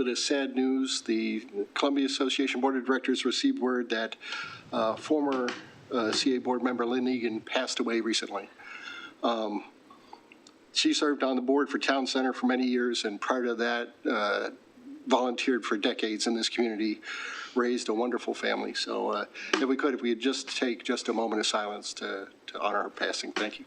bit of sad news. The Columbia Association Board of Directors received word that former CA board member Lynn Egan passed away recently. She served on the board for Town Center for many years, and prior to that, volunteered for decades in this community, raised a wonderful family. So if we could just take just a moment of silence to honor her passing. Thank you.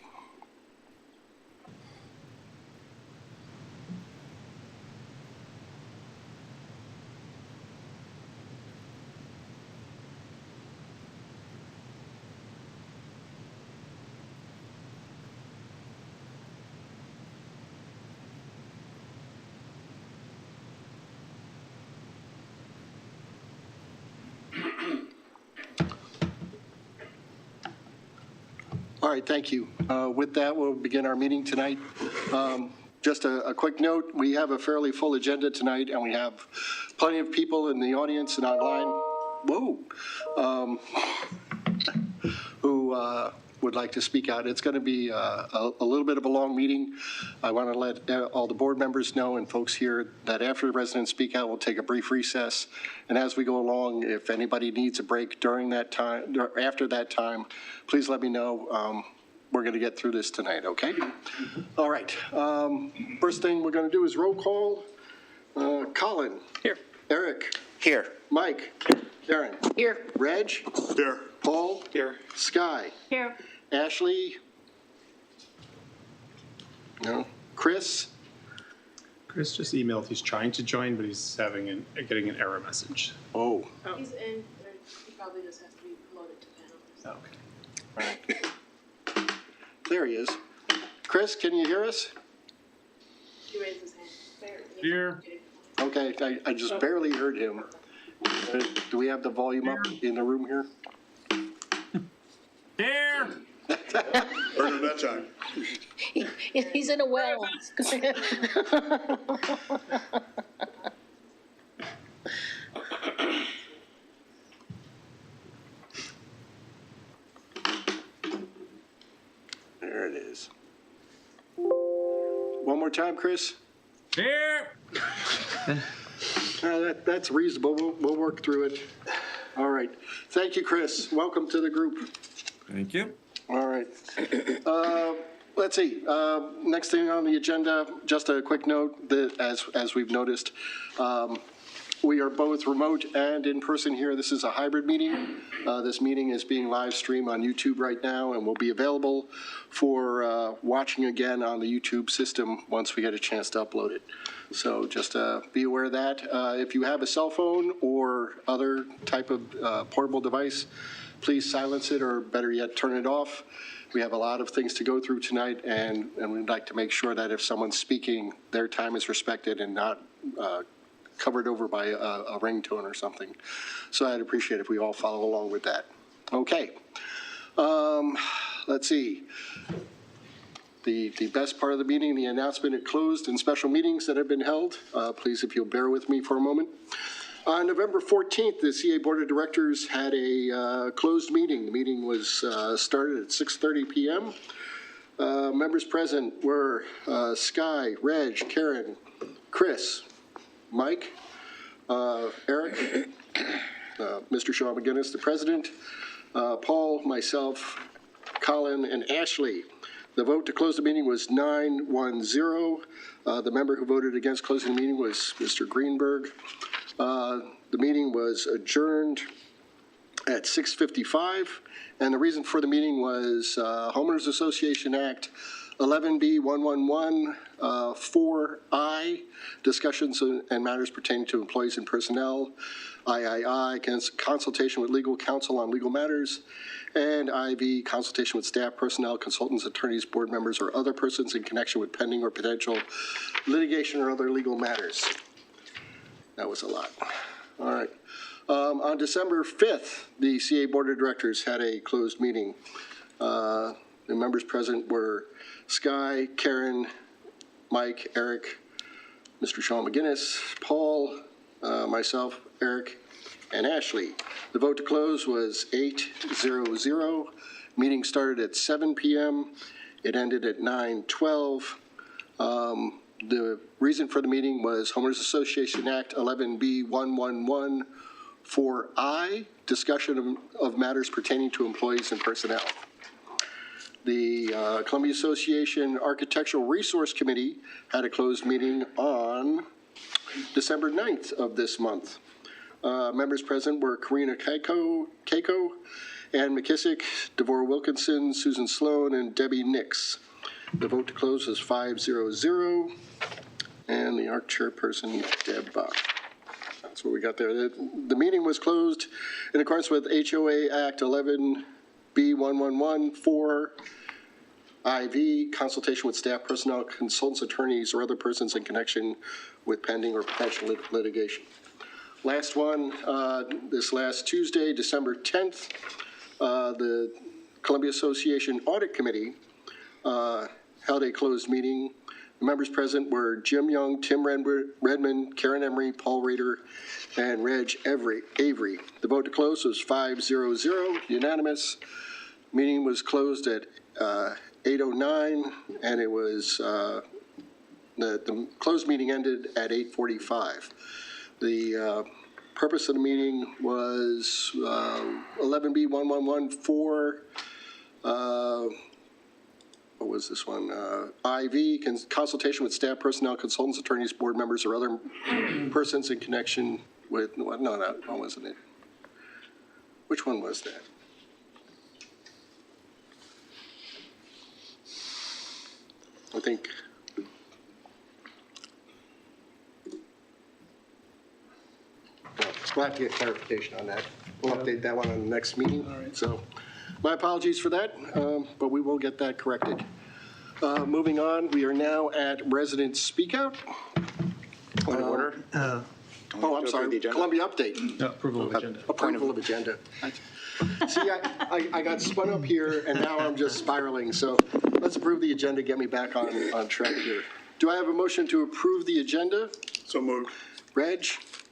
All right, thank you. With that, we'll begin our meeting tonight. Just a quick note, we have a fairly full agenda tonight, and we have plenty of people in the audience and online, who would like to speak out. It's going to be a little bit of a long meeting. I want to let all the board members know and folks here that after the residents speak out, we'll take a brief recess. And as we go along, if anybody needs a break during that time, or after that time, please let me know. We're going to get through this tonight, okay? All right. First thing we're going to do is roll call. Colin. Here. Eric. Here. Mike. Karen. Here. Reg. Here. Paul. Here. Sky. Here. Ashley. No. Chris. Chris just emailed. He's trying to join, but he's getting an error message. Oh. He's in, but he probably just has to be promoted to panel. Okay. Right. There he is. Chris, can you hear us? He raised his hand. There. Here. Okay, I just barely heard him. Do we have the volume up in the room here? Here. Heard it that time. He's in a well. There it is. One more time, Chris. Here. That's reasonable. We'll work through it. All right. Thank you, Chris. Welcome to the group. Thank you. All right. Let's see. Next thing on the agenda, just a quick note that as we've noticed, we are both remote and in person here. This is a hybrid meeting. This meeting is being live streamed on YouTube right now and will be available for watching again on the YouTube system once we get a chance to upload it. So just be aware of that. If you have a cell phone or other type of portable device, please silence it, or better yet, turn it off. We have a lot of things to go through tonight, and we'd like to make sure that if someone's speaking, their time is respected and not covered over by a ringtone or something. So I'd appreciate if we all follow along with that. Okay. Let's see. The best part of the meeting, the announcement of closed and special meetings that have been held. Please, if you'll bear with me for a moment. On November 14th, the CA Board of Directors had a closed meeting. The meeting was started at 6:30 p.m. Members present were Sky, Reg, Karen, Chris, Mike, Eric, Mr. Sean McGinnis, the president, Paul, myself, Colin, and Ashley. The vote to close the meeting was 9-1-0. The member who voted against closing the meeting was Mr. Greenberg. The meeting was adjourned at 6:55, and the reason for the meeting was Homeowners Association Act 11B111 4I, discussions and matters pertaining to employees and personnel, III, consultation with legal counsel on legal matters, and IV, consultation with staff, personnel, consultants, attorneys, board members, or other persons in connection with pending or potential litigation or other legal matters. That was a lot. All right. On December 5th, the CA Board of Directors had a closed meeting. The members present were Sky, Karen, Mike, Eric, Mr. Sean McGinnis, Paul, myself, Eric, and Ashley. The vote to close was 8-0-0. Meeting started at 7 p.m. It ended at 9:12. The reason for the meeting was Homeowners Association Act 11B1114I, discussion of matters pertaining to employees and personnel. The Columbia Association Architectural Resource Committee had a closed meeting on December 9th of this month. Members present were Karina Keiko, Ann McKissick, Devorah Wilkinson, Susan Sloan, and Debbie Nix. The vote to close is 5-0-0, and the ARC chairperson, Deb Bach. That's what we got there. The meeting was closed in accordance with HOA Act 11B1114 IV, consultation with staff, personnel, consultants, attorneys, or other persons in connection with pending or potential litigation. Last one, this last Tuesday, December 10th, the Columbia Association Audit Committee held a closed meeting. The members present were Jim Young, Tim Redmond, Karen Emery, Paul Rader, and Reg Avery. The vote to close was 5-0-0, unanimous. Meeting was closed at 8:09, and it was, the closed meeting ended at 8:45. The purpose of the meeting was 11B1114, what was this one? IV, consultation with staff, personnel, consultants, attorneys, board members, or other persons in connection with, no, that one wasn't it. Which one was that? I think. We'll have to get clarification on that. We'll update that one on the next meeting. All right. So my apologies for that, but we will get that corrected. Moving on, we are now at resident speak out. Point of order. Oh, I'm sorry, Columbia update. Approval of agenda. Approval of agenda. See, I got spun up here and now I'm just spiraling. So let's approve the agenda, get me back on track here. Do I have a motion to approve the agenda? So moved. Reg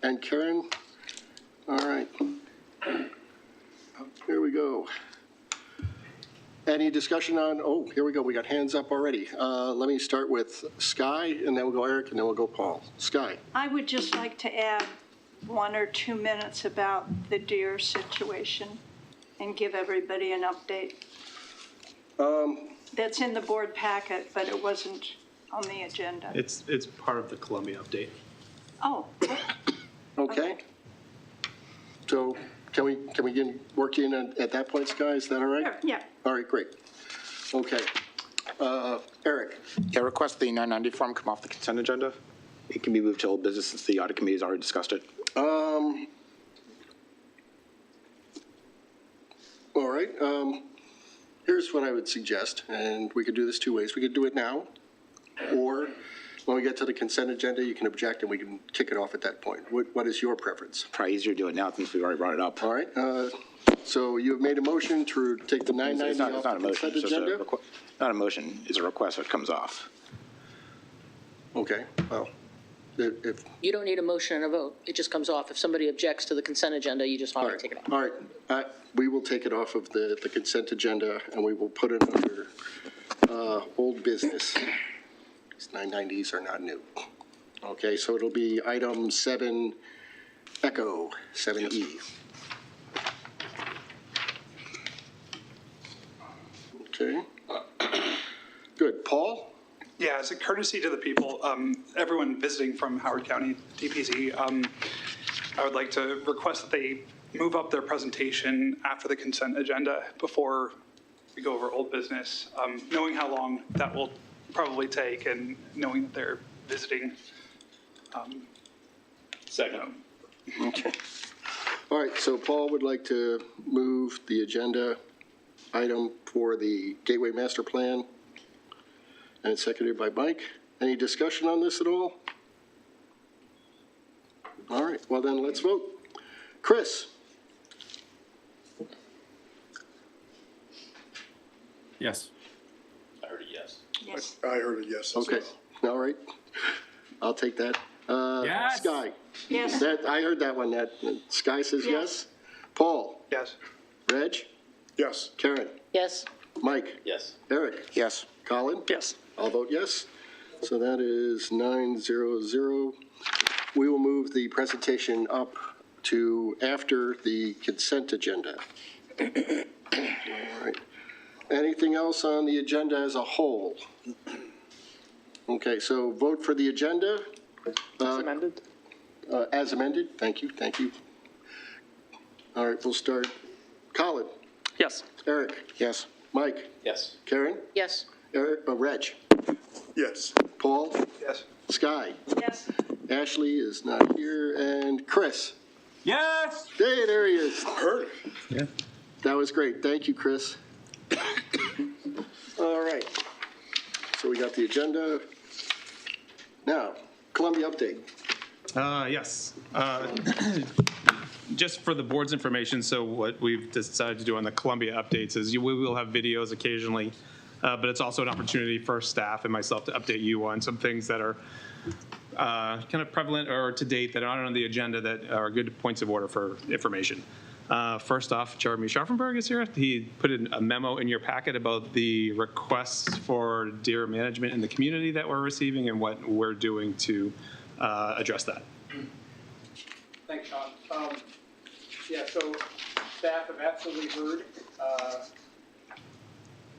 and Karen? All right. Here we go. Any discussion on, oh, here we go. We got hands up already. Let me start with Sky, and then we'll go Eric, and then we'll go Paul. Sky. I would just like to add 1 or 2 minutes about the deer situation and give everybody an update. That's in the board packet, but it wasn't on the agenda. It's part of the Columbia update. Oh, Okay. So can we get work in at that point, Sky? Is that all right? sure, yeah. All right, great. Okay. Eric. Yeah, request the 990 form come off the consent agenda. It can be moved to old business since the audit committee has already discussed it. All right. Here's what I would suggest, and we could do this 2 ways. We could do it now, or when we get to the consent agenda, you can object and we can kick it off at that point. What is your preference? Probably easier to do it now since we've already brought it up. All right. So you've made a motion to take the 990 It's not off a the motion. consent It's just agenda? not a motion. It's a request that comes off. Okay. Well, if You don't need a motion and a vote. It just comes off. If somebody objects to the consent agenda, you just all want right. to take it off. All right. We will take it off of the consent agenda and we will put it under old business. These 990s are not new. Okay, so it'll be item 7, Echo, 7E. Okay. Good. Paul? Yeah, as a courtesy to the people, everyone visiting from Howard County DPZ, I would like to request that they move up their presentation after the consent agenda before we go over old business, knowing how long that will probably take and knowing that they're visiting. Second. Okay. All right, so Paul would like to move the agenda item for the Gateway Master Plan, and it's seconded by Mike. Any discussion on this at all? All right, well then, let's vote. Chris? Yes. Yes. I heard a yes. as Okay, well. all right. I'll take that. Yes. Sky? Yes. I heard that one. Sky says yes. Yes. Paul? Yes. Reg? Yes. Karen? Yes, Mike? Yes. Eric? Yes. Colin? Yes. I'll vote yes. So that is 900. We will move the presentation up to after the consent agenda. All right. Anything else on the agenda as a whole? Okay, so vote for the agenda. As amended? As amended, thank you. All right, we'll start. Colin? Yes. Eric? Yes. Mike? Yes. Karen? Yes. Reg? Yes. Paul? Yes. Sky? Yes. Ashley is not here, and Chris? Yes. Hey, there he is. Heard. Yeah. That was great. Thank you, Chris. All right. So we got the agenda. Now, Columbia update. Yes. Just for the board's information, so what we've decided to do on the Columbia updates is we will have videos occasionally, but it's also an opportunity for staff and myself to update you on some things that are kind of prevalent or to date that aren't on the agenda that are good points of order for information. First off, Jeremy Scharfenberg is here. He put in a memo in your packet about the requests for deer management in the community that we're receiving and what we're doing to address that. Thanks, Sean. Yeah, so staff have absolutely heard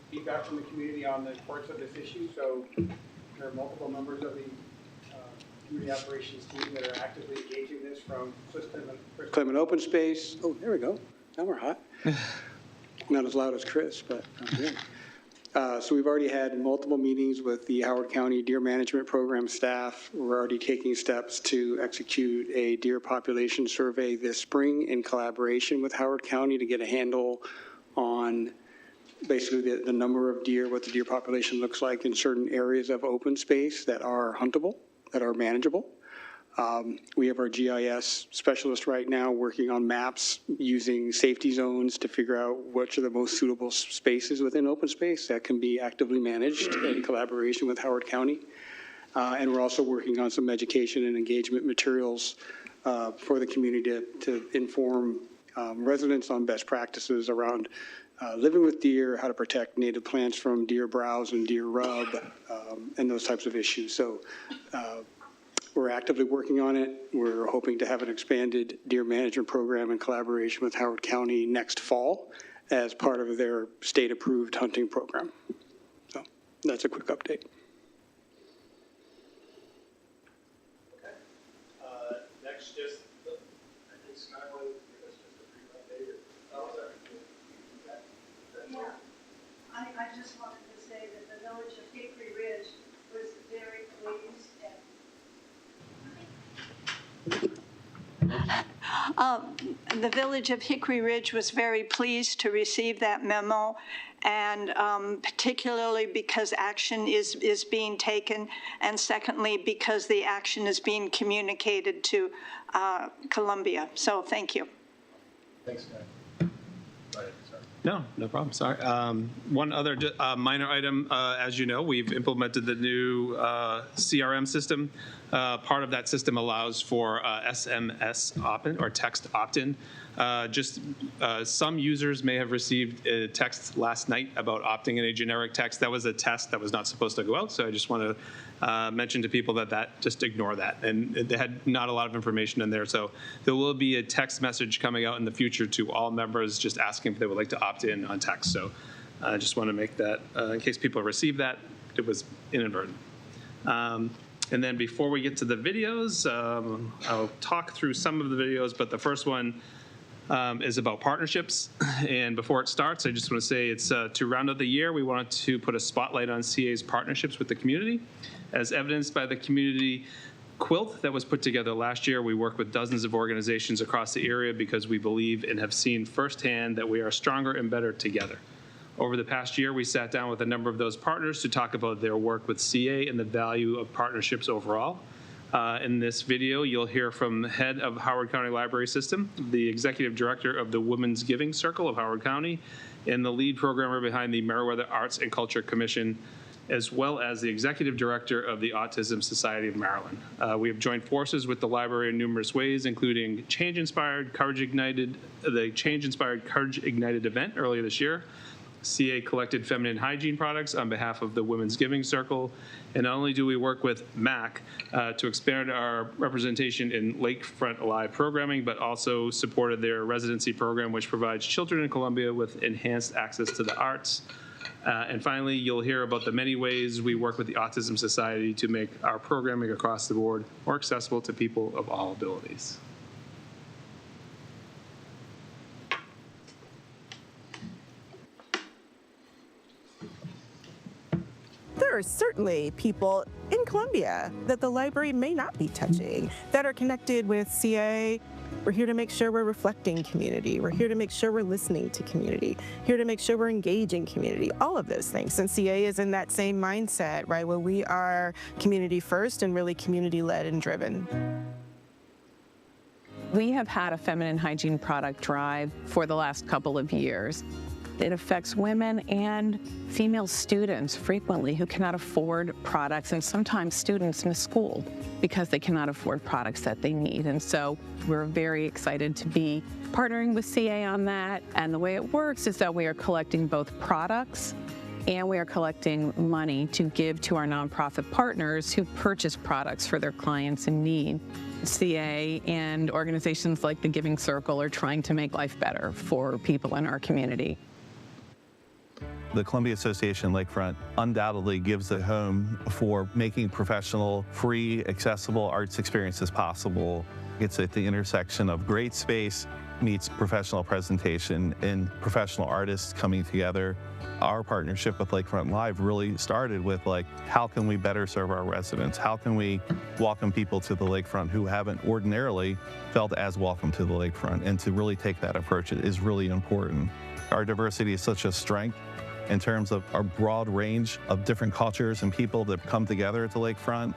feedback from the community on the importance of this issue. So there are multiple members of the community operations team that are actively engaging this from Swiss Clement Open Space. Oh, there we go. Now we're hot. Not as loud as Chris, but yeah. So we've already had multiple meetings with the Howard County Deer Management Program staff. We're already taking steps to execute a deer population survey this spring in collaboration with Howard County to get a handle on basically the number of deer, what the deer population looks like in certain areas of open space that are huntable, that are manageable. We have our GIS specialist right now working on maps using safety zones to figure out which are the most suitable spaces within open space that can be actively managed in collaboration with Howard County. And we're also working on some education and engagement materials for the community to inform residents on best practices around living with deer, how to protect native plants from deer browse and deer rub, and those types of issues. So we're actively working on it. We're hoping to have an expanded deer management program in collaboration with Howard County next fall as part of their state-approved hunting program. So that's a quick update. Next, just, I think Sky wanted to give us just a brief update. I just wanted to say that the village of Hickory Ridge was very pleased the village of Hickory Ridge was very pleased to receive that memo, and particularly because action is being taken, and secondly, because the action is being communicated to Columbia. So thank you. Thanks, Guy. No problem. Sorry. One other minor item. As you know, we've implemented the new CRM system. Part of that system allows for SMS opt-in or text opt-in. Some users may have received a text last night about opting in a generic text. That was a test that was not supposed to go out. So I just want to mention to people that just ignore that. And they had not a lot of information in there. So there will be a text message coming out in the future to all members just asking if they would like to opt in on text. So I just want to make that, in case people receive that, it was inadvertent. And then before we get to the videos, I'll talk through some of the videos, but the first one is about partnerships. And before it starts, I just want to say it's to round out the year, we wanted to put a spotlight on CA's partnerships with the community. As evidenced by the community quilt that was put together last year, we worked with dozens of organizations across the area because we believe and have seen firsthand that we are stronger and better together. Over the past year, we sat down with a number of those partners to talk about their work with CA and the value of partnerships overall. In this video, you'll hear from the head of Howard County Library System, the executive director of the Women's Giving Circle of Howard County, and the lead programmer behind the Meriwether Arts and Culture Commission, as well as the executive director of the Autism Society of Maryland. We have joined forces with the library in numerous ways, including Change-Inspired Courage Ignited, the Change-Inspired Courage Ignited event earlier this year, CA collected feminine hygiene products on behalf of the Women's Giving Circle. And not only do we work with MAC to expand our representation in Lakefront Alive programming, but also supported their residency program, which provides children in Columbia with enhanced access to the arts. And finally, you'll hear about the many ways we work with the Autism Society to make our programming across the board more accessible to people of all abilities. There are certainly people in Columbia that the library may not be touching that are connected with CA. We're here to make sure we're reflecting community. We're here to make sure we're listening to community. Here to make sure we're engaging community, all of those things. And CA is in that same mindset, right, where we are community first and really community-led and driven. We have had a feminine hygiene product drive for the last couple of years. It affects women and female students frequently who cannot afford products, and sometimes students miss school because they cannot afford products that they need. And so we're very excited to be partnering with CA on that. And the way it works is that we are collecting both products and we are collecting money to give to our nonprofit partners who purchase products for their clients in need. CA and organizations like the Giving Circle are trying to make life better for people in our community. The Columbia Association Lakefront undoubtedly gives a home for making professional, free, accessible arts experiences possible. It's at the intersection of great space meets professional presentation and professional artists coming together. Our partnership with Lakefront Live really started with, like, how can we better serve our residents? How can we welcome people to the lakefront who haven't ordinarily felt as welcome to the lakefront? And to really take that approach is really important. Our diversity is such a strength in terms of our broad range of different cultures and people that come together at the lakefront.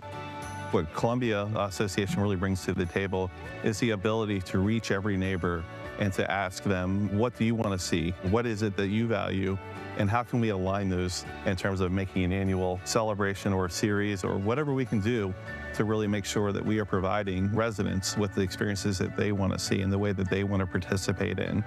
What Columbia Association really brings to the table is the ability to reach every neighbor and to ask them, what do you want to see? What is it that you value? And how can we align those in terms of making an annual celebration or series or whatever we can do to really make sure that we are providing residents with the experiences that they want to see and the way that they want to participate in.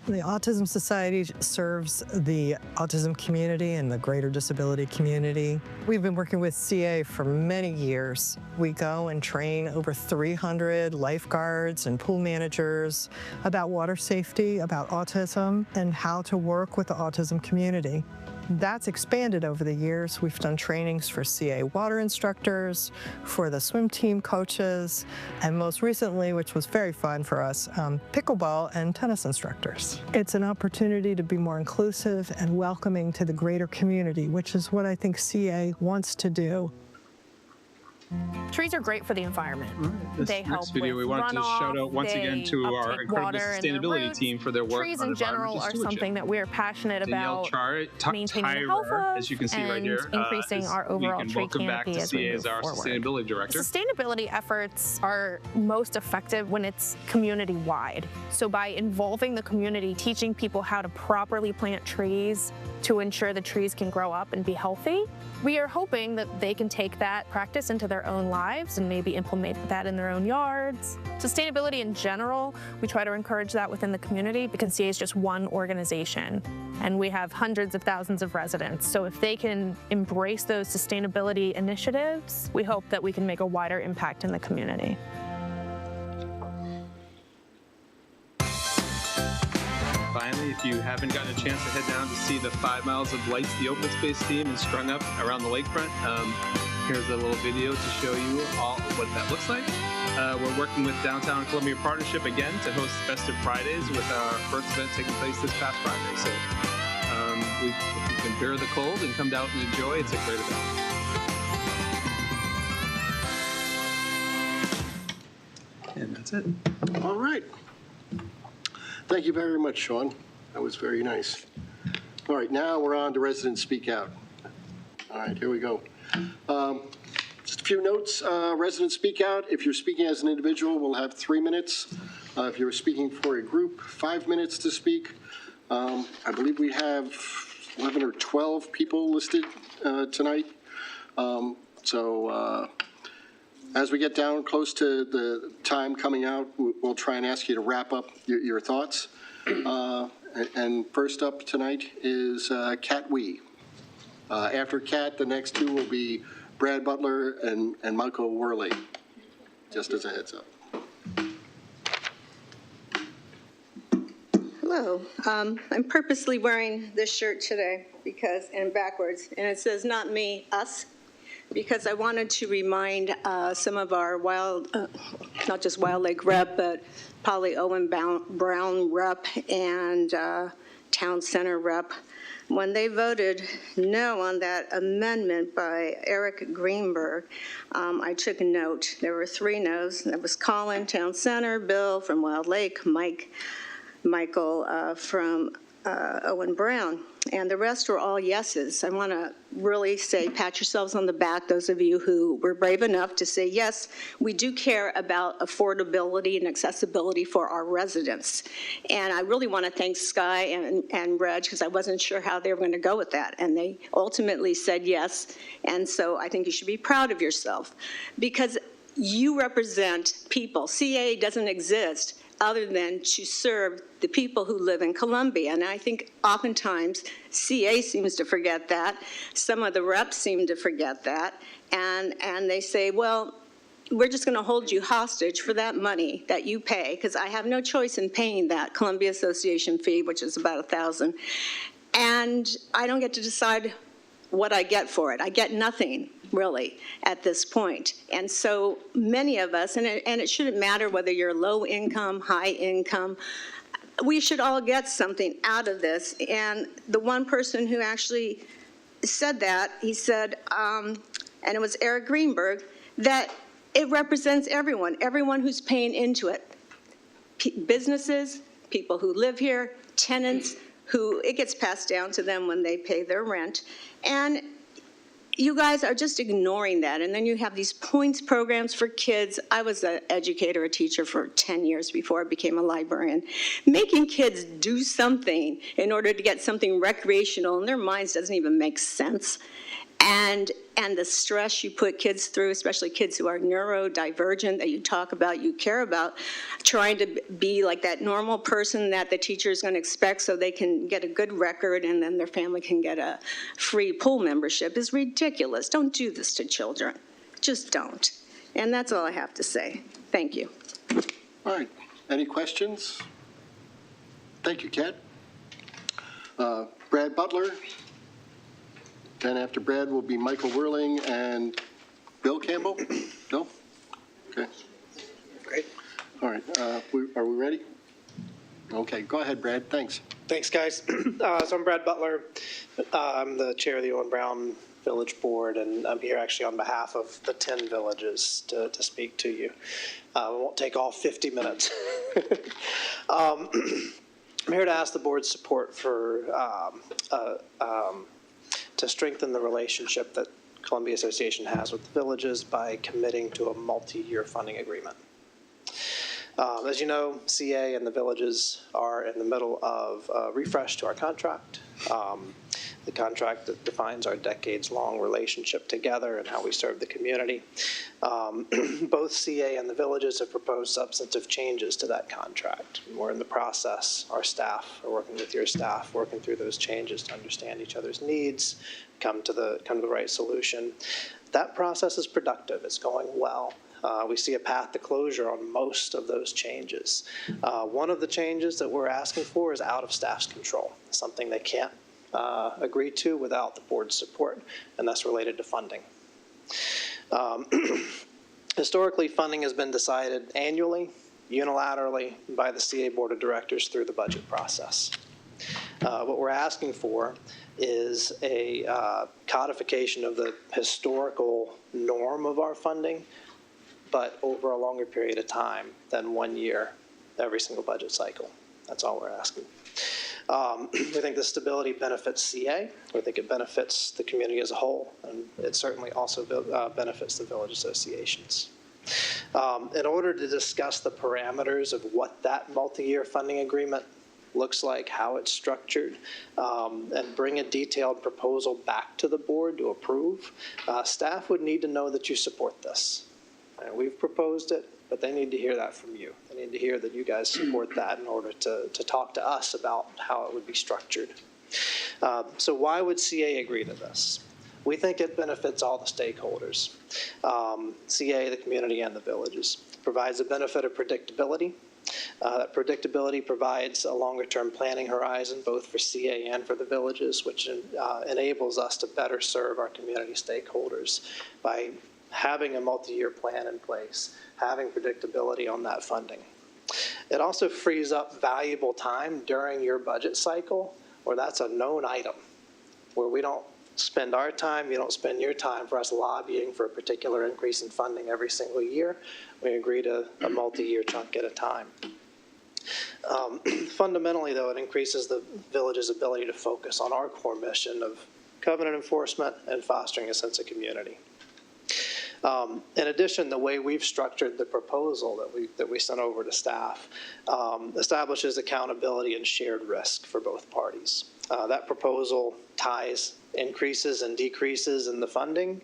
The Autism Society serves the autism community and the greater disability community. We've been working with CA for many years. We go and train over 300 lifeguards and pool managers about water safety, about autism, and how to work with the autism community. That's expanded over the years. We've done trainings for CA water instructors, for the swim team coaches, and most recently, which was very fun for us, pickleball and tennis instructors. It's an opportunity to be more inclusive and welcoming to the greater community, which is what I think CA wants to do. Trees are great for the environment. They help Next video, with we wanted to runoff, shout out once again to our uptake incredible water in their sustainability roots. team for their work Trees on in general environmental are stewardship. something that we're passionate Danielle about maintaining the health Tyrer, of as you can see right and here, increasing our overall we can tree welcome back canopy to as we CA move as our forward. sustainability director. Sustainability efforts are most effective when it's community-wide. So by involving the community, teaching people how to properly plant trees to ensure the trees can grow up and be healthy, we are hoping that they can take that practice into their own lives and maybe implement that in their own yards. Sustainability in general, we try to encourage that within the community because CA is just one organization and we have hundreds of thousands of residents. So if they can embrace those sustainability initiatives, we hope that we can make a wider impact in the community. Finally, if you haven't gotten a chance to head down to see the 5 Miles of Lights the open space team is strung up around the lakefront, here's a little video to show you all what that looks like. We're working with Downtown Columbia Partnership again to host Festive Fridays with our first event taking place this past Friday. So if you can bear the cold and come down and enjoy, it's a great event. And that's it. All right. Thank you very much, Sean. That was very nice. All right, now we're on to Residents Speak Out. All right, here we go. Just a few notes. Residents Speak Out, if you're speaking as an individual, we'll have 3 minutes. If you're speaking for a group, 5 minutes to speak. I believe we have 11 or 12 people listed tonight. As we get down close to the time coming out, we'll try and ask you to wrap up your thoughts. And first up tonight is Kat Wee. After Kat, the next two will be Brad Butler and Michael Worley, just as a heads up. Hello. I'm purposely wearing this shirt today and backwards, and it says not me, us, because I wanted to remind some of our not just Wild Lake rep, but Polly Owen Brown rep and Town Center rep, when they voted no on that amendment by Eric Greenberg, I took a note. There were 3 no's. That was Colin, Town Center, Bill from Wild Lake, Michael from Owen Brown, and the rest were all yeses. I want to really say, pat yourselves on the back, those of you who were brave enough to say, yes, we do care about affordability and accessibility for our residents. And I really want to thank Sky and Reg, because I wasn't sure how they were going to go with that. And they ultimately said yes. And so I think you should be proud of yourself, because you represent people. CA doesn't exist other than to serve the people who live in Columbia. And I think oftentimes CA seems to forget that. Some of the reps seem to forget that. And they say, well, we're just going to hold you hostage for that money that you pay, because I have no choice in paying that Columbia Association fee, which is about $1,000. And I don't get to decide what I get for it. I get nothing, really, at this point. And so many of us, and it shouldn't matter whether you're low income, high income, we should all get something out of this. And the one person who actually said that, he said, and it was Eric Greenberg, that it represents everyone who's paying into it. Businesses, people who live here, tenants, who it gets passed down to them when they pay their rent. And you guys are just ignoring that. And then you have these points programs for kids. I was an educator, a teacher for 10 years before I became a librarian. Making kids do something in order to get something recreational in their minds doesn't even make sense. And the stress you put kids through, especially kids who are neurodivergent that you talk about, you care about, trying to be like that normal person that the teacher is going to expect so they can get a good record and then their family can get a free pool membership is ridiculous. Don't do this to children. Just don't. And that's all I have to say. Thank you. All right. Any questions? Thank you, Kat. Brad Butler. Then after Brad will be Michael Whirling and Bill Campbell? No? Okay. Great. All right. Are we ready? Okay. Go ahead, Brad. Thanks. Thanks, guys. So I'm Brad Butler. I'm the chair of the Owen Brown Village Board, and I'm here actually on behalf of the 10 villages to speak to you. We won't take all 50 minutes. I'm here to ask the board's support for to strengthen the relationship that Columbia Association has with the villages by committing to a multi-year funding agreement. As you know, CA and the villages are in the middle of a refresh to our contract. The contract that defines our decades-long relationship together and how we serve the community. Both CA and the villages have proposed substantive changes to that contract. We're in the process. Our staff are working with your staff, working through those changes to understand each other's needs, come to the right solution. That process is productive. It's going well. We see a path to closure on most of those changes. One of the changes that we're asking for is out of staff's control, something they can't agree to without the board's support, and that's related to funding. Historically, funding has been decided annually, unilaterally, by the CA Board of Directors through the budget process. What we're asking for is a codification of the historical norm of our funding, but over a longer period of time than 1 year every single budget cycle. That's all we're asking. We think the stability benefits CA. We think it benefits the community as a whole, and it certainly also benefits the village associations. In order to discuss the parameters of what that multi-year funding agreement looks like, how it's structured, and bring a detailed proposal back to the board to approve, staff would need to know that you support this. We've proposed it, but they need to hear that from you. They need to hear that you guys support that in order to talk to us about how it would be structured. So why would CA agree to this? We think it benefits all the stakeholders, CA, the community, and the villages. It provides a benefit of predictability. That predictability provides a longer-term planning horizon, both for CA and for the villages, which enables us to better serve our community stakeholders by having a multi-year plan in place, having predictability on that funding. It also frees up valuable time during your budget cycle, where that's a known item, where we don't spend our time, you don't spend your time for us lobbying for a particular increase in funding every single year. We agree to a multi-year chunk at a time. Fundamentally, though, it increases the village's ability to focus on our core mission of covenant enforcement and fostering a sense of community. In addition, the way we've structured the proposal that we sent over to staff establishes accountability and shared risk for both parties. That proposal ties increases and decreases in the funding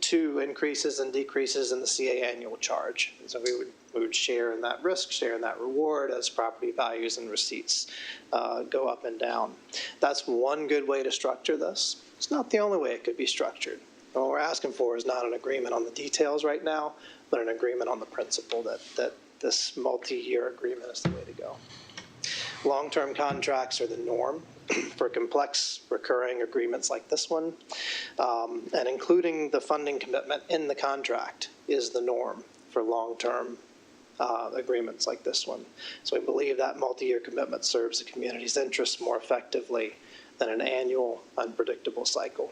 to increases and decreases in the CA annual charge. And so we would share in that risk, share in that reward as property values and receipts go up and down. That's one good way to structure this. It's not the only way it could be structured. What we're asking for is not an agreement on the details right now, but an agreement on the principle that this multi-year agreement is the way to go. Long-term contracts are the norm for complex recurring agreements like this one, and including the funding commitment in the contract is the norm for long-term agreements like this one. So we believe that multi-year commitment serves the community's interests more effectively than an annual, unpredictable cycle.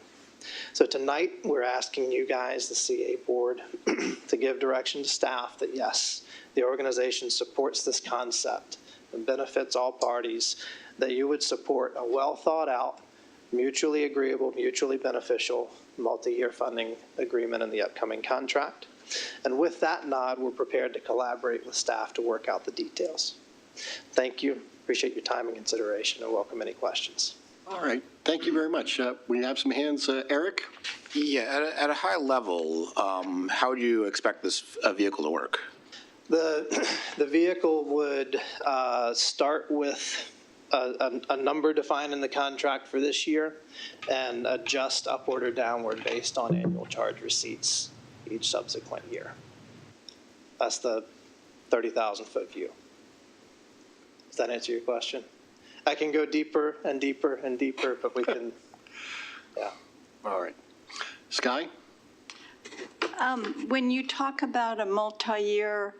So tonight, we're asking you guys, the CA board, to give direction to staff that yes, the organization supports this concept and benefits all parties, that you would support a well thought out, mutually agreeable, mutually beneficial, multi-year funding agreement in the upcoming contract. And with that nod, we're prepared to collaborate with staff to work out the details. Thank you. Appreciate your time and consideration and welcome any questions. All right. Thank you very much. We have some hands. Eric? Yeah, at a high level, how do you expect this vehicle to work? The vehicle would start with a number defined in the contract for this year and adjust upward or downward based on annual charge receipts each subsequent year. That's the 30,000-foot view. Does that answer your question? I can go deeper and deeper and deeper, but we can, yeah. All right. Sky? When you talk about a multi-year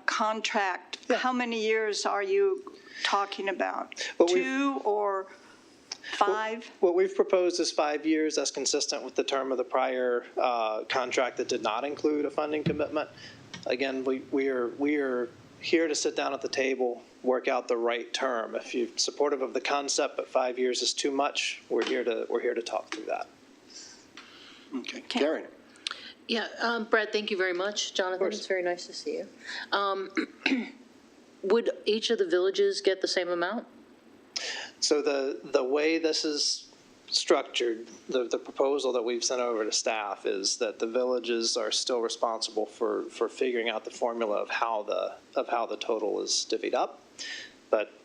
contract, how many years are you talking about? 2 or 5? What we've proposed is 5 years. That's consistent with the term of the prior contract that did not include a funding commitment. Again, we are here to sit down at the table, work out the right term. If you're supportive of the concept, but 5 years is too much, we're here to talk through that. Okay. Karen? Yeah, Brad, thank you very much. Jonathan, it's very nice to see you. Would each of the villages get the same amount? So the way this is structured, the proposal that we've sent over to staff is that the villages are still responsible for figuring out the formula of how the total is divvied up.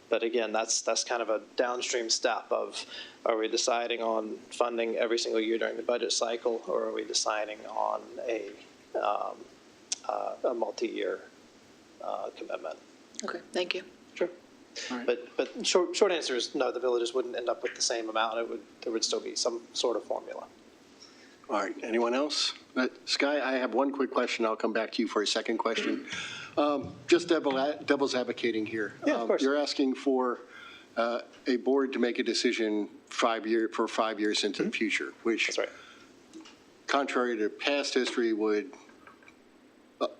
But again, that's kind of a downstream step of, are we deciding on funding every single year during the budget cycle, or are we deciding on a multi-year commitment? Okay, thank you. Sure. But short answer is no, the villages wouldn't end up with the same amount. There would still be some sort of formula. All right. Anyone else? Sky, I have one quick question. I'll come back to you for a second question. Just devil's advocating here. Yeah, of course. You're asking for a board to make a decision for 5 years into the future, which, that's right, contrary to past history, would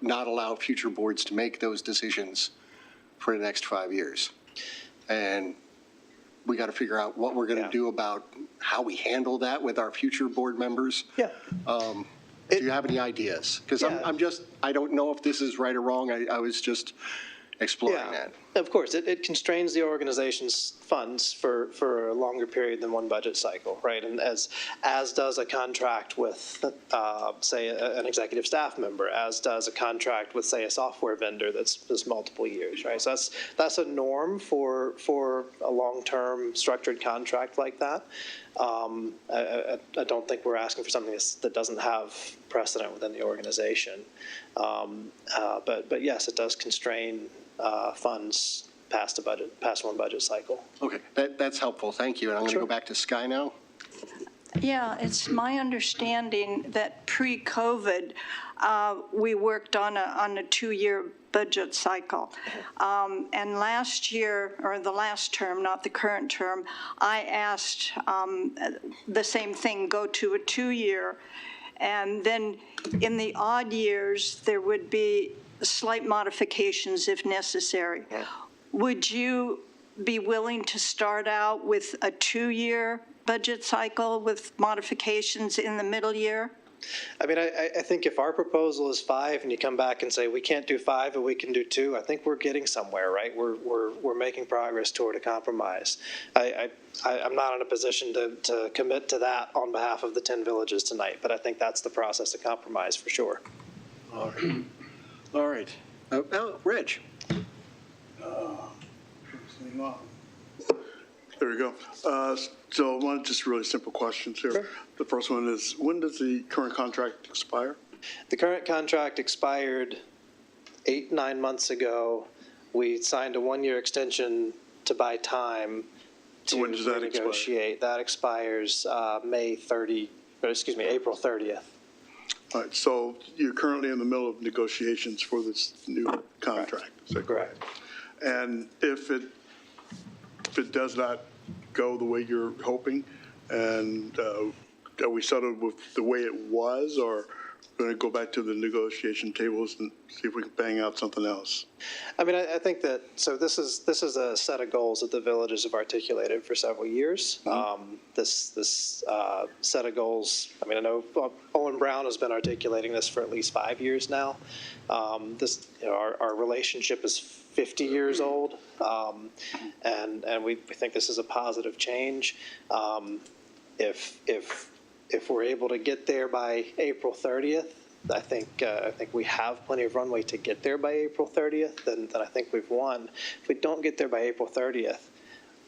not allow future boards to make those decisions for the next 5 years. And we got to figure out what we're going to do about how we handle that with our future board members. Yeah. Do you have any ideas? Because I don't know if this is right or wrong. I was just exploring that. Of course, it constrains the organization's funds for a longer period than one budget cycle, right? And as does a contract with, say, an executive staff member, as does a contract with, say, a software vendor that's multiple years, right? So that's a norm for a long-term structured contract like that. I don't think we're asking for something that doesn't have precedent within the organization. But yes, it does constrain funds past one budget cycle. Okay, that's helpful. Thank you. And I'm going to go back to Sky now. Yeah, it's my understanding that pre-COVID, we worked on a 2-year budget cycle. And last year, or the last term, not the current term, I asked the same thing, go to a 2-year. And then in the odd years, there would be slight modifications if necessary. Would you be willing to start out with a 2-year budget cycle with modifications in the middle year? I mean, I think if our proposal is 5 and you come back and say we can't do 5 but we can do 2, I think we're getting somewhere, right? We're making progress toward a compromise. I'm not in a position to commit to that on behalf of the 10 villages tonight, but I think that's the process of compromise for sure. All right. Reg. There we go. So one just really simple questions here. Sure. The first one is, when does the current contract expire? The current contract expired 8-9 months ago. We signed a 1-year extension to buy time to when does that negotiate. That expires April 30th. All right, so you're currently in the middle of negotiations for this new contract. Is that correct? And if it does not go the way you're hoping, and are we settled with the way it was, or going to go back to the negotiation tables and see if we can bang out something else? I mean, I think that, so this is a set of goals that the villages have articulated for several years. This set of goals, I mean, I know Owen Brown has been articulating this for at least 5 years now. Our relationship is 50 years old, and we think this is a positive change. If we're able to get there by April 30th, I think we have plenty of runway to get there by April 30th, then I think we've won. If we don't get there by April 30th,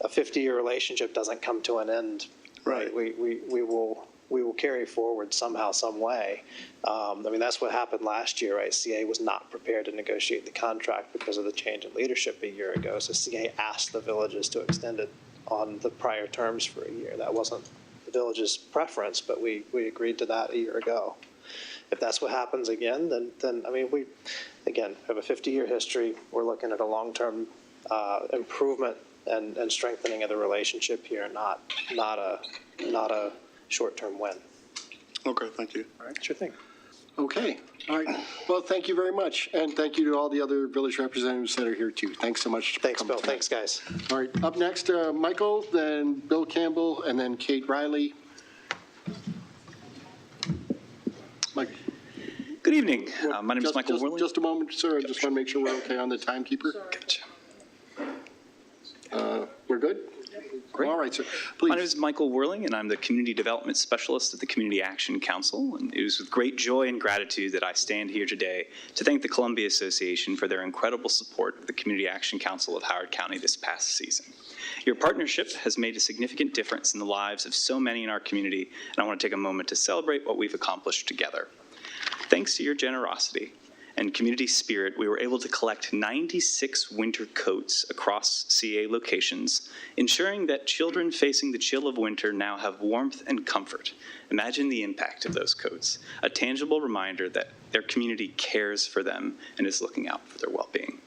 a 50-year relationship doesn't come to an end. Right. We will carry forward somehow, some way. I mean, that's what happened last year, right? CA was not prepared to negotiate the contract because of the change in leadership a year ago. So CA asked the villages to extend it on the prior terms for a year. That wasn't the village's preference, but we agreed to that a year ago. If that's what happens again, then I mean, we have a 50-year history. We're looking at a long-term improvement and strengthening of the relationship here, not a short-term win. Okay, thank you. All right, sure thing. Okay. All right. Well, thank you very much. And thank you to all the other village representatives that are here, too. Thanks so much. Thanks, Bill. Thanks, guys. All right. Up next, Michael, then Bill Campbell, and then Kate Riley. Mike. Good evening. My name is Michael Whirling. Just a moment, sir. I just want to make sure we're okay on the timekeeper. Gotcha. We're good? Great. All right, sir. Please. My name is Michael Whirling, and I'm the Community Development Specialist at the Community Action Council. And it is with great joy and gratitude that I stand here today to thank the Columbia Association for their incredible support of the Community Action Council of Howard County this past season. Your partnership has made a significant difference in the lives of so many in our community, and I want to take a moment to celebrate what we've accomplished together. Thanks to your generosity and community spirit, we were able to collect 96 winter coats across CA locations, ensuring that children facing the chill of winter now have warmth and comfort. Imagine the impact of those coats, a tangible reminder that their community cares for them and is looking out for their well-being.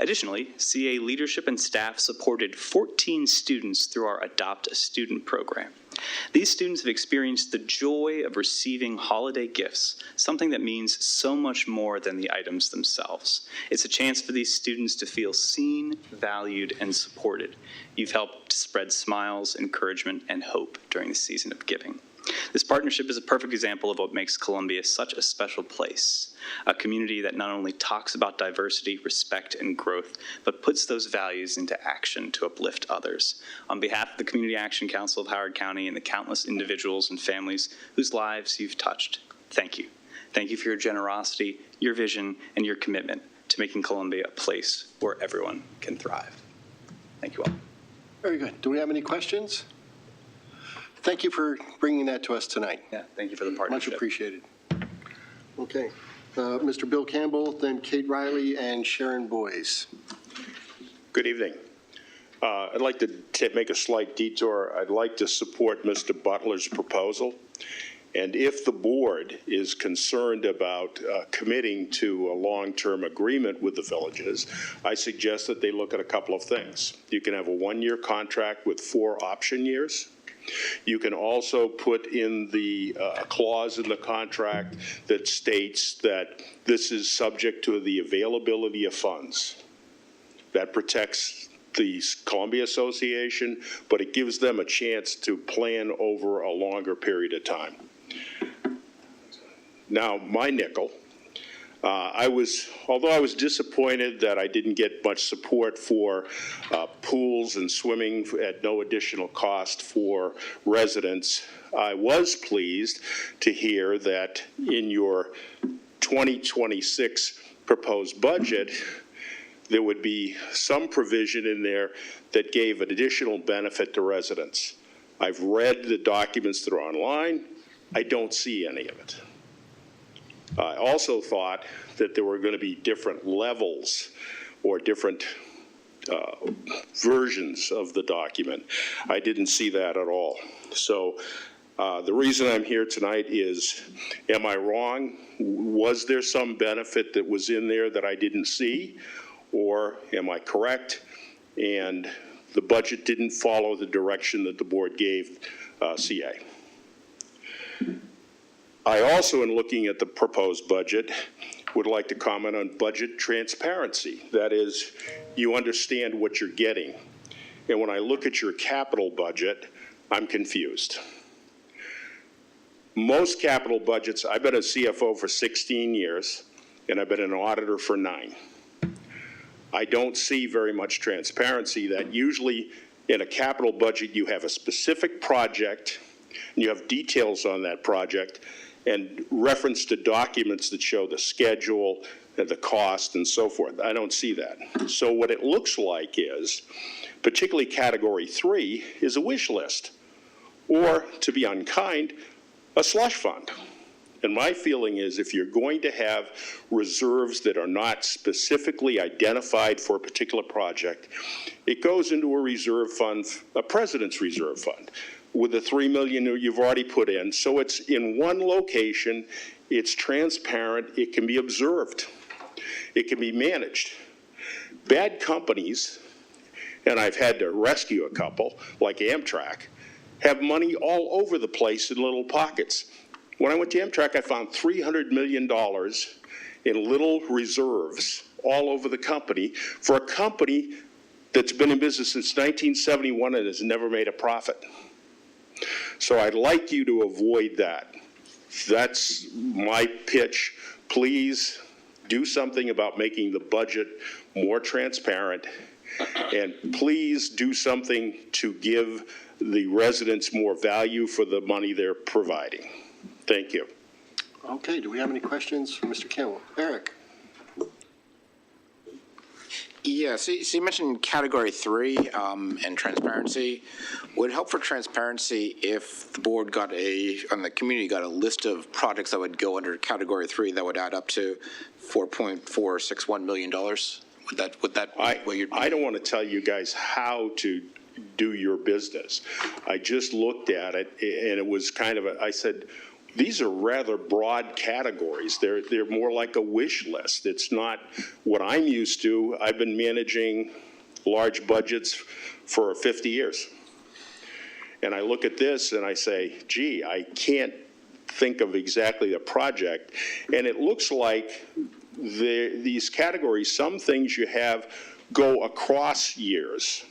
Additionally, CA leadership and staff supported 14 students through our Adopt a Student program. These students have experienced the joy of receiving holiday gifts, something that means so much more than the items themselves. It's a chance for these students to feel seen, valued, and supported. You've helped spread smiles, encouragement, and hope during the season of giving. This partnership is a perfect example of what makes Columbia such a special place, a community that not only talks about diversity, respect, and growth, but puts those values into action to uplift others. On behalf of the Community Action Council of Howard County and the countless individuals and families whose lives you've touched, thank you. Thank you for your generosity, your vision, and your commitment to making Columbia a place where everyone can thrive. Thank you all. Very good. Do we have any questions? Thank you for bringing that to us tonight. Yeah, thank you for the partnership. Much appreciated. Okay. Mr. Bill Campbell, then Kate Riley, and Sharon Boyes. Good evening. I'd like to make a slight detour. I'd like to support Mr. Butler's proposal. And if the board is concerned about committing to a long-term agreement with the villages, I suggest that they look at a couple of things. You can have a one-year contract with 4 option years. You can also put in the clause in the contract that states that this is subject to the availability of funds. That protects the Columbia Association, but it gives them a chance to plan over a longer period of time. Now, my nickel, although I was disappointed that I didn't get much support for pools and swimming at no additional cost for residents, I was pleased to hear that in your 2026 proposed budget, there would be some provision in there that gave an additional benefit to residents. I've read the documents that are online. I don't see any of it. I also thought that there were going to be different levels or different versions of the document. I didn't see that at all. So the reason I'm here tonight is, am I wrong? Was there some benefit that was in there that I didn't see? Or am I correct? And the budget didn't follow the direction that the board gave CA. I also, in looking at the proposed budget, would like to comment on budget transparency. That is, you understand what you're getting. And when I look at your capital budget, I'm confused. Most capital budgets, I've been a CFO for 16 years, and I've been an auditor for 9. I don't see very much transparency. That usually in a capital budget, you have a specific project, and you have details on that project, and reference to documents that show the schedule, the cost, and so forth. I don't see that. So what it looks like is, particularly Category 3, is a wish list, or, to be unkind, a slush fund. And my feeling is, if you're going to have reserves that are not specifically identified for a particular project, it goes into a reserve fund, a president's reserve fund, with the $3 million you've already put in. So it's in one location, it's transparent, it can be observed, it can be managed. Bad companies, and I've had to rescue a couple, like Amtrak, have money all over the place in little pockets. When I went to Amtrak, I found $300 million in little reserves all over the company for a company that's been in business since 1971 and has never made a profit. So I'd like you to avoid that. That's my pitch. Please do something about making the budget more transparent, and please do something to give the residents more value for the money they're providing. Thank you. Okay, do we have any questions for Mr. Campbell? Eric? Yeah, so you mentioned Category 3 and transparency. Would it help for transparency if the board and the community got a list of projects that would go under Category 3 that would add up to $4.461 million? Would that be what you'd be? I don't want to tell you guys how to do your business. I just looked at it, and it was kind of I said, these are rather broad categories. They're more like a wish list. It's not what I'm used to. I've been managing large budgets for 50 years. And I look at this and I say, gee, I can't think of exactly the project. And it looks like these categories, some things you have go across years.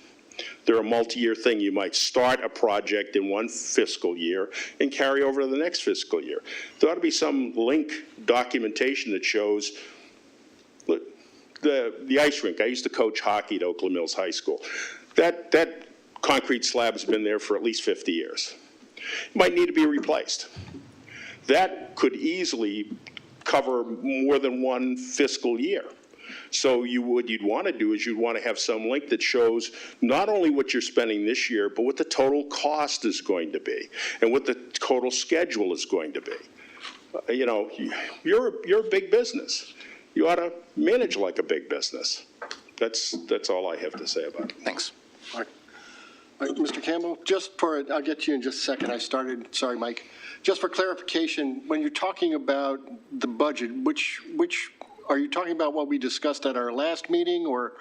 They're a multi-year thing. You might start a project in one fiscal year and carry over to the next fiscal year. There ought to be some link documentation that shows, look, the ice rink. I used to coach hockey at Oakland Mills High School. That concrete slab has been there for at least 50 years. It might need to be replaced. That could easily cover more than one fiscal year. So what you'd want to do is you'd want to have some link that shows not only what you're spending this year, but what the total cost is going to be and what the total schedule is going to be. You know, you're a big business. You ought to manage like a big business. That's all I have to say about it. Thanks. All right, Mr. Campbell, I'll get to you in just a second. Sorry, Mike. Just for clarification, when you're talking about the budget, which are you talking about what we discussed at our last meeting, or?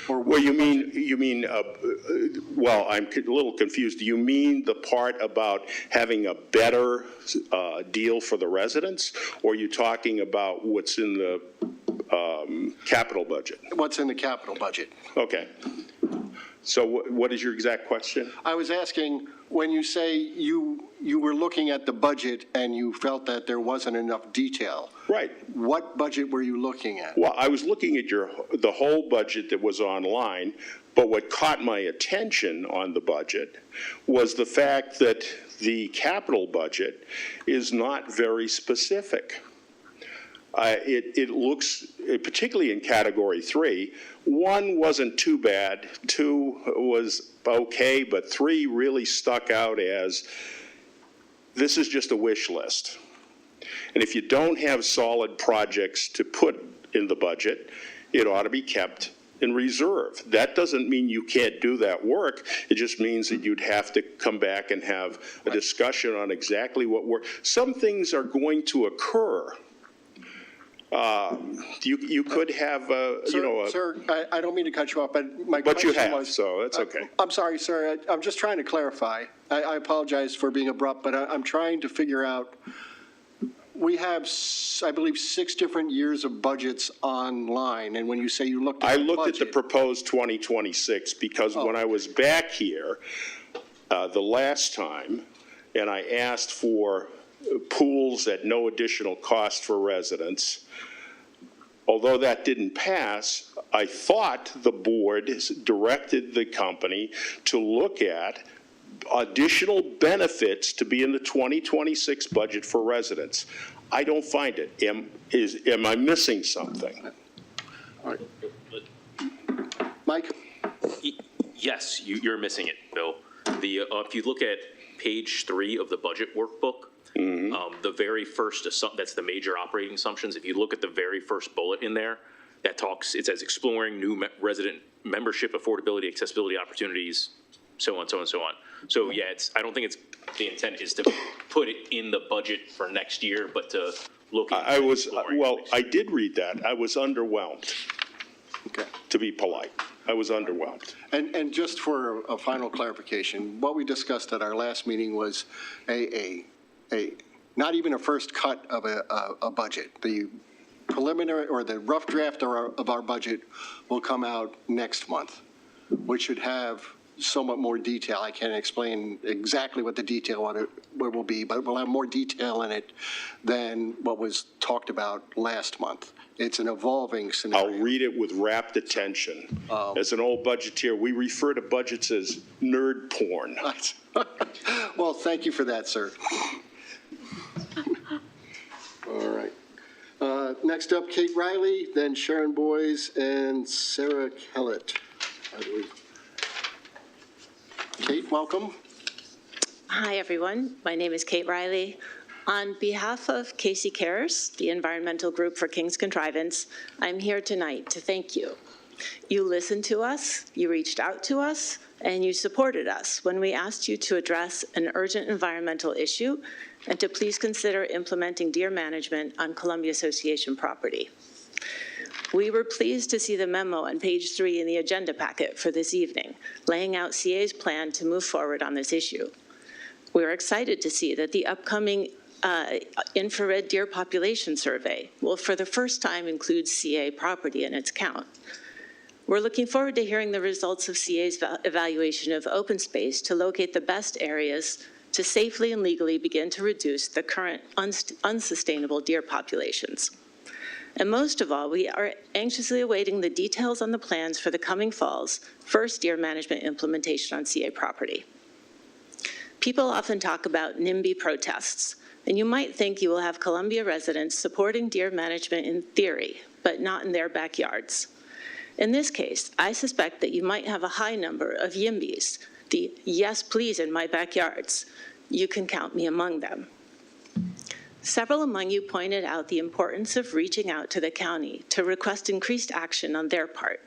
Well, you mean, well, I'm a little confused. Do you mean the part about having a better deal for the residents, or are you talking about what's in the capital budget? What's in the capital budget? Okay. So what is your exact question? I was asking, when you say you were looking at the budget and you felt that there wasn't enough detail. Right. What budget were you looking at? Well, I was looking at the whole budget that was online, but what caught my attention on the budget was the fact that the capital budget is not very specific. It looks, particularly in category 3, 1 wasn't too bad, 2 was okay, but 3 really stuck out as, this is just a wish list. And if you don't have solid projects to put in the budget, it ought to be kept in reserve. That doesn't mean you can't do that work. It just means that you'd have to come back and have a discussion on exactly what work. Some things are going to occur. You could have, Sir, I don't mean to cut you off, but my but question you have, was, so that's okay. I'm sorry, sir. I'm just trying to clarify. I apologize for being abrupt, but I'm trying to figure out, we have, I believe, 6 different years of budgets online, and when you say you looked at the budget. I looked at the proposed 2026 because when I was back here the last time, and I asked for pools at no additional cost for residents, although that didn't pass, I thought the board directed the company to look at additional benefits to be in the 2026 budget for residents. I don't find it. Am I missing something? All right. Mike? Yes, you're missing it, Bill. If you look at page 3 of the budget workbook, the very first, that's the major operating assumptions. If you look at the very first bullet in there, it says exploring new resident membership, affordability, accessibility opportunities, so on, so on, so on. So yeah, I don't think the intent is to put it in the budget for next year, but to look at. I did read that. I was underwhelmed. Okay. To be polite, I was underwhelmed. And just for a final clarification, what we discussed at our last meeting was not even a first cut of a budget. The preliminary or the rough draft of our budget will come out next month, which should have somewhat more detail. I can't explain exactly what the detail on it will be, but we'll have more detail in it than what was talked about last month. It's an evolving scenario. I'll read it with rapt attention. As an old budgeteer, we refer to budgets as nerd porn. Well, thank you for that, sir. All right. Next up, Kate Riley, then Sharon Boyes, and Sarah Kellett, I believe. Kate, welcome. Hi, everyone. My name is Kate Riley. On behalf of Casey Cares, the environmental group for King's Contrivance, I'm here tonight to thank you. You listened to us, you reached out to us, and you supported us when we asked you to address an urgent environmental issue and to please consider implementing deer management on Columbia Association property. We were pleased to see the memo on page 3 in the agenda packet for this evening, laying out CA's plan to move forward on this issue. We're excited to see that the upcoming infrared deer population survey will for the first time include CA property in its count. We're looking forward to hearing the results of CA's evaluation of open space to locate the best areas to safely and legally begin to reduce the current unsustainable deer populations. And most of all, we are anxiously awaiting the details on the plans for the coming fall's first deer management implementation on CA property. People often talk about NIMBY protests, and you might think you will have Columbia residents supporting deer management in theory, but not in their backyards. In this case, I suspect that you might have a high number of YIMBYs, the yes please in my backyards. You can count me among them. Several among you pointed out the importance of reaching out to the county to request increased action on their part.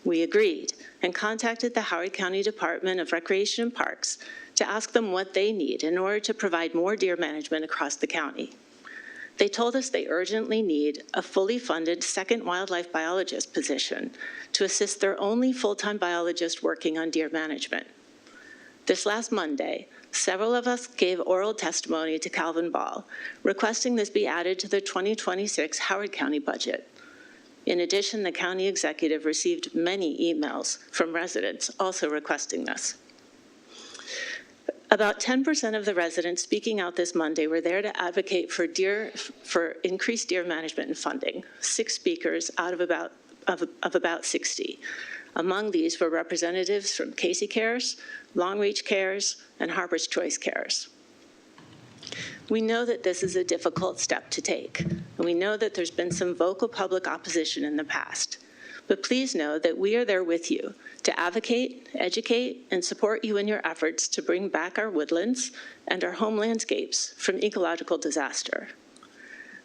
We agreed and contacted the Howard County Department of Recreation and Parks to ask them what they need in order to provide more deer management across the county. They told us they urgently need a fully funded second wildlife biologist position to assist their only full-time biologist working on deer management. This last Monday, several of us gave oral testimony to Calvin Ball, requesting this be added to the 2026 Howard County budget. In addition, the county executive received many emails from residents also requesting this. About 10% of the residents speaking out this Monday were there to advocate for increased deer management and funding, 6 speakers out of about 60. Among these were representatives from Casey Cares, Long Reach Cares, and Harbor's Choice Cares. We know that this is a difficult step to take, and we know that there's been some vocal public opposition in the past. But please know that we are there with you to advocate, educate, and support you in your efforts to bring back our woodlands and our home landscapes from ecological disaster.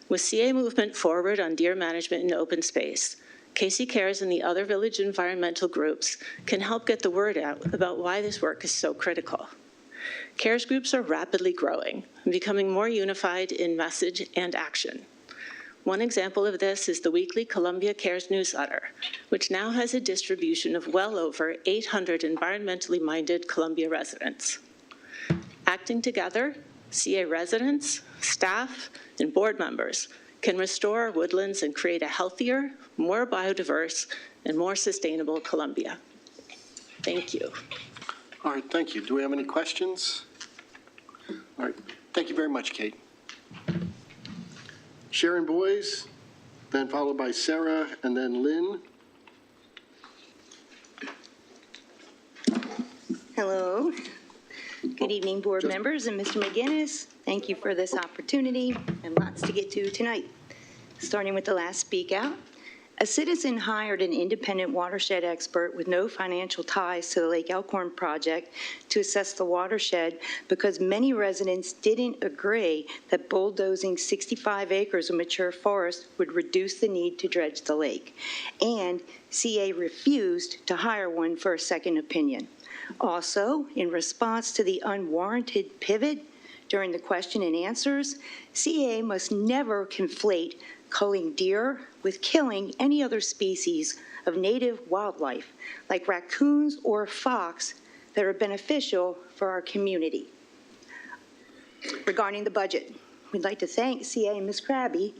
With CA movement forward on deer management in open space, Casey Cares and the other village environmental groups can help get the word out about why this work is so critical. Cares groups are rapidly growing and becoming more unified in message and action. One example of this is the weekly Columbia Cares newsletter, which now has a distribution of well over 800 environmentally minded Columbia residents. Acting together, CA residents, staff, and board members can restore our woodlands and create a healthier, more biodiverse, and more sustainable Columbia. Thank you. All right, thank you. Do we have any questions? All right, thank you very much, Kate. Sharon Boyes, then followed by Sarah, and then Lynn. Hello. Good evening, board members and Mr. McGinnis. Thank you for this opportunity and lots to get to tonight. Starting with the last speak out. A citizen hired an independent watershed expert with no financial ties to the Lake Elkhorn project to assess the watershed because many residents didn't agree that bulldozing 65 acres of mature forest would reduce the need to dredge the lake. And CA refused to hire one for a second opinion. Also, in response to the unwarranted pivot during the question and answers, CA must never conflate culling deer with killing any other species of native wildlife, like raccoons or fox, that are beneficial for our community. Regarding the budget, we'd like to thank CA and Ms. Krabby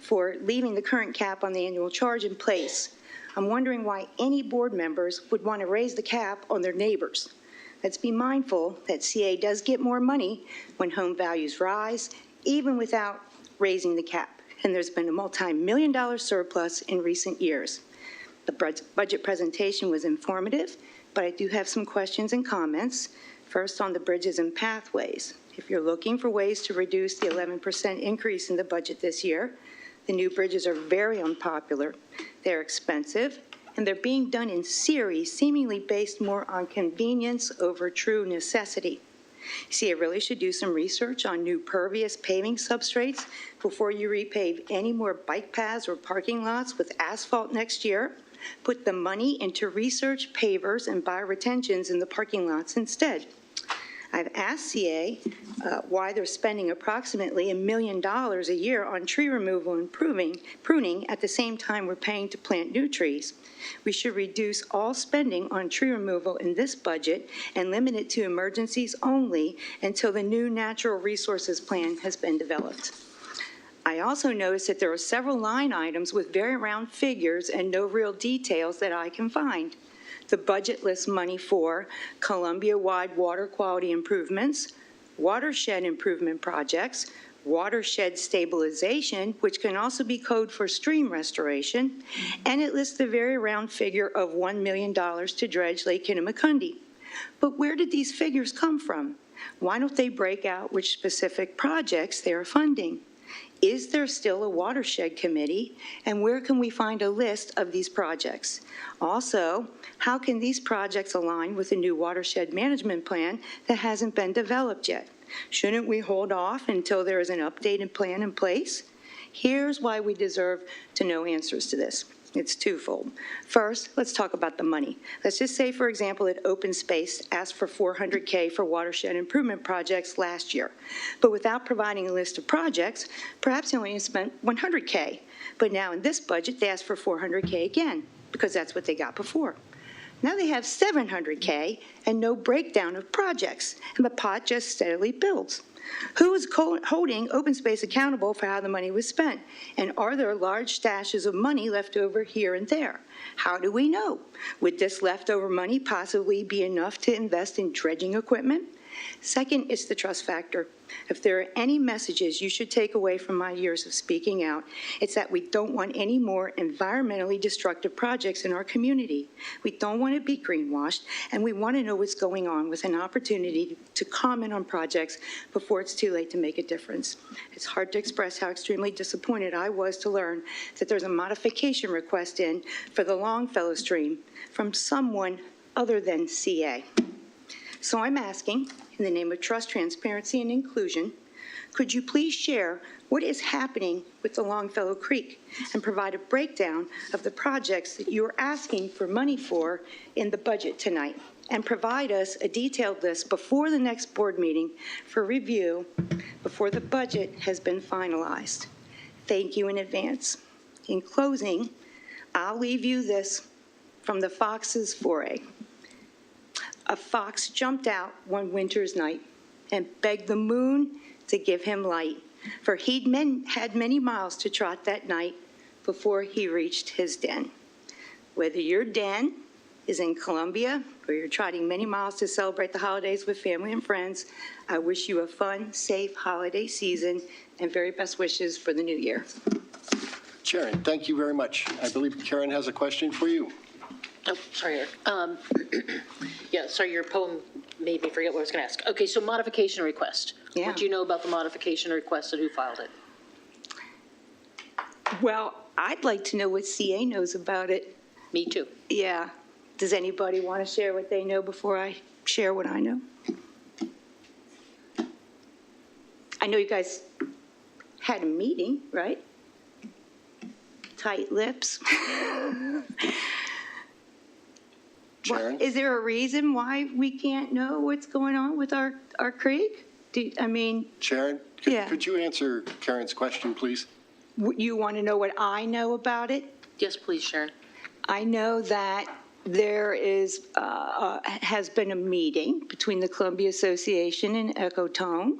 for leaving the current cap on the annual charge in place. I'm wondering why any board members would want to raise the cap on their neighbors. Let's be mindful that CA does get more money when home values rise, even without raising the cap. And there's been a multi-million-dollar surplus in recent years. The budget presentation was informative, but I do have some questions and comments. First, on the bridges and pathways. If you're looking for ways to reduce the 11% increase in the budget this year, the new bridges are very unpopular. They're expensive, and they're being done in series, seemingly based more on convenience over true necessity. CA really should do some research on new pervious paving substrates before you repave any more bike paths or parking lots with asphalt next year. Put the money into research pavers and bioretentions in the parking lots instead. I've asked CA why they're spending approximately $1 million a year on tree removal and pruning at the same time we're paying to plant new trees. We should reduce all spending on tree removal in this budget and limit it to emergencies only until the new natural resources plan has been developed. I also noticed that there are several line items with very round figures and no real details that I can find. The budget lists money for Columbia-wide water quality improvements, watershed improvement projects, watershed stabilization, which can also be code for stream restoration, and it lists the very round figure of $1 million to dredge Lake Kinnamacundy. But where did these figures come from? Why don't they break out which specific projects they are funding? Is there still a watershed committee, and where can we find a list of these projects? Also, how can these projects align with the new watershed management plan that hasn't been developed yet? Shouldn't we hold off until there is an updated plan in place? Here's why we deserve to know answers to this. It's twofold. First, let's talk about the money. Let's just say, for example, that Open Space asked for $400K for watershed improvement projects last year. But without providing a list of projects, perhaps they only spent $100K. But now in this budget, they asked for $400K again, because that's what they got before. Now they have $700K and no breakdown of projects, and the pot just steadily builds. Who is holding Open Space accountable for how the money was spent? And are there large stashes of money left over here and there? How do we know? Would this leftover money possibly be enough to invest in dredging equipment? Second is the trust factor. If there are any messages you should take away from my years of speaking out, it's that we don't want any more environmentally destructive projects in our community. We don't want to be greenwashed, and we want to know what's going on with an opportunity to comment on projects before it's too late to make a difference. It's hard to express how extremely disappointed I was to learn that there's a modification request in for the Longfellow Stream from someone other than CA. So I'm asking, in the name of trust, transparency, and inclusion, could you please share what is happening with the Longfellow Creek and provide a breakdown of the projects that you are asking for money for in the budget tonight, and provide us a detailed list before the next board meeting for review before the budget has been finalized. Thank you in advance. In closing, I'll leave you this from the Fox's foray. A fox jumped out one winter's night and begged the moon to give him light, for he'd had many miles to trot that night before he reached his den. Whether your den is in Columbia or you're trotting many miles to celebrate the holidays with family and friends, I wish you a fun, safe holiday season and very best wishes for the new year. Sharon, thank you very much. I believe Karen has a question for you. Oh, sorry, Eric. Yeah, sorry, your poem made me forget what I was going to ask. Okay, so modification request. Yeah. What do you know about the modification request and who filed it? Well, I'd like to know what CA knows about it. Me too. Yeah. Does anybody want to share what they know before I share what I know? I know you guys had a meeting, right? Tight lips. Sharon? Is there a reason why we can't know what's going on with our creek? Sharon, Yeah. could you answer Karen's question, please? You want to know what I know about it? Yes, please, Sharon. I know that there has been a meeting between the Columbia Association and Ecotone,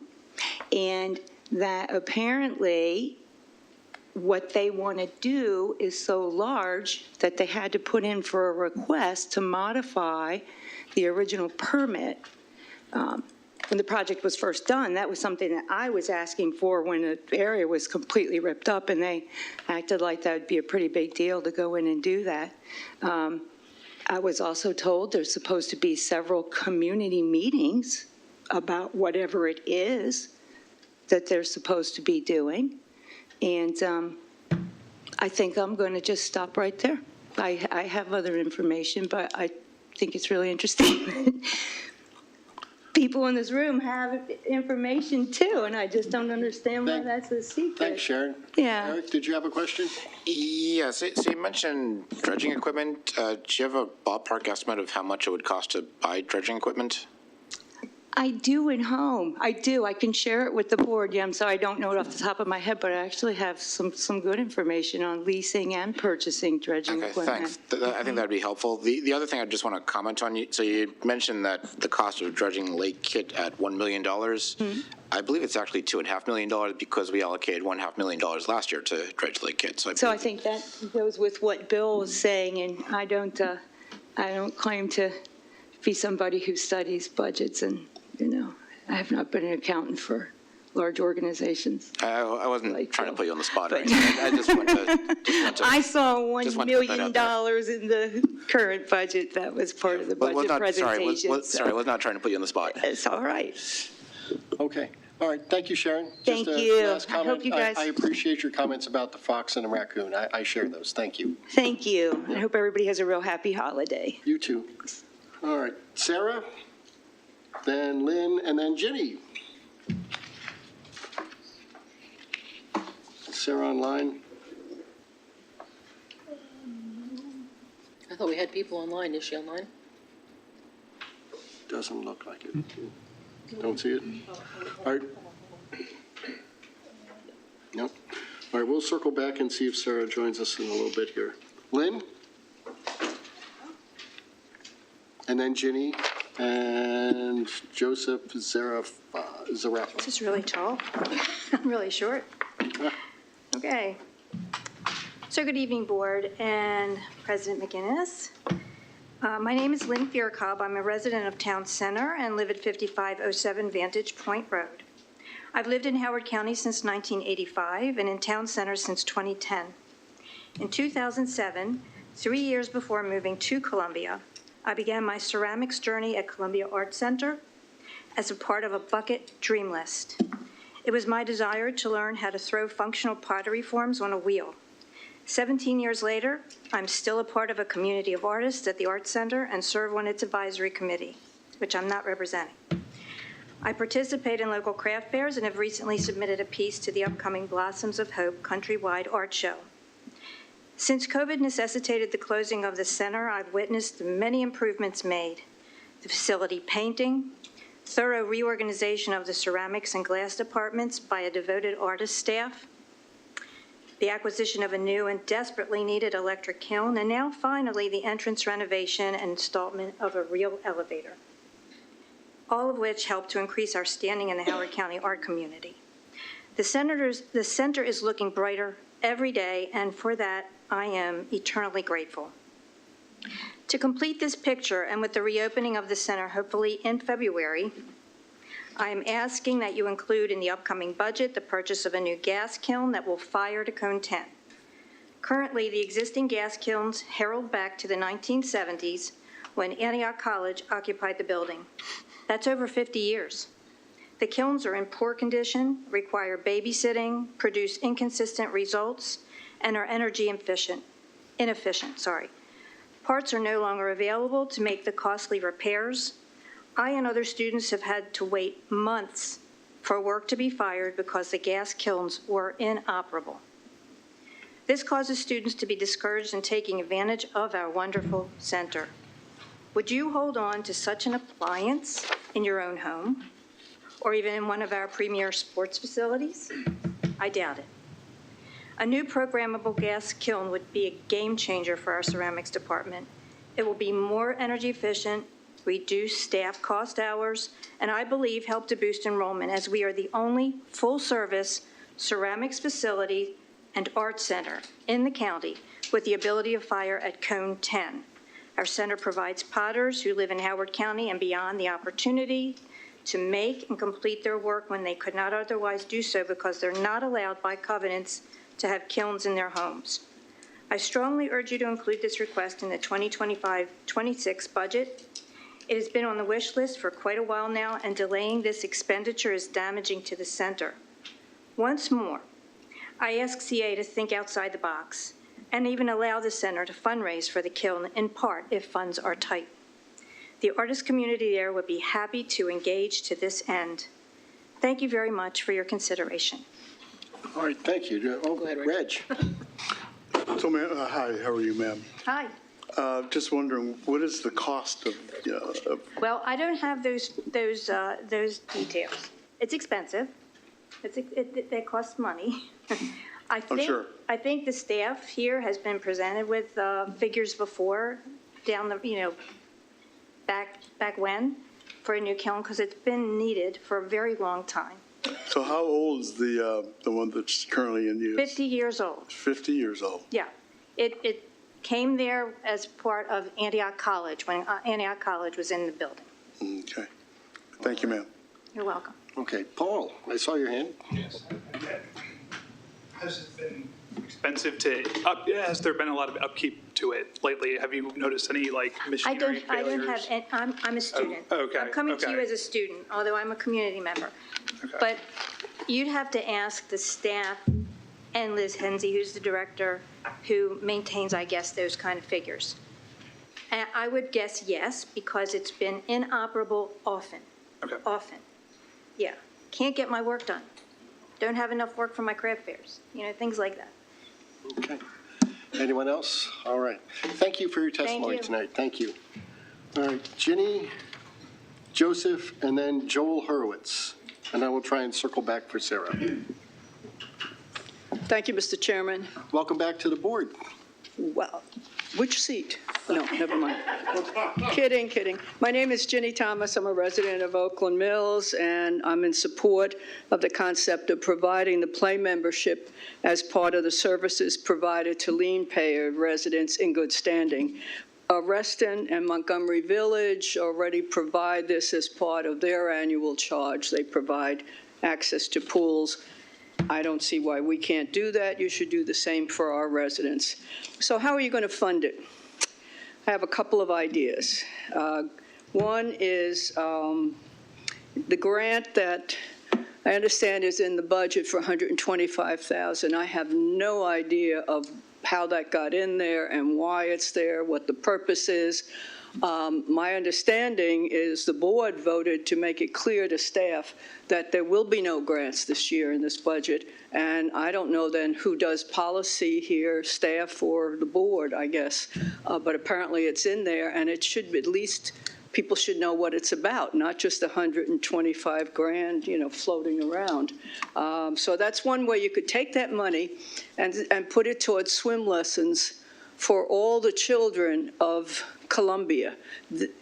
and that apparently what they want to do is so large that they had to put in for a request to modify the original permit. When the project was first done, that was something that I was asking for when the area was completely ripped up, and they acted like that would be a pretty big deal to go in and do that. I was also told there's supposed to be several community meetings about whatever it is that they're supposed to be doing. And I think I'm going to just stop right there. I have other information, but I think it's really interesting. People in this room have information too, and I just don't understand why that's a secret. Thanks, Sharon. Yeah. Eric, did you have a question? Yes, so you mentioned dredging equipment. Do you have a ballpark estimate of how much it would cost to buy dredging equipment? I do at home. I do. I can share it with the board. Yeah, I'm sorry, I don't know it off the top of my head, but I actually have some good information on leasing and purchasing dredging Okay, equipment. thanks. I think that'd be helpful. The other thing I just want to comment on, so you mentioned that the cost of dredging Lake Kit at $1 million. I believe it's actually $2.5 million because we allocated $1.5 million last year to dredge Lake Kit. So I think that goes with what Bill was saying, and I don't claim to be somebody who studies budgets, and, I have not been an accountant for large organizations. I wasn't trying to put you on the spot or anything. I just want to. I saw just $1 want to put that million out there. in the current budget. That was part of the budget presentation. Sorry, I was not trying to put you on the spot. It's all right. Okay. All right. Thank you, Sharon. Thank Just a you. last I comment. hope you guys- I appreciate your comments about the fox and the raccoon. I share those. Thank you. Thank you. I hope everybody has a real happy holiday. You too. All right. Sarah, then Lynn, and then Ginny. Sarah online? I thought we had people online. Is she online? Doesn't look like it. Don't see it? All right. Nope. All right, we'll circle back and see if Sarah joins us in a little bit here. Lynn? And then Ginny and Joseph Zarafa. This is really tall. I'm really short. Okay. So good evening, Board and President McGinnis. My name is Lynn Fiercobb. I'm a resident of Town Center and live at 5507 Vantage Point Road. I've lived in Howard County since 1985 and in Town Center since 2010. In 2007, 3 years before moving to Columbia, I began my ceramics journey at Columbia Art Center as a part of a bucket dream list. It was my desire to learn how to throw functional pottery forms on a wheel. 17 years later, I'm still a part of a community of artists at the Art Center and serve on its advisory committee, which I'm not representing. I participate in local craft fairs and have recently submitted a piece to the upcoming Blossoms of Hope countrywide art show. Since COVID necessitated the closing of the center, I've witnessed the many improvements made. The facility painting, thorough reorganization of the ceramics and glass departments by a devoted artist staff, the acquisition of a new and desperately needed electric kiln, and now finally the entrance renovation and installment of a real elevator, all of which help to increase our standing in the Howard County art community. The center is looking brighter every day, and for that, I am eternally grateful. To complete this picture, and with the reopening of the center hopefully in February, I am asking that you include in the upcoming budget the purchase of a new gas kiln that will fire to Cone 10. Currently, the existing gas kilns herald back to the 1970s when Antioch College occupied the building. That's over 50 years. The kilns are in poor condition, require babysitting, produce inconsistent results, and are energy inefficient. Parts are no longer available to make the costly repairs. I and other students have had to wait months for work to be fired because the gas kilns were inoperable. This causes students to be discouraged in taking advantage of our wonderful center. Would you hold on to such an appliance in your own home or even in one of our premier sports facilities? I doubt it. A new programmable gas kiln would be a game changer for our ceramics department. It will be more energy efficient, reduce staff cost hours, and I believe help to boost enrollment as we are the only full-service ceramics facility and art center in the county with the ability to fire at Cone 10. Our center provides potters who live in Howard County and beyond the opportunity to make and complete their work when they could not otherwise do so because they're not allowed by covenants to have kilns in their homes. I strongly urge you to include this request in the 2025-26 budget. It has been on the wish list for quite a while now, and delaying this expenditure is damaging to the center. Once more, I ask CA to think outside the box and even allow the center to fundraise for the kiln in part if funds are tight. The artist community there would be happy to engage to this end. Thank you very much for your consideration. All right, thank you. Go ahead, Reg. So, ma'am, hi, how are you, ma'am? Hi. Just wondering, what is the cost of, Well, I don't have those details. It's expensive. It costs money. sure. I think the staff here has been presented with figures before, back when, for a new kiln, because it's been needed for a very long time. so how old is the one that's currently in use? 50 years old. 50 years old. Yeah. It came there as part of Antioch College, when Antioch College was in the building. Okay. Thank you, ma'am. You're welcome. Okay, Paul, I saw your hand. Yes. Has it been expensive has there been a lot of upkeep to it lately? Have you noticed any machinery failures? I don't have, I'm a student. Okay, I'm coming to you okay. as a student, although I'm a community member. But you'd have to ask the staff and Liz Hensey, who's the director, who maintains, I guess, those kind of figures. And I would guess yes, because it's been inoperable often. Okay. Often. Yeah. Can't get my work done. Don't have enough work for my craft fairs, things like that. Okay. Anyone else? All right. Thank you for your testimony you. tonight. Thank you. All right, Ginny, Joseph, and then Joel Hurwitz. And I will try and circle back for Sarah. Thank you, Mr. Chairman. Welcome back to the board. Well, which seat? No, never mind. Kidding. My name is Ginny Thomas. I'm a resident of Oakland Mills, and I'm in support of the concept of providing the play membership as part of the services provided to lien payer residents in good standing. Reston and Montgomery Village already provide this as part of their annual charge. They provide access to pools. I don't see why we can't do that. You should do the same for our residents. So how are you going to fund it? I have a couple of ideas. One is the grant that I understand is in the budget for $125,000. I have no idea of how that got in there and why it's there, what the purpose is. My understanding is the board voted to make it clear to staff that there will be no grants this year in this budget. And I don't know then who does policy here, staff or the board, I guess. But apparently it's in there, and it should be, at least people should know what it's about, not just 125 grand, floating around. So that's one way you could take that money and put it towards swim lessons for all the children of Columbia.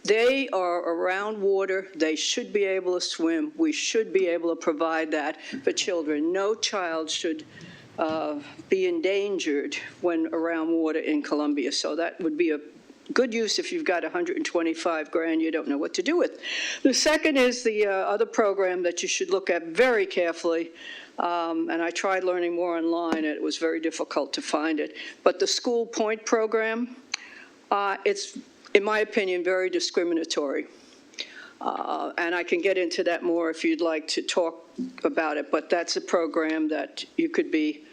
They are around water. They should be able to swim. We should be able to provide that for children. No child should be endangered when around water in Columbia. So that would be a good use if you've got 125 grand you don't know what to do with. The second is the other program that you should look at very carefully. And I tried learning more online, and it was very difficult to find it. But the School Point program, it's, in my opinion, very discriminatory. And I can get into that more if you'd like to talk about it, but that's a program that you could be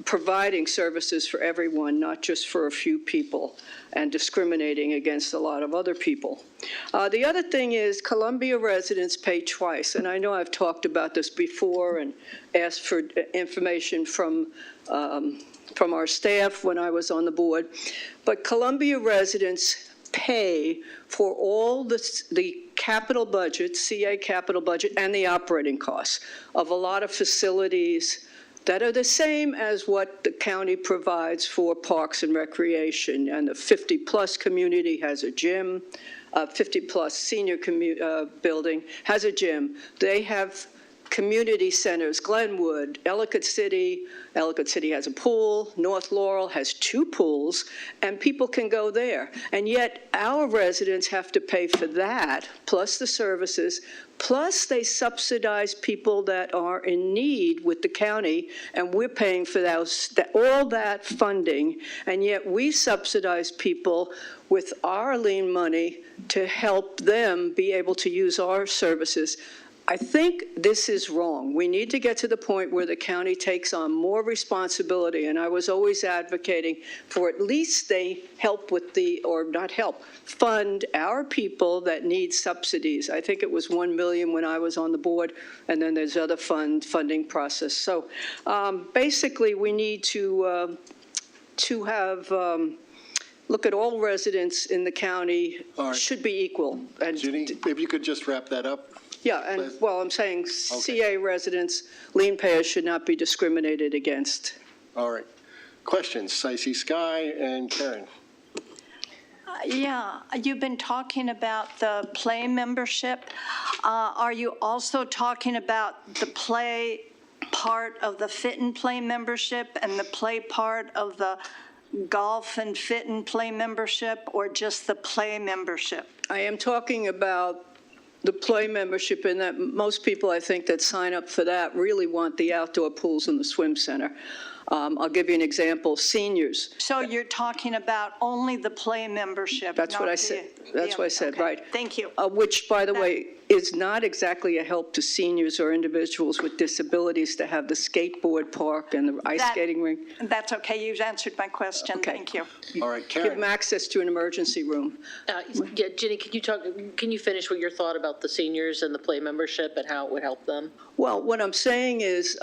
providing services for everyone, not just for a few people, and discriminating against a lot of other people. The other thing is Columbia residents pay twice, and I know I've talked about this before and asked for information from our staff when I was on the board, but Columbia residents pay for all the capital budget, CA capital budget, and the operating costs of a lot of facilities that are the same as what the county provides for parks and recreation. And the 50-plus community has a gym, 50-plus senior building has a gym. They have community centers, Glenwood, Ellicott City has a pool, North Laurel has 2 pools, and people can go there. And yet our residents have to pay for that, plus the services, plus they subsidize people that are in need with the county, and we're paying for all that funding, and yet we subsidize people with our lien money to help them be able to use our services. I think this is wrong. We need to get to the point where the county takes on more responsibility, and I was always advocating for at least they help with fund our people that need subsidies. I think it was $1 million when I was on the board, and then there's other funding process. So basically we need to have look at all residents in the county should be equal. And Ginny, if you could just wrap that up. yeah, and well, I'm saying CA residents, lien payers should not be discriminated against. All right. Questions? I see Sky and Karen. Yeah, you've been talking about the play membership. Are you also talking about the play part of the Fit and Play membership and the play part of the golf and Fit and Play membership, or just the play membership? I am talking about the play membership, and that most people, I think, that sign up for that really want the outdoor pools and the swim center. I'll give you an example. Seniors. So you're talking about only the play membership? That's what not I said. the- That's what I said, okay. right. Thank you. Which, by the way, is not exactly a help to seniors or individuals with disabilities to have the skateboard park and the ice That- skating rink. That's okay, you've answered my question, thank you. All right, Give them access to an emergency room. Yeah, Ginny, can you finish what your thought about the seniors and the play membership and how it would help them? Well, what I'm saying is,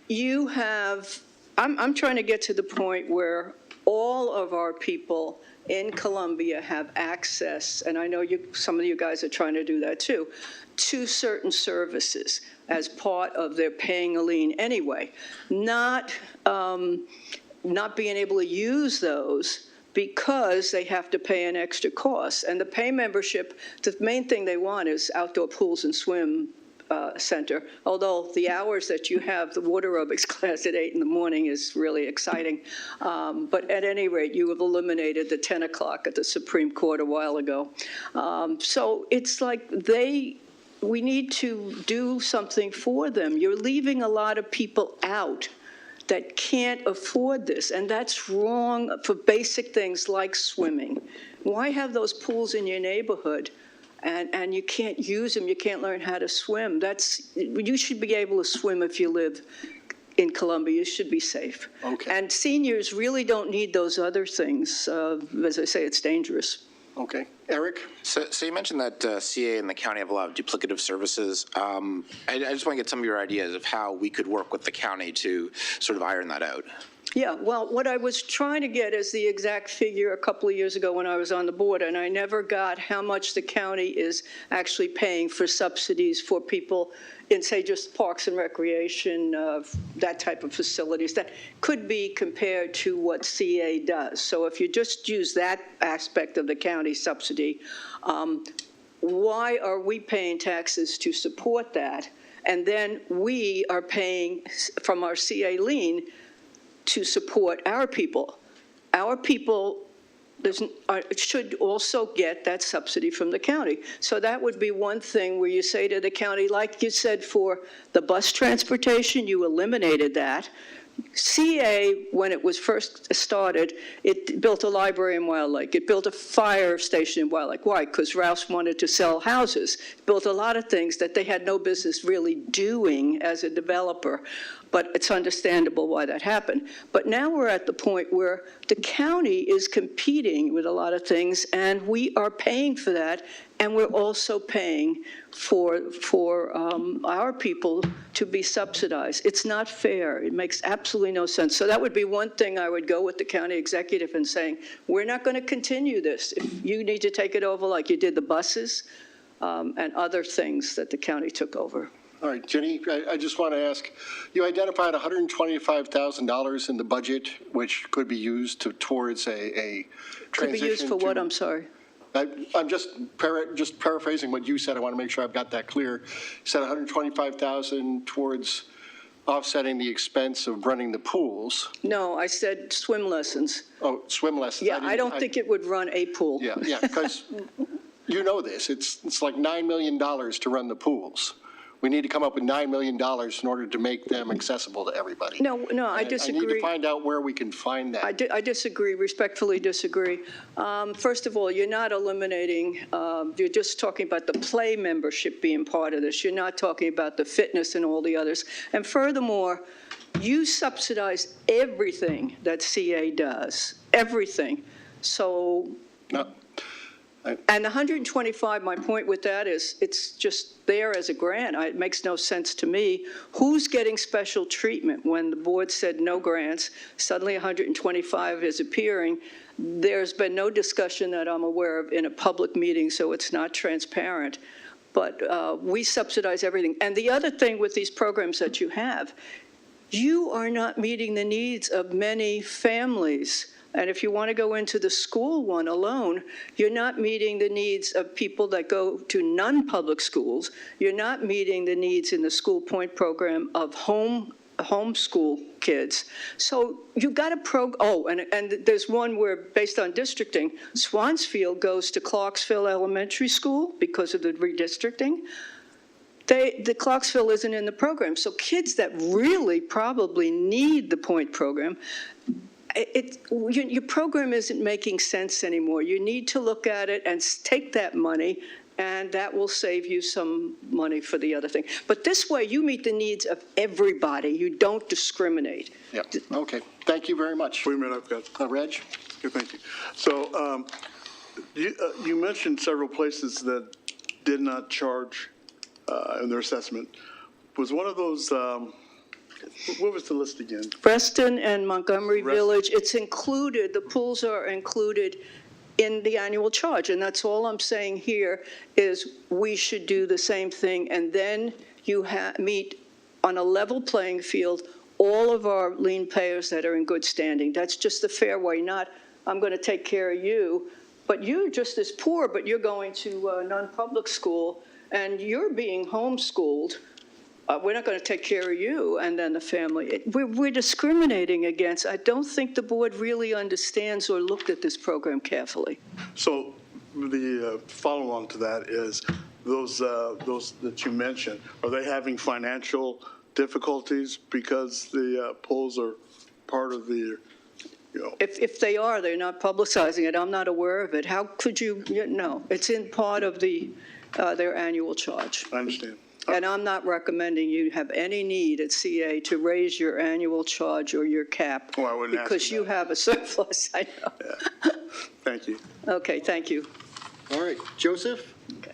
you have, I'm trying to get to the point where all of our people in Columbia have access, and I know some of you guys are trying to do that too, to certain services as part of their paying a lien anyway. Not being able to use those because they have to pay an extra cost. And the pay membership, the main thing they want is outdoor pools and swim center, although the hours that you have the water aerobics class at 8 in the morning is really exciting. But at any rate, you have eliminated the 10 o'clock at the Supreme Court a while ago. So it's like we need to do something for them. You're leaving a lot of people out that can't afford this, and that's wrong for basic things like swimming. Why have those pools in your neighborhood and you can't use them, you can't learn how to swim? You should be able to swim if you live in Columbia. You should be safe. Okay. And seniors really don't need those other things. As I say, it's dangerous. Okay. Eric? So you mentioned that CA and the county have a lot of duplicative services. I just want to get some of your ideas of how we could work with the county to sort of iron that out. Yeah, well, what I was trying to get is the exact figure a couple of years ago when I was on the board, and I never got how much the county is actually paying for subsidies for people in, say, just parks and recreation, that type of facilities that could be compared to what CA does. So if you just use that aspect of the county subsidy, why are we paying taxes to support that? And then we are paying from our CA lien to support our people. Our people should also get that subsidy from the county. So that would be one thing where you say to the county, like you said for the bus transportation, you eliminated that. CA, when it was first started, it built a library in Wild Lake. It built a fire station in Wild Lake. Why? Because Rouse wanted to sell houses. Built a lot of things that they had no business really doing as a developer. But it's understandable why that happened. But now we're at the point where the county is competing with a lot of things, and we are paying for that, and we're also paying for our people to be subsidized. It's not fair. It makes absolutely no sense. So that would be one thing I would go with the county executive and saying, we're not going to continue this. If you need to take it over like you did the buses and other things that the county took over. All right, Jenny, I just want to ask, you identified $125,000 in the budget, which could be used towards a transition. Could be used for what, I'm sorry? I'm just paraphrasing what you said. I want to make sure I've got that clear. You said $125,000 towards offsetting the expense of running the pools. No, I said swim lessons. Oh, swim lessons. Yeah, I don't think it would run a pool. Yeah, because you know this. It's like $9 million to run the pools. We need to come up with $9 million in order to make them accessible to everybody. No, I disagree. I need to find out where we can find that. I disagree, respectfully disagree. First of all, you're not eliminating, you're just talking about the play membership being part of this. You're not talking about the fitness and all the others. And furthermore, you subsidize everything that CA does, everything. So. No. And the 125, my point with that is, it's just there as a grant. It makes no sense to me. Who's getting special treatment when the board said no grants? Suddenly 125 is appearing. There's been no discussion that I'm aware of in a public meeting, so it's not transparent. But we subsidize everything. And the other thing with these programs that you are not meeting the needs of many families. And if you want to go into the school one alone, you're not meeting the needs of people that go to non-public schools. You're not meeting the needs in the School Point program of homeschool kids. So you've got a and there's one where, based on districting, Swansfield goes to Clarksville Elementary School because of the redistricting. The Clarksville isn't in the program. So kids that really probably need the Point program, your program isn't making sense anymore. You need to look at it and take that money, and that will save you some money for the other thing. But this way, you meet the needs of everybody. You don't discriminate. Yeah, okay. Thank you very much. Wait a minute, I've got. Reg? Okay, thank you. So you mentioned several places that did not charge in their assessment. Was one of those, what was the list again? Preston and Montgomery Village, it's included, the pools are included in the annual charge. And that's all I'm saying here is we should do the same thing. And then you meet on a level playing field all of our lien payers that are in good standing. That's just the fair way, not I'm going to take care of you, but you're just as poor, but you're going to non-public school and you're being homeschooled. We're not going to take care of you and then the family. We're discriminating against. I don't think the board really understands or looked at this program carefully. So the follow-on to that is those that you mentioned, are they having financial difficulties because the polls are part of the, If they are, they're not publicizing it. I'm not aware of it. How could you? No, it's in part of their annual charge. I understand. And I'm not recommending you have any need at CA to raise your annual charge or your cap. Well, I wouldn't ask because you have a surplus, I know. Yeah. Thank you. Okay, thank you. All right, Joseph? Okay.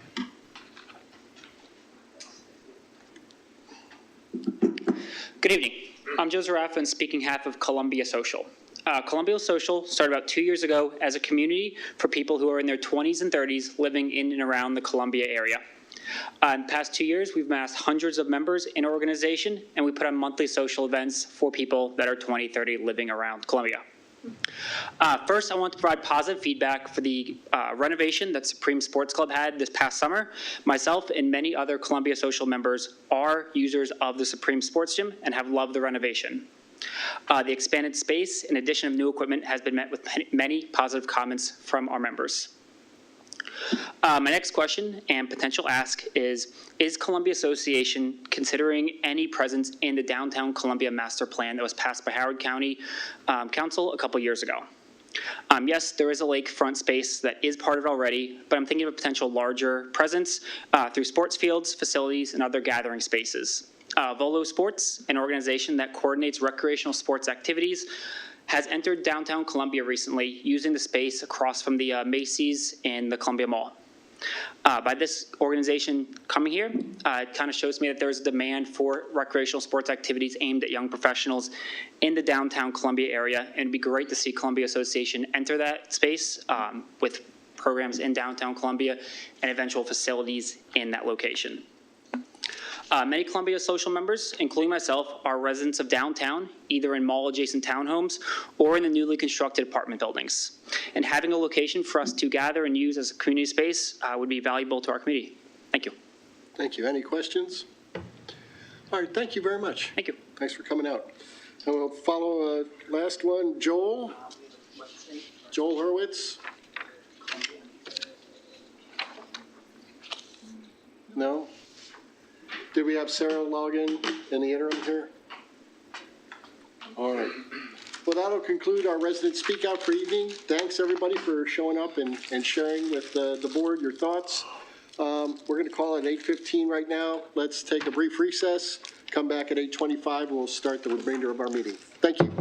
Good evening. I'm Joe Zarafa and speaking on behalf of Columbia Social. Columbia Social started about 2 years ago as a community for people who are in their 20s and 30s living in and around the Columbia area. In the past 2 years, we've amassed hundreds of members in our organization, and we put on monthly social events for people that are 20, 30 living around Columbia. First, I want to provide positive feedback for the renovation that Supreme Sports Club had this past summer. Myself and many other Columbia Social members are users of the Supreme Sports Gym and have loved the renovation. The expanded space and addition of new equipment has been met with many positive comments from our members. My next question and potential ask is Columbia Association considering any presence in the Downtown Columbia Master Plan that was passed by Howard County Council a couple years ago? Yes, there is a lakefront space that is part of it already, but I'm thinking of a potential larger presence through sports fields, facilities, and other gathering spaces. Volo Sports, an organization that coordinates recreational sports activities, has entered downtown Columbia recently using the space across from the Macy's and the Columbia Mall. By this organization coming here, it kind of shows me that there's a demand for recreational sports activities aimed at young professionals in the downtown Columbia area, and it'd be great to see Columbia Association enter that space with programs in downtown Columbia and eventual facilities in that location. Many Columbia Social members, including myself, are residents of downtown, either in mall-adjacent townhomes or in the newly constructed apartment buildings. And having a location for us to gather and use as a community space would be valuable to our community. Thank you. Thank you. Any questions? All right, thank you very much. Thank you. Thanks for coming out. And we'll follow last one, Joel Hurwitz. No? Did we have Sarah log in the interim here? All right. Well, that'll conclude our resident speak out for evening. Thanks, everybody, for showing up and sharing with the board your thoughts. We're going to call it 8:15 right now. Let's take a brief recess, come back at 8:25, and we'll start the remainder of our meeting. Thank you.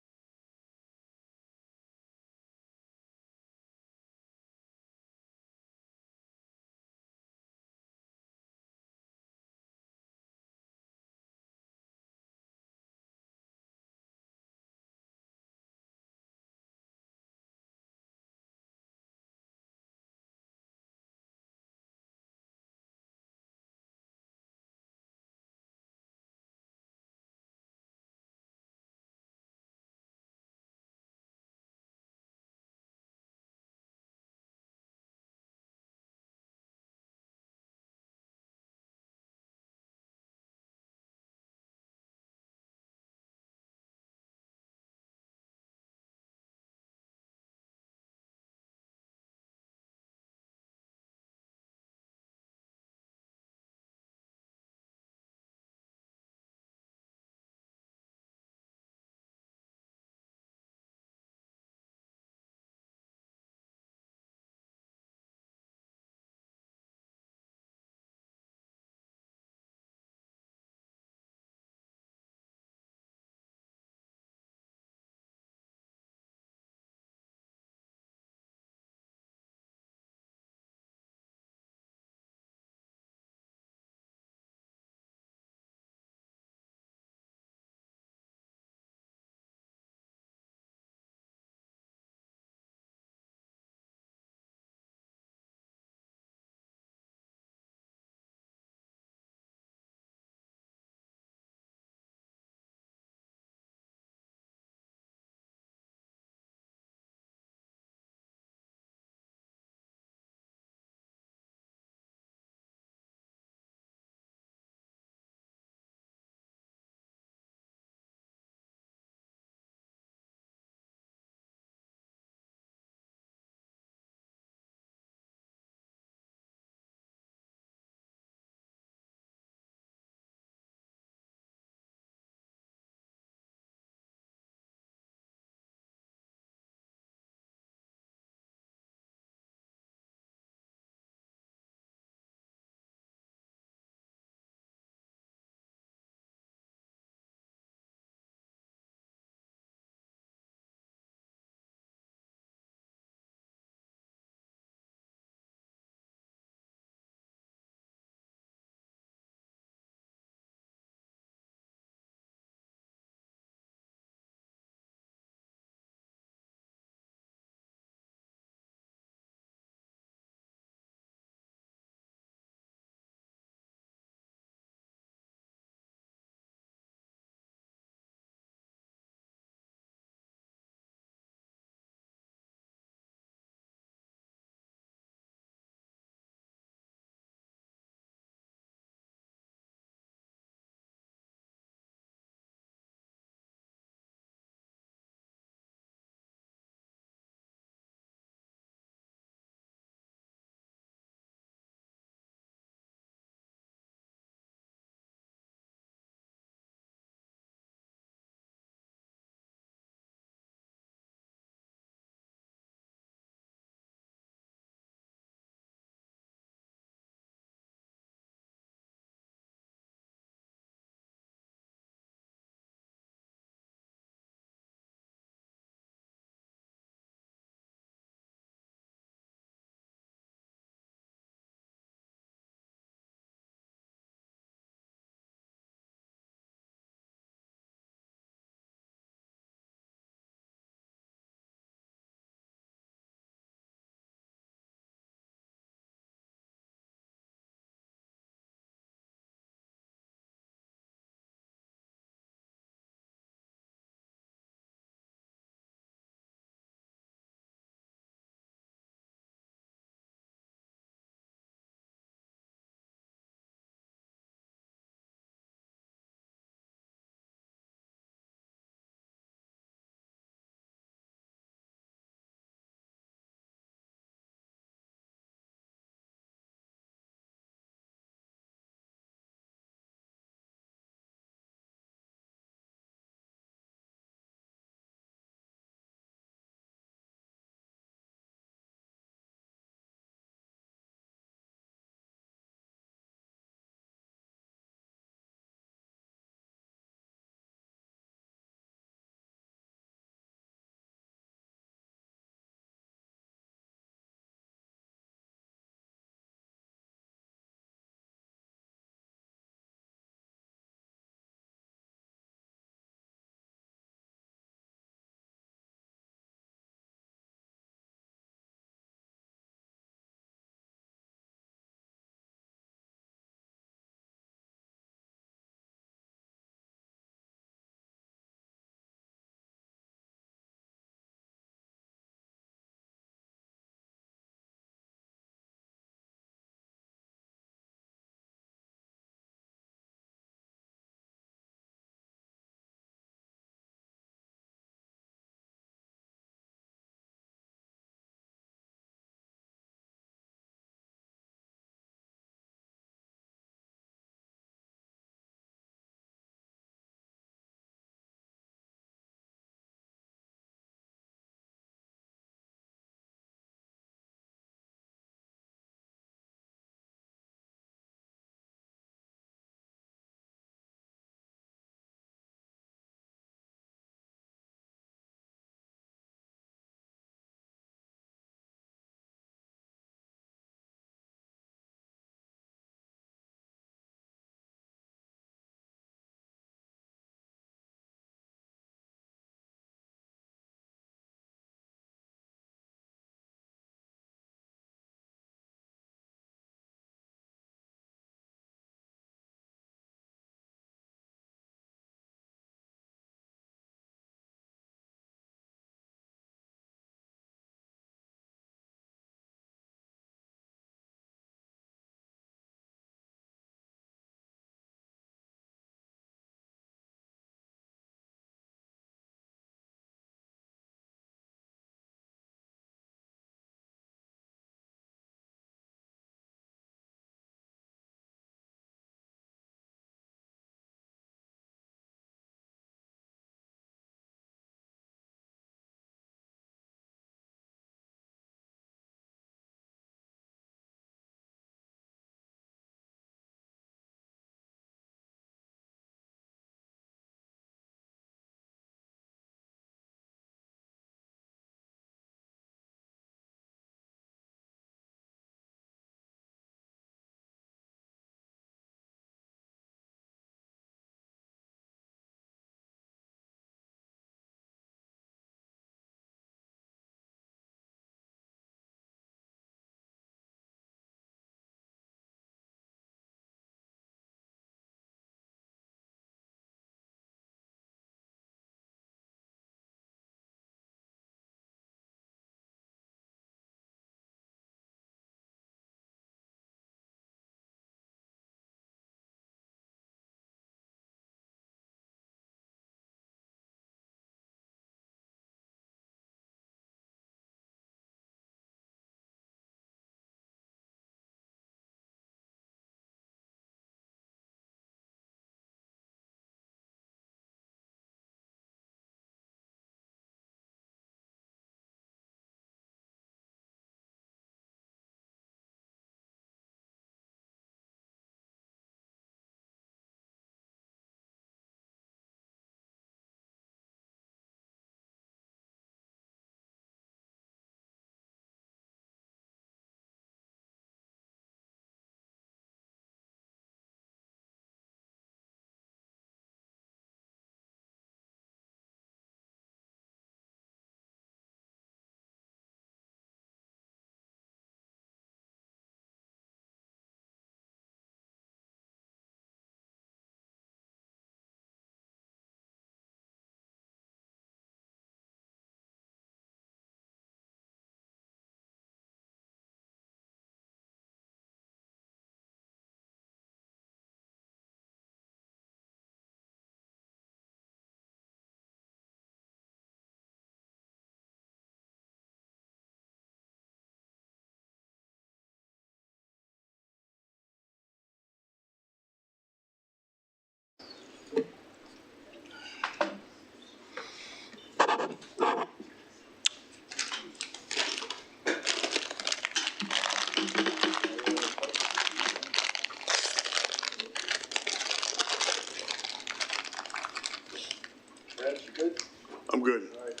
I'm good. All right.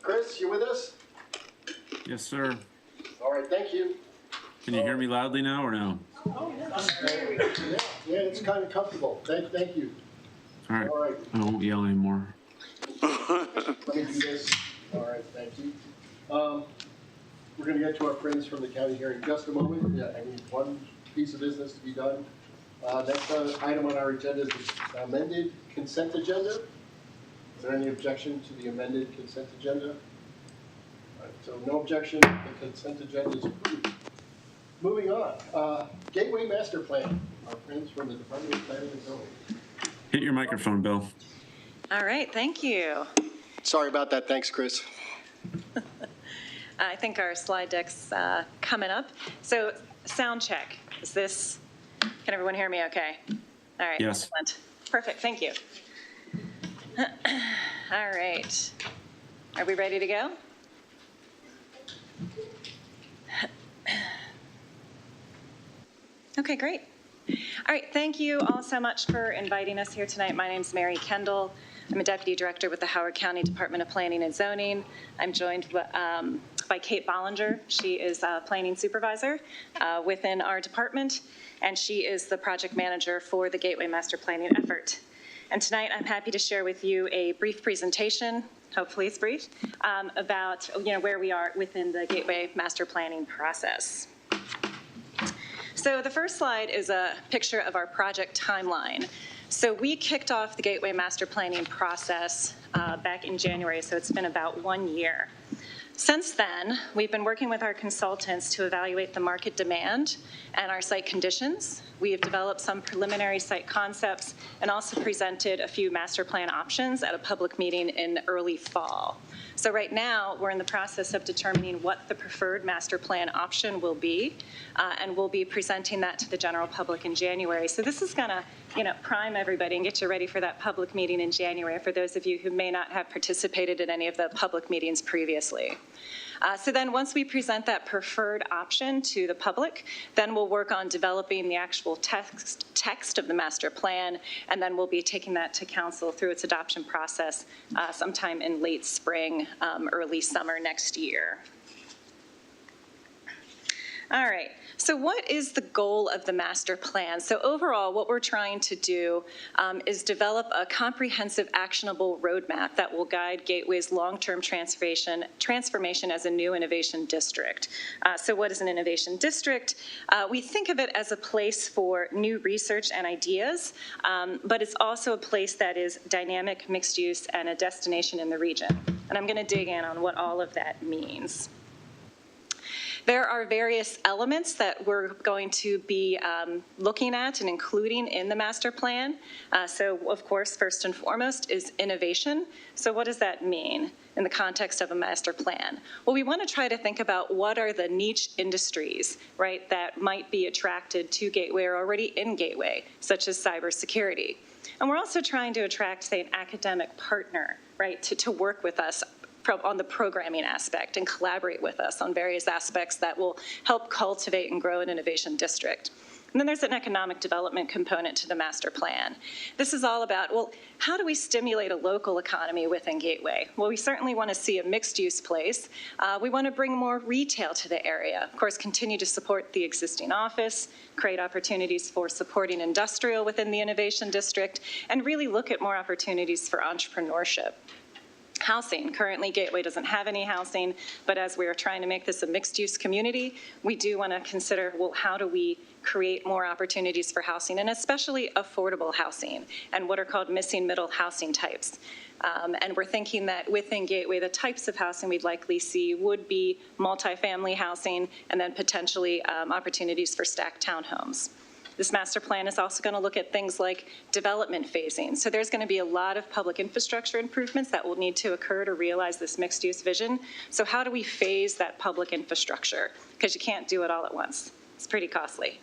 Chris, you with us? Yes, sir. All right, thank you. Can you hear me loudly now or no? Yeah, it's kind of comfortable. Thank you. All right. All right. I won't yell anymore. Let me do this. All right, thank you. We're going to get to our friends from the county here in just a moment. Yeah, I need one piece of business to be done. Next item on our agenda is the amended consent agenda. Is there any objection to the amended consent agenda? All right, so no objection. The consent agenda is approved. Moving on. Gateway Master Plan. Our friends from the Department of Planning and Zoning. Hit your microphone, Bill. All right, thank you. Sorry about that. Thanks, Chris. I think our slide deck's coming up. So sound check. Can everyone hear me okay? All right. Yes. Excellent. Perfect, thank you. All right. Are we ready to go? Okay, great. All right, thank you all so much for inviting us here tonight. My name's Mary Kendall. I'm a Deputy Director with the Howard County Department of Planning and Zoning. I'm joined by Kate Bollinger. She is a Planning Supervisor within our department, and she is the Project Manager for the Gateway Master Planning effort. And tonight I'm happy to share with you a brief presentation, hopefully it's brief, about where we are within the Gateway Master Planning process. So the first slide is a picture of our project timeline. So we kicked off the Gateway Master Planning process back in January, so it's been about 1 year. Since then, we've been working with our consultants to evaluate the market demand and our site conditions. We have developed some preliminary site concepts and also presented a few master plan options at a public meeting in early fall. So right now, we're in the process of determining what the preferred master plan option will be, and we'll be presenting that to the general public in January. So this is gonna, prime everybody and get you ready for that public meeting in January for those of you who may not have participated in any of the public meetings previously. So then once we present that preferred option to the public, then we'll work on developing the actual text of the master plan, and then we'll be taking that to council through its adoption process sometime in late spring, early summer next year. All right, so what is the goal of the master plan? So overall, what we're trying to do is develop a comprehensive, actionable roadmap that will guide Gateway's long-term transformation as a new innovation district. So what is an innovation district? We think of it as a place for new research and ideas, but it's also a place that is dynamic, mixed use, and a destination in the region. And I'm gonna dig in on what all of that means. There are various elements that we're going to be looking at and including in the master plan. So of course, first and foremost is innovation. So what does that mean in the context of a master plan? Well, we want to try to think about what are the niche industries, right, that might be attracted to Gateway or already in Gateway, such as cybersecurity. And we're also trying to attract, say, an academic partner, right, to work with us on the programming aspect and collaborate with us on various aspects that will help cultivate and grow an innovation district. And then there's an economic development component to the master plan. This is all about, well, how do we stimulate a local economy within Gateway? Well, we certainly want to see a mixed-use place. We want to bring more retail to the area. Of course, continue to support the existing office, create opportunities for supporting industrial within the innovation district, and really look at more opportunities for entrepreneurship. Housing. Currently, Gateway doesn't have any housing, but as we are trying to make this a mixed-use community, we do want to consider, well, how do we create more opportunities for housing, and especially affordable housing, and what are called missing middle housing types. And we're thinking that within Gateway, the types of housing we'd likely see would be multifamily housing, and then potentially opportunities for stacked townhomes. This master plan is also going to look at things like development phasing. So there's going to be a lot of public infrastructure improvements that will need to occur to realize this mixed-use vision. So how do we phase that public infrastructure? Because you can't do it all at once. It's pretty costly.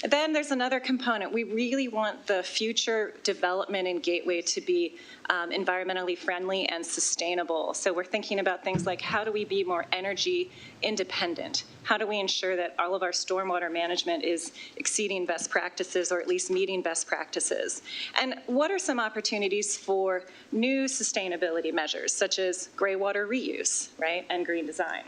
Then there's another component. We really want the future development in Gateway to be environmentally friendly and sustainable. So we're thinking about things like, how do we be more energy independent? How do we ensure that all of our stormwater management is exceeding best practices, or at least meeting best practices? And what are some opportunities for new sustainability measures, such as gray water reuse, right, and green design?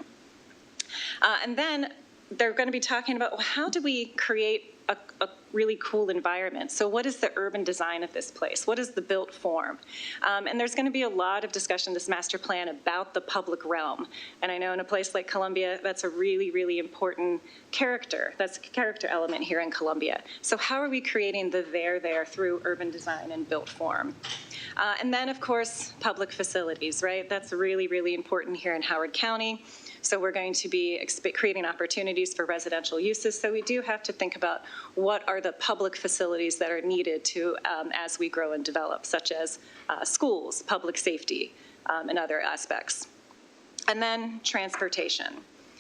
And then they're going to be talking about, well, how do we create a really cool environment? So what is the urban design of this place? What is the built form? And there's going to be a lot of discussion in this master plan about the public realm. And I know in a place like Columbia, that's a really, really important character. That's a character element here in Columbia. So how are we creating the there through urban design and built form? And then, of course, public facilities, right? That's really, really important here in Howard County. So we're going to be creating opportunities for residential uses. So we do have to think about what are the public facilities that are needed to, as we grow and develop, such as schools, public safety, and other aspects. And then transportation.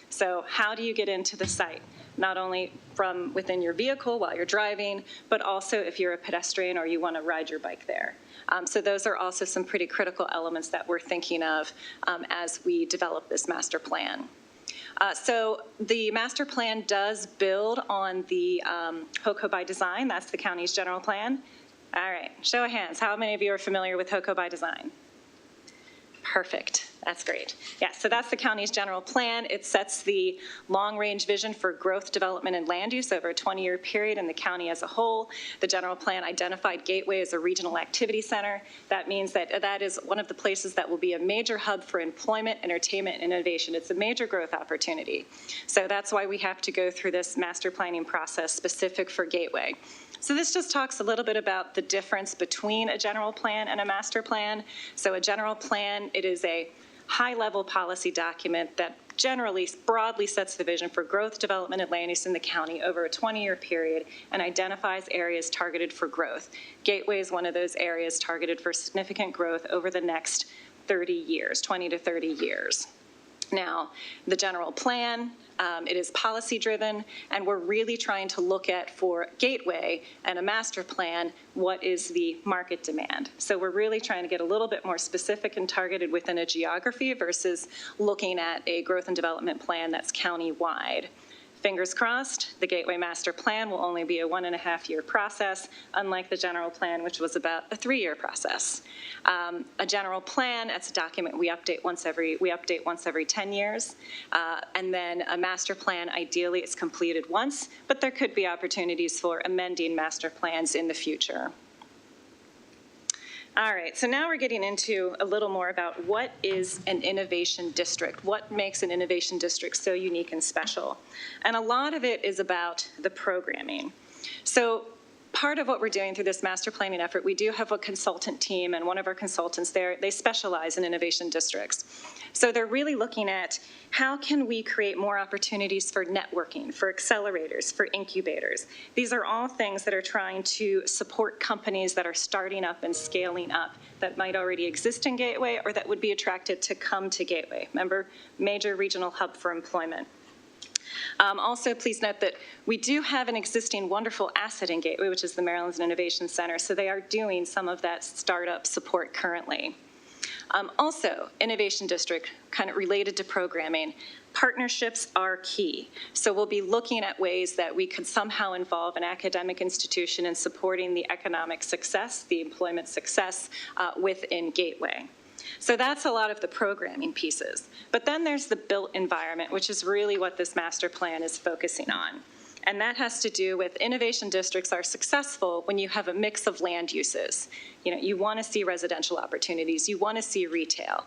So how do you get into the site? Not only from within your vehicle while you're driving, but also if you're a pedestrian or you want to ride your bike there. So those are also some pretty critical elements that we're thinking of as we develop this master plan. So the master plan does build on the HOCO by Design. That's the county's general plan. All right, show of hands. How many of you are familiar with HOCO by Design? Perfect. That's great. Yeah, so that's the county's general plan. It sets the long-range vision for growth, development, and land use over a 20-year period in the county as a whole. The general plan identified Gateway as a regional activity center. That means that that is one of the places that will be a major hub for employment, entertainment, and innovation. It's a major growth opportunity. So that's why we have to go through this master planning process specific for Gateway. So this just talks a little bit about the difference between a general plan and a master plan. So a general plan, it is a high-level policy document that generally broadly sets the vision for growth, development, and land use in the county over a 20-year period and identifies areas targeted for growth. Gateway is one of those areas targeted for significant growth over the next 30 years, 20 to 30 years. Now, the general plan, it is policy-driven, and we're really trying to look at, for Gateway and a master plan, what is the market demand. So we're really trying to get a little bit more specific and targeted within a geography versus looking at a growth and development plan that's county-wide. Fingers crossed, the Gateway Master Plan will only be a 1.5-year process, unlike the general plan, which was about a 3-year process. A general plan, that's a document we update once every 10 years. And then a master plan, ideally it's completed once, but there could be opportunities for amending master plans in the future. All right, so now we're getting into a little more about what is an innovation district, what makes an innovation district so unique and special. And a lot of it is about the programming. So part of what we're doing through this master planning effort, we do have a consultant team, and one of our consultants there, they specialize in innovation districts. So they're really looking at how can we create more opportunities for networking, for accelerators, for incubators. These are all things that are trying to support companies that are starting up and scaling up that might already exist in Gateway or that would be attracted to come to Gateway. Remember, major regional hub for employment. Also, please note that we do have an existing wonderful asset in Gateway, which is the Maryland's Innovation Center, so they are doing some of that startup support currently. Also, Innovation District, kind of related to programming, partnerships are key. So we'll be looking at ways that we could somehow involve an academic institution in supporting the economic success, the employment success within Gateway. So that's a lot of the programming pieces. But then there's the built environment, which is really what this master plan is focusing on. And that has to do with innovation districts are successful when you have a mix of land uses. You know, you want to see residential opportunities. You want to see retail.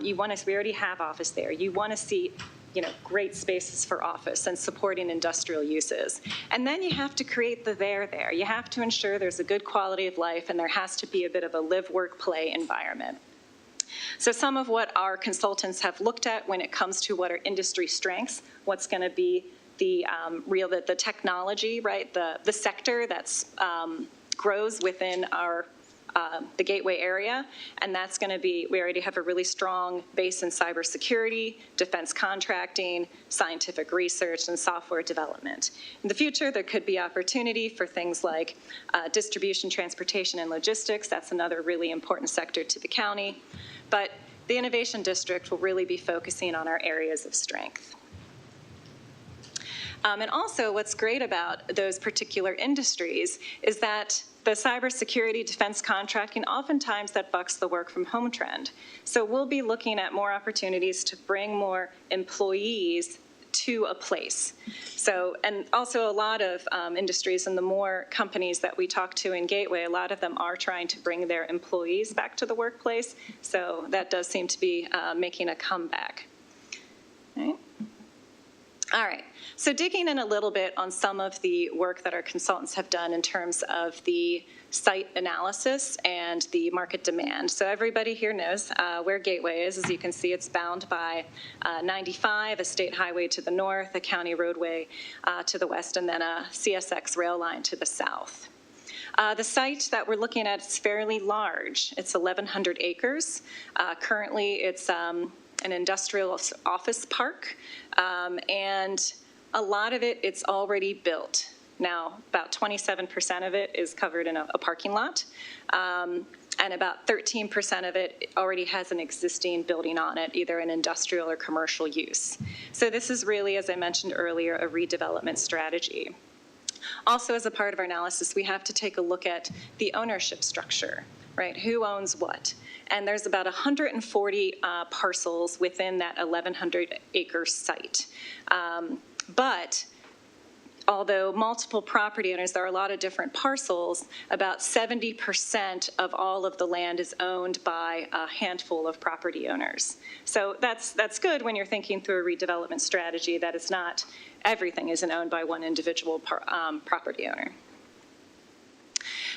We already have office there. You want to see, you know, great spaces for office and supporting industrial uses. And then you have to create the there. You have to ensure there's a good quality of life, and there has to be a bit of a live, work, play environment. So some of what our consultants have looked at when it comes to what are industry strengths, what's going to be the technology, right? The sector that's grows within our the Gateway area, and that's going to be, we already have a really strong base in cybersecurity, defense contracting, scientific research, and software development. In the future, there could be opportunity for things like distribution, transportation, and logistics. That's another really important sector to the county. But the Innovation District will really be focusing on our areas of strength. And also, what's great about those particular industries is that the cybersecurity, defense contracting, oftentimes that bucks the work from home trend. So we'll be looking at more opportunities to bring more employees to a place. So, and also a lot of industries and the more companies that we talk to in Gateway, a lot of them are trying to bring their employees back to the workplace. So that does seem to be making a comeback. All right, so digging in a little bit on some of the work that our consultants have done in terms of the site analysis and the market demand. So everybody here knows where Gateway is. As you can see, it's bound by 95, a state highway to the north, a county roadway to the west, and then a CSX rail line to the south. The site that we're looking at is fairly large. It's 1,100 acres. Currently, it's an industrial office park, and a lot of it, it's already built. Now, about 27% of it is covered in a parking lot, and about 13% of it already has an existing building on it, either an industrial or commercial use. So this is really, as I mentioned earlier, a redevelopment strategy. Also, as a part of our analysis, we have to take a look at the ownership structure, right? Who owns what? And there's about 140 parcels within that 1,100-acre site. But although multiple property owners, there are a lot of different parcels, about 70% of all of the land is owned by a handful of property owners. So that's good when you're thinking through a redevelopment strategy, that it's not, everything isn't owned by one individual property owner.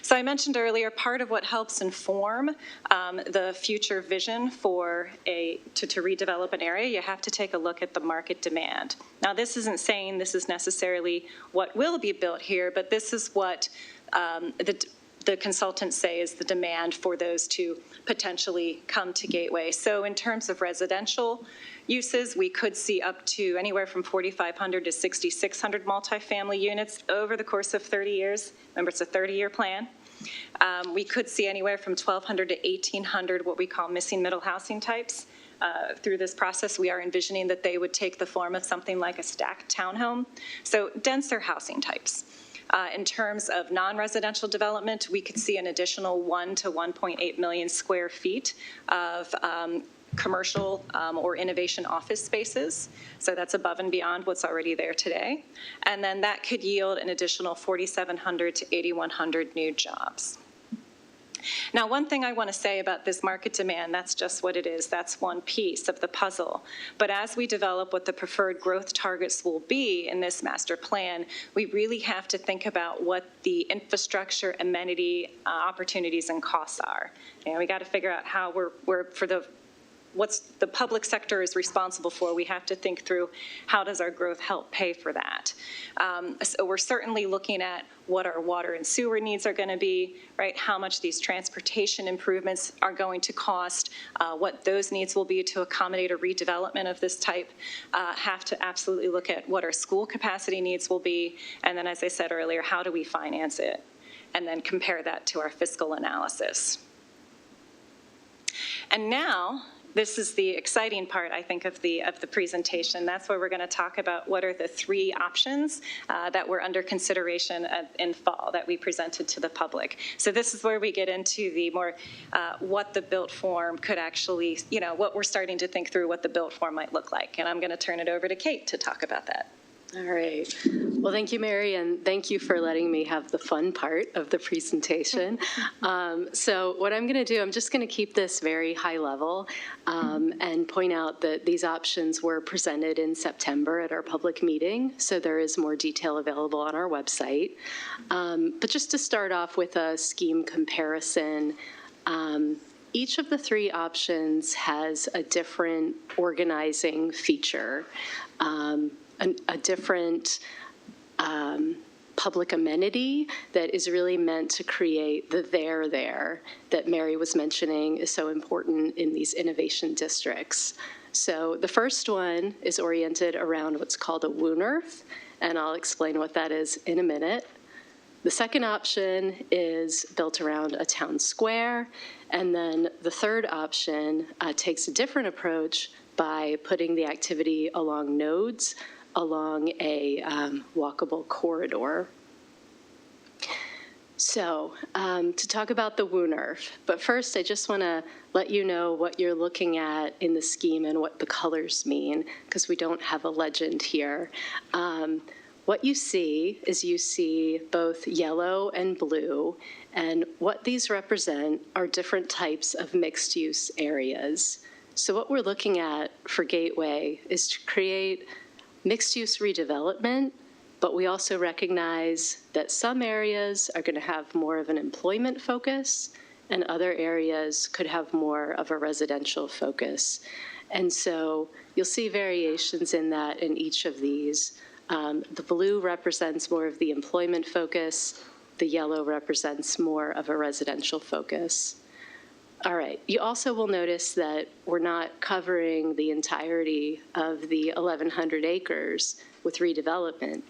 So I mentioned earlier, part of what helps inform the future vision for to redevelop an area, you have to take a look at the market demand. Now, this isn't saying this is necessarily what will be built here, but this is what the consultants say is the demand for those to potentially come to Gateway. So in terms of residential uses, we could see up to anywhere from 4,500 to 6,600 multifamily units over the course of 30 years. Remember, it's a 30-year plan. We could see anywhere from 1,200 to 1,800 what we call missing middle housing types. Through this process, we are envisioning that they would take the form of something like a stacked townhome. So denser housing types. In terms of non-residential development, we could see an additional 1 to 1.8 million square feet of commercial or innovation office spaces. So that's above and beyond what's already there today. And then that could yield an additional 4,700 to 8,100 new jobs. Now, one thing I want to say about this market demand, that's just what it is. That's one piece of the puzzle. But as we develop what the preferred growth targets will be in this master plan, we really have to think about what the infrastructure, amenity, opportunities, and costs are. And we got to figure out how what's the public sector is responsible for. We have to think through how does our growth help pay for that. So we're certainly looking at what our water and sewer needs are going to be, right? How much these transportation improvements are going to cost, what those needs will be to accommodate a redevelopment of this type. Have to absolutely look at what our school capacity needs will be. And then, as I said earlier, how do we finance it? And then compare that to our fiscal analysis. And now, this is the exciting part, I think, of the presentation. That's where we're going to talk about what are the 3 options that were under consideration in fall that we presented to the public. So this is where we get into the more what the built form could actually, what we're starting to think through what the built form might look like. And I'm going to turn it over to Kate to talk about that. All right. Well, thank you, Mary, and thank you for letting me have the fun part of the presentation. So what I'm going to do, I'm just going to keep this very high level and point out that these options were presented in September at our public meeting, so there is more detail available on our website. But just to start off with a scheme comparison, each of the 3 options has a different organizing feature. A different public amenity that is really meant to create the there that Mary was mentioning is so important in these innovation districts. So the first one is oriented around what's called a WUNRF, and I'll explain what that is in a minute. The second option is built around a town square, and then the third option takes a different approach by putting the activity along nodes, along a walkable corridor. So to talk about the WUNRF, but first I just want to let you know what you're looking at in the scheme and what the colors mean, because we don't have a legend here. What you see is you see both yellow and blue, and what these represent are different types of mixed-use areas. So what we're looking at for Gateway is to create mixed-use redevelopment, but we also recognize that some areas are going to have more of an employment focus, and other areas could have more of a residential focus. And so you'll see variations in that in each of these. The blue represents more of the employment focus. The yellow represents more of a residential focus. All right, you also will notice that we're not covering the entirety of the 1,100 acres with redevelopment.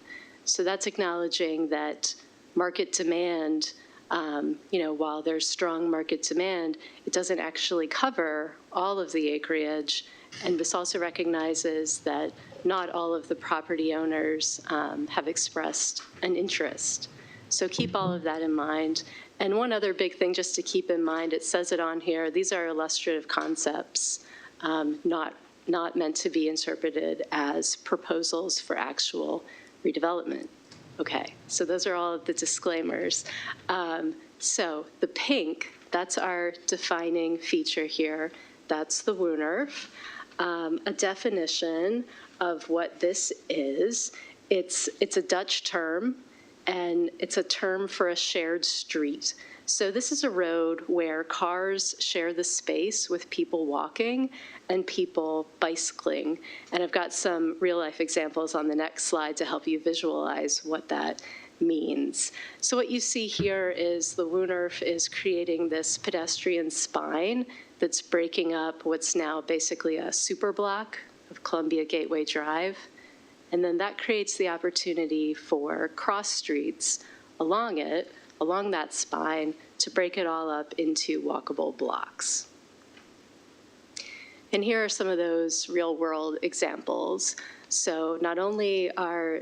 So that's acknowledging that market demand, while there's strong market demand, it doesn't actually cover all of the acreage. And this also recognizes that not all of the property owners have expressed an interest. So keep all of that in mind. And one other big thing just to keep in mind, it says it on here, these are illustrative concepts, not meant to be interpreted as proposals for actual redevelopment. Okay, so those are all of the disclaimers. So the pink, that's our defining feature here. That's the WUNRF. A definition of what this is, it's a Dutch term, and it's a term for a shared street. So this is a road where cars share the space with people walking and people bicycling. And I've got some real-life examples on the next slide to help you visualize what that means. So what you see here is the WUNRF is creating this pedestrian spine that's breaking up what's now basically a super block of Columbia Gateway Drive. And then that creates the opportunity for cross streets along it, along that spine, to break it all up into walkable blocks. And here are some of those real-world examples. So not only are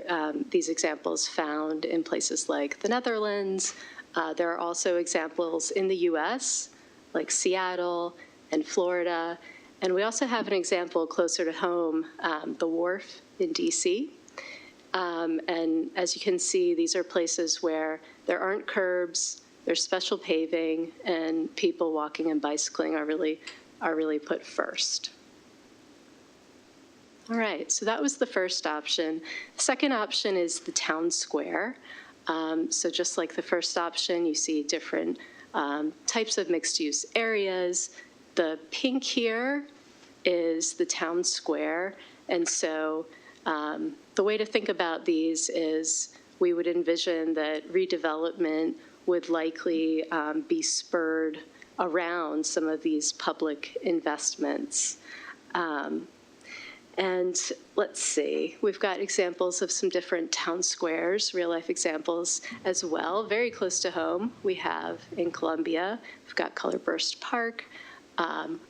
these examples found in places like the Netherlands, there are also examples in the US, like Seattle and Florida. And we also have an example closer to home, the Wharf in DC. And as you can see, these are places where there aren't curbs, there's special paving, and people walking and bicycling are really put first. All right, so that was the first option. The second option is the town square. So just like the first option, you see different types of mixed-use areas. The pink here is the town square, and so the way to think about these is we would envision that redevelopment would likely be spurred around some of these public investments. And let's see, we've got examples of some different town squares, real-life examples as well. Very close to home, we have in Columbia, we've got Colorburst Park,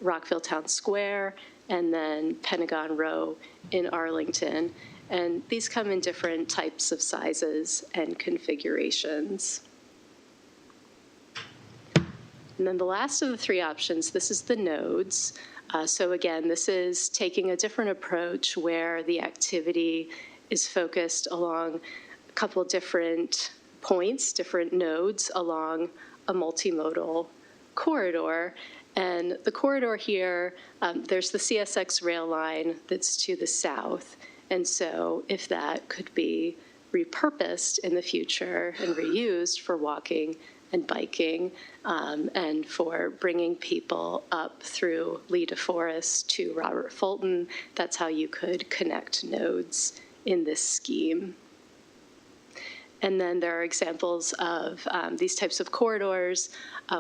Rockville Town Square, and then Pentagon Row in Arlington. And these come in different types of sizes and configurations. And then the last of the three options, this is the nodes. So again, this is taking a different approach where the activity is focused along a couple different points, different nodes along a multimodal corridor. And the corridor here, there's the CSX rail line that's to the south. And so if that could be repurposed in the future and reused for walking and biking, and for bringing people up through Lee DeForest to Robert Fulton, that's how you could connect nodes in this scheme. And then there are examples of these types of corridors.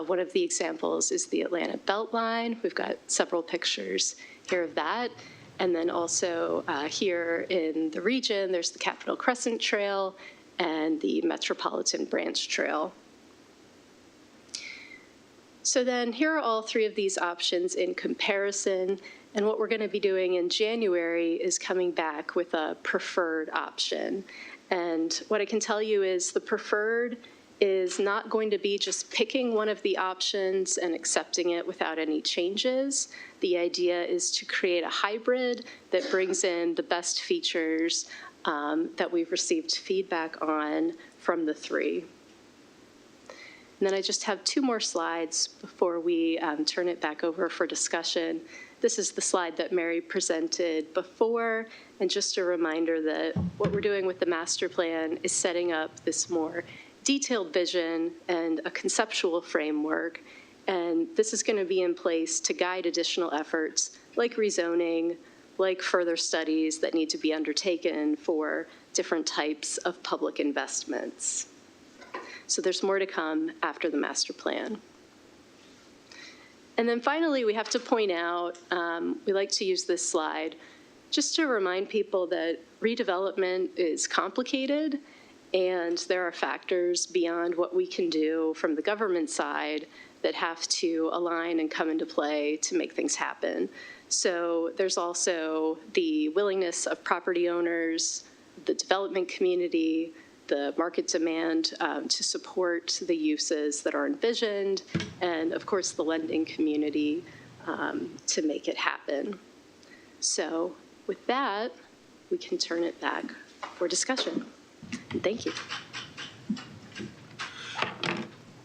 One of the examples is the Atlanta Beltline. We've got several pictures here of that. And then also here in the region, there's the Capitol Crescent Trail and the Metropolitan Branch Trail. So then here are all three of these options in comparison. And what we're going to be doing in January is coming back with a preferred option. And what I can tell you is the preferred is not going to be just picking one of the options and accepting it without any changes. The idea is to create a hybrid that brings in the best features that we've received feedback on from the three. And then I just have two more slides before we turn it back over for discussion. This is the slide that Mary presented before, and just a reminder that what we're doing with the master plan is setting up this more detailed vision and a conceptual framework. And this is going to be in place to guide additional efforts like rezoning, like further studies that need to be undertaken for different types of public investments. So there's more to come after the master plan. And then finally, we have to point out, we like to use this slide just to remind people that redevelopment is complicated and there are factors beyond what we can do from the government side that have to align and come into play to make things happen. So there's also the willingness of property owners, the development community, the market demand to support the uses that are envisioned, and of course the lending community to make it happen. So with that, we can turn it back for discussion. And thank you.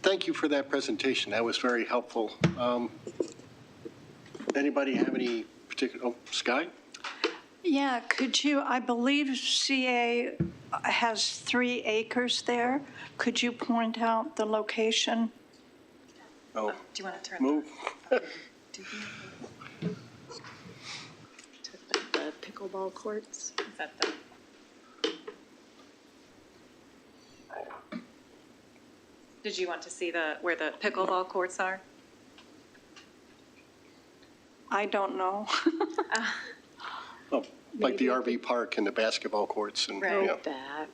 Thank you for that presentation. That was very helpful. Anybody have any particular, oh, Sky? Yeah, could you, I believe CA has 3 acres there. Could you point out the location? Oh, Do you want to turn? move. The pickleball courts. Is that the? Did you want to see where the pickleball courts are? I don't know. Oh, like the RV park and the basketball courts and, Right. yeah. Back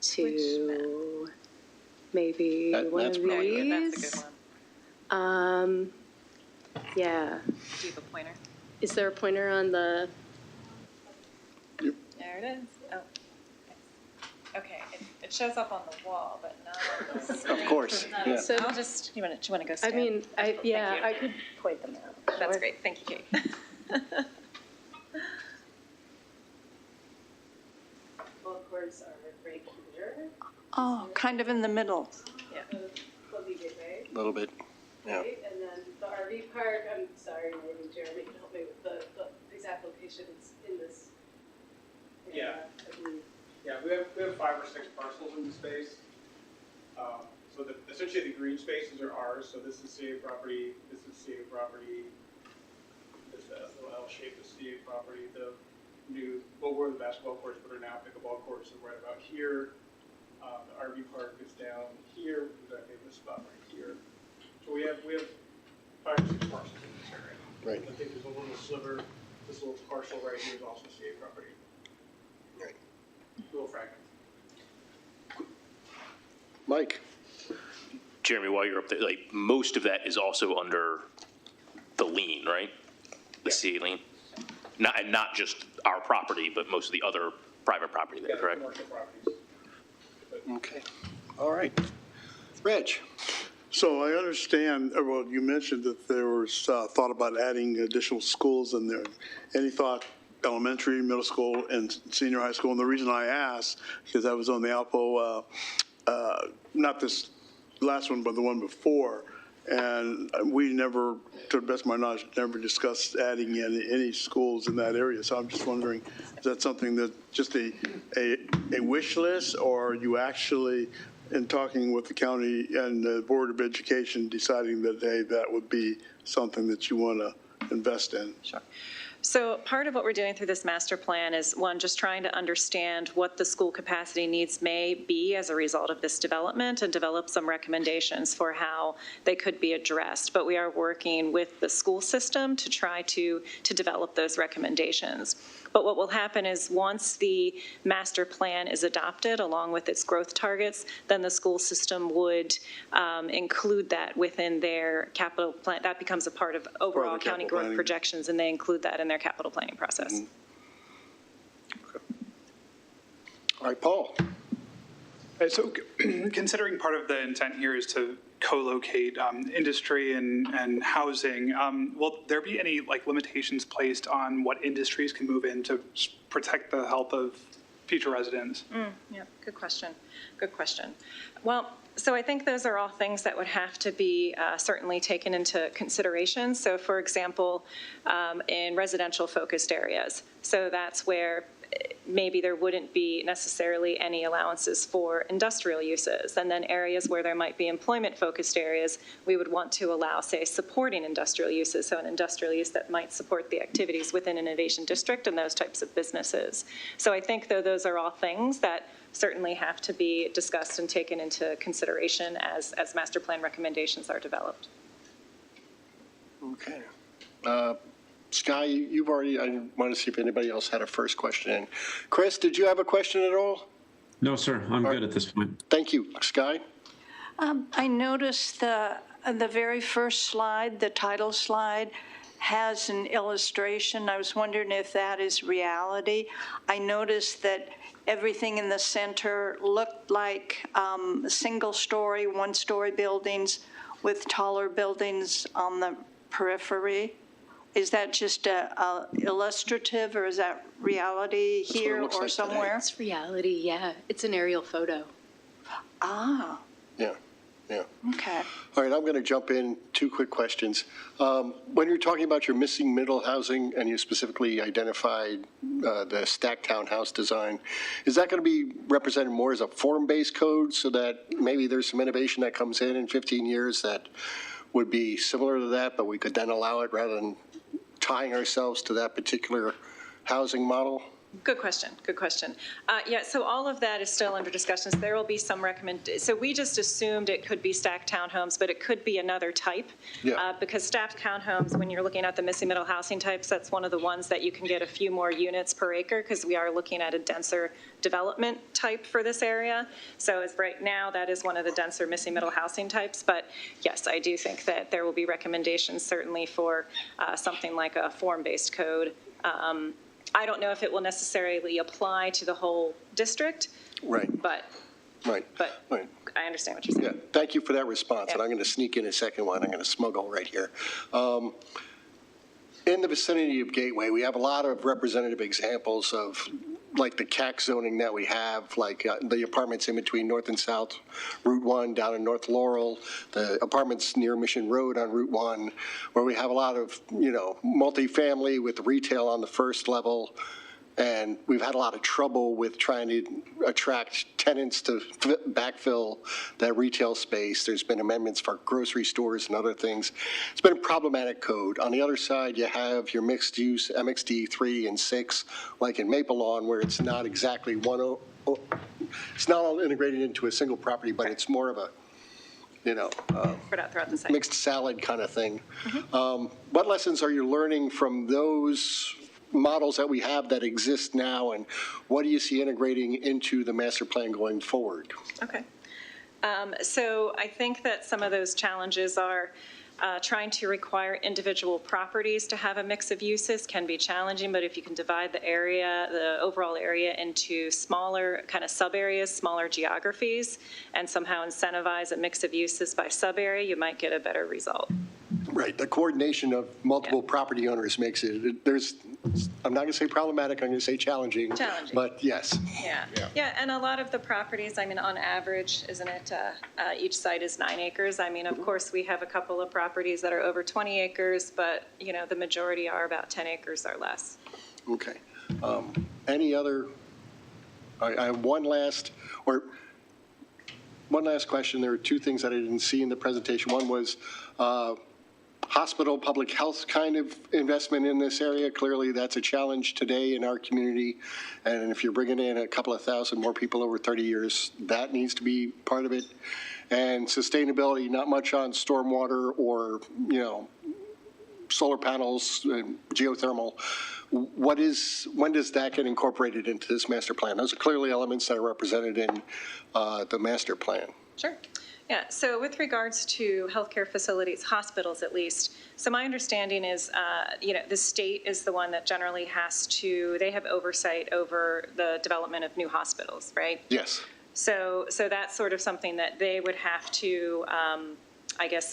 to maybe one of That's these. probably That's a good one. Yeah. Do you have a pointer? Is there a pointer on the? There it is. Oh. Okay, it shows up on the wall, but not on the screen. Of course, yeah. So- I'll just, do you want to go I stand? mean, yeah, Thank you. I could point them out. That's great. Thank you, Kate. Ball courts are right here. Oh, kind of in the middle. Yeah. Columbia Gateway. A little bit, yeah. Right, and then the RV park, I'm sorry, maybe Jeremy can help me with the exact locations in this. area, I believe. Yeah, we have 5 or 6 parcels in the space. So essentially the green spaces are ours, so this is CA property, this is CA property, this little L shape is CA property. The new, what were the basketball courts, but are now pickleball courts, are right about here. The RV park is down here, exactly in this spot right here. So we have 5 or 6 parcels in this area. Right. I think there's a little sliver, this little parcel right here is also CA property. Right. Little fragment. Mike? Jeremy, while you're up there, like, most of that is also under the lien, right? The CA lien? And not just our property, but most of the other private property there, correct? Commercial properties. Okay, all right. Reg? So I understand, well, you mentioned that there was thought about adding additional schools in there. Any thought, elementary, middle school, and senior high school? And the reason I asked, because I was on the Alpo, not this last one, but the one before, and we never, to the best of my knowledge, never discussed adding any schools in that area. So I'm just wondering, is that something that just a wish list, or are you actually, in talking with the county and the Board of Education, deciding that, hey, that would be something that you want to invest in? Sure. So part of what we're doing through this master plan is, one, just trying to understand what the school capacity needs may be as a result of this development and develop some recommendations for how they could be addressed. But we are working with the school system to try to develop those recommendations. But what will happen is once the master plan is adopted along with its growth targets, then the school system would include that within their capital plan. That becomes a part of overall county growth projections, and they include that in their capital planning process. All right, Paul. So considering part of the intent here is to co-locate industry and housing, will there be any limitations placed on what industries can move in to protect the health of future residents? Yeah, good question. Good question. Well, so I think those are all things that would have to be certainly taken into consideration. So for example, in residential focused areas, so that's where maybe there wouldn't be necessarily any allowances for industrial uses. And then areas where there might be employment-focused areas, we would want to allow, say, supporting industrial uses, so an industrial use that might support the activities within an innovation district and those types of businesses. So I think, though, those are all things that certainly have to be discussed and taken into consideration as master plan recommendations are developed. Okay. Sky, you've already, I want to see if anybody else had a first question. Chris, did you have a question at all? No, sir. I'm good at this point. Thank you. Sky? I noticed the very first slide, the title slide, has an illustration. I was wondering if that is reality. I noticed that everything in the center looked like single-story, one-story buildings with taller buildings on the periphery. Is that just illustrative, or is that reality here or somewhere? It's reality, yeah. It's an aerial photo. Ah. Yeah, yeah. Okay. All right, I'm going to jump in. 2 quick questions. When you're talking about your missing middle housing, and you specifically identified the stacked townhouse design, is that going to be represented more as a form-based code so that maybe there's some innovation that comes in 15 years that would be similar to that, but we could then allow it rather than tying ourselves to that particular housing model? Good question. Good question. Yeah, so all of that is still under discussions. There will be some so we just assumed it could be stacked townhomes, but it could be another type. Yeah. Because stacked townhomes, when you're looking at the missing middle housing types, that's one of the ones that you can get a few more units per acre because we are looking at a denser development type for this area. So as right now, that is one of the denser missing middle housing types. But yes, I do think that there will be recommendations certainly for something like a form-based code. I don't know if it will necessarily apply to the whole district. Right. But right. I understand what you're saying. Yeah, thank you for that response. And I'm going to sneak in a second one. I'm going to smuggle right here. In the vicinity of Gateway, we have a lot of representative examples of like the CAC zoning that we have, like the apartments in between North and South Route 1 down in North Laurel, the apartments near Mission Road on Route 1, where we have a lot of, multifamily with retail on the first level. And we've had a lot of trouble with trying to attract tenants to backfill that retail space. There's been amendments for grocery stores and other things. It's been a problematic code. On the other side, you have your mixed use MXD 3 and 6, like in Maple Lawn, where it's not exactly it's not all integrated into a single property, but it's more of a, Spread out throughout the site. mixed salad kind of thing. What lessons are you learning from those models that we have that exist now, and what do you see integrating into the master plan going forward? Okay. So I think that some of those challenges are trying to require individual properties to have a mix of uses can be challenging, but if you can divide the overall area into smaller kind of sub-areas, smaller geographies, and somehow incentivize a mix of uses by sub-area, you might get a better result. Right, the coordination of multiple property owners makes it, I'm not going to say problematic, I'm going to say challenging. But yes. Yeah, and a lot of the properties, on average, isn't it, each site is 9 acres. Of course, we have a couple of properties that are over 20 acres, but, the majority are about 10 acres or less. Okay. Any other, I have one last question. There are 2 things that I didn't see in the presentation. One was hospital, public health kind of investment in this area. Clearly, that's a challenge today in our community. And if you're bringing in a couple of thousand more people over 30 years, that needs to be part of it. And sustainability, not much on stormwater or, solar panels, geothermal. When does that get incorporated into this master plan? Those are clearly elements that are represented in the master plan. Sure. Yeah, so with regards to healthcare facilities, hospitals at least, so my understanding is, the state is the one that generally they have oversight over the development of new hospitals, right? Yes. So that's sort of something that they would have to,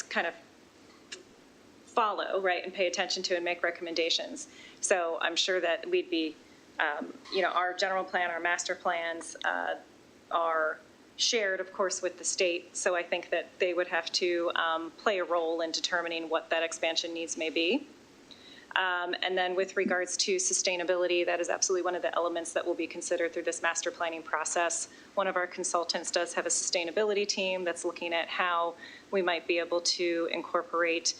kind of follow, right, and pay attention to and make recommendations. So I'm sure that we'd be, our general plan, our master plans are shared, of course, with the state. So I think that they would have to play a role in determining what that expansion needs may be. And then with regards to sustainability, that is absolutely one of the elements that will be considered through this master planning process. One of our consultants does have a sustainability team that's looking at how we might be able to incorporate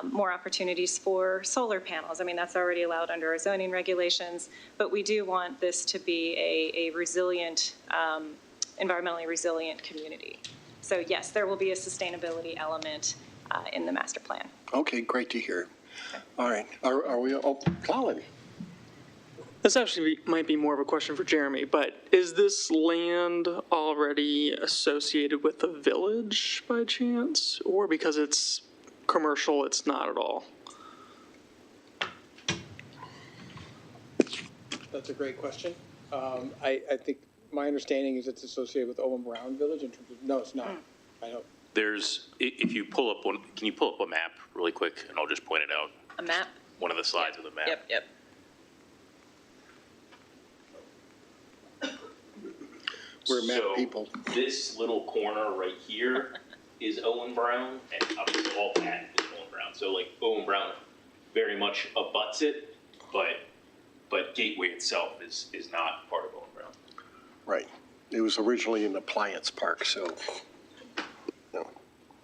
more opportunities for solar panels. I mean, that's already allowed under our zoning regulations, but we do want this to be a resilient, environmentally resilient community. So yes, there will be a sustainability element in the master plan. Okay, great to hear. Okay. All right, are we, Colin? This actually might be more of a question for Jeremy, but is this land already associated with the village by chance? Or because it's commercial, it's not at all? That's a great question. I think my understanding is it's associated with Owen Brown Village in terms of, no, it's not. I know. If you pull up one, can you pull up a map really quick, and I'll just point it out? A map? One of the slides with a map. Yep. We're map people. This little corner right here is Owen Brown, and obviously all that is Owen Brown. So like Owen Brown very much abuts it, but Gateway itself is not part of Owen Brown. Right. It was originally an appliance park, so.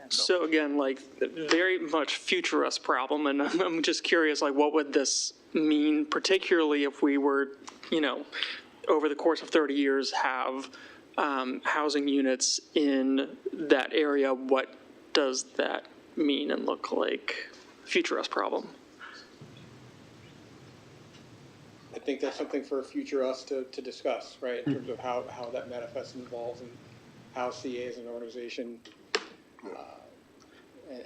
So again, like very much future us problem, and I'm just curious, like what would this mean, particularly if we were, over the course of 30 years have housing units in that area? What does that mean and look like? Future us problem. I think that's something for future us to discuss, right, in terms of how that manifests and evolves and how CA as an organization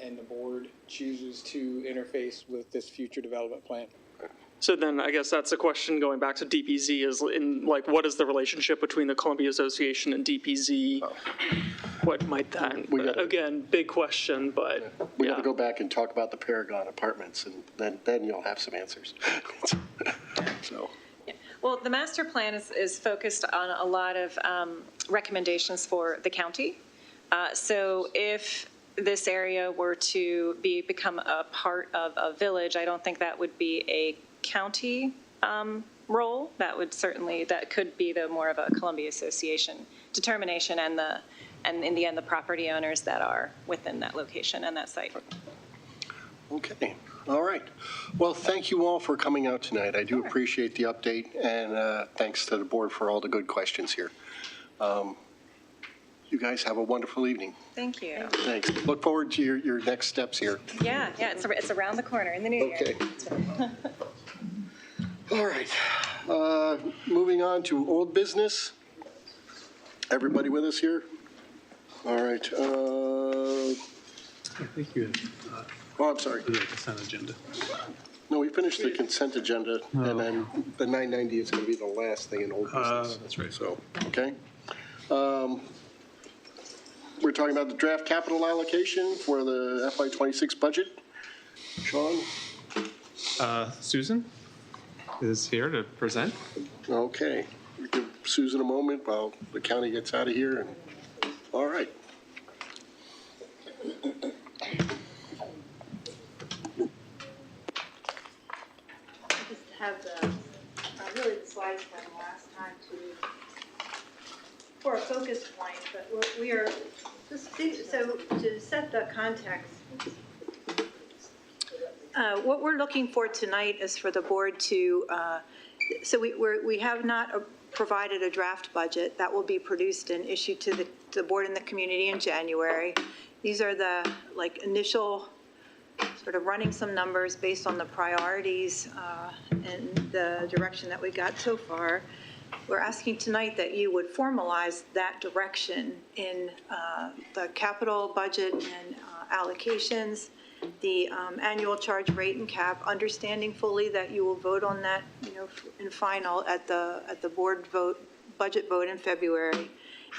and the board chooses to interface with this future development plan. So then I guess that's a question going back to DPZ is in like, what is the relationship between the Columbia Association and DPZ? What might that, again, big question, but. We got to go back and talk about the Paragon Apartments, and then you'll have some answers. So. Yeah. Well, the master plan is focused on a lot of recommendations for the county. So if this area were to become a part of a village, I don't think that would be a county role. That could be more of a Columbia Association determination, and in the end, the property owners that are within that location and that site. Okay. All right. Well, thank you all for coming out tonight. I do appreciate the update, and thanks to the board for all the good questions here. You guys have a wonderful evening. Thank you. Thanks. Look forward to your next steps here. Yeah, it's around the corner in the new year. Okay. All right. Moving on to old business. Everybody with us here? All right. I think you I'm sorry. the consent agenda. No, we finished the consent agenda, and then the 990 is going to be the last thing in old business. That's right. So, okay. We're talking about the draft capital allocation for the FY26 budget. Sean? Susan is here to present. Okay. We give Susan a moment while the county gets out of here. All right. Just have really the slides from last time for a focus point, but we are just, so to set the context, What we're looking for tonight is for the board to, so we have not provided a draft budget. That will be produced and issued to the board and the community in January. These are the initial sort of running some numbers based on the priorities and the direction that we got so far. We're asking tonight that you would formalize that direction in the capital budget and allocations, the annual charge rate and cap, understanding fully that you will vote on that, in final at the board vote, budget vote in February,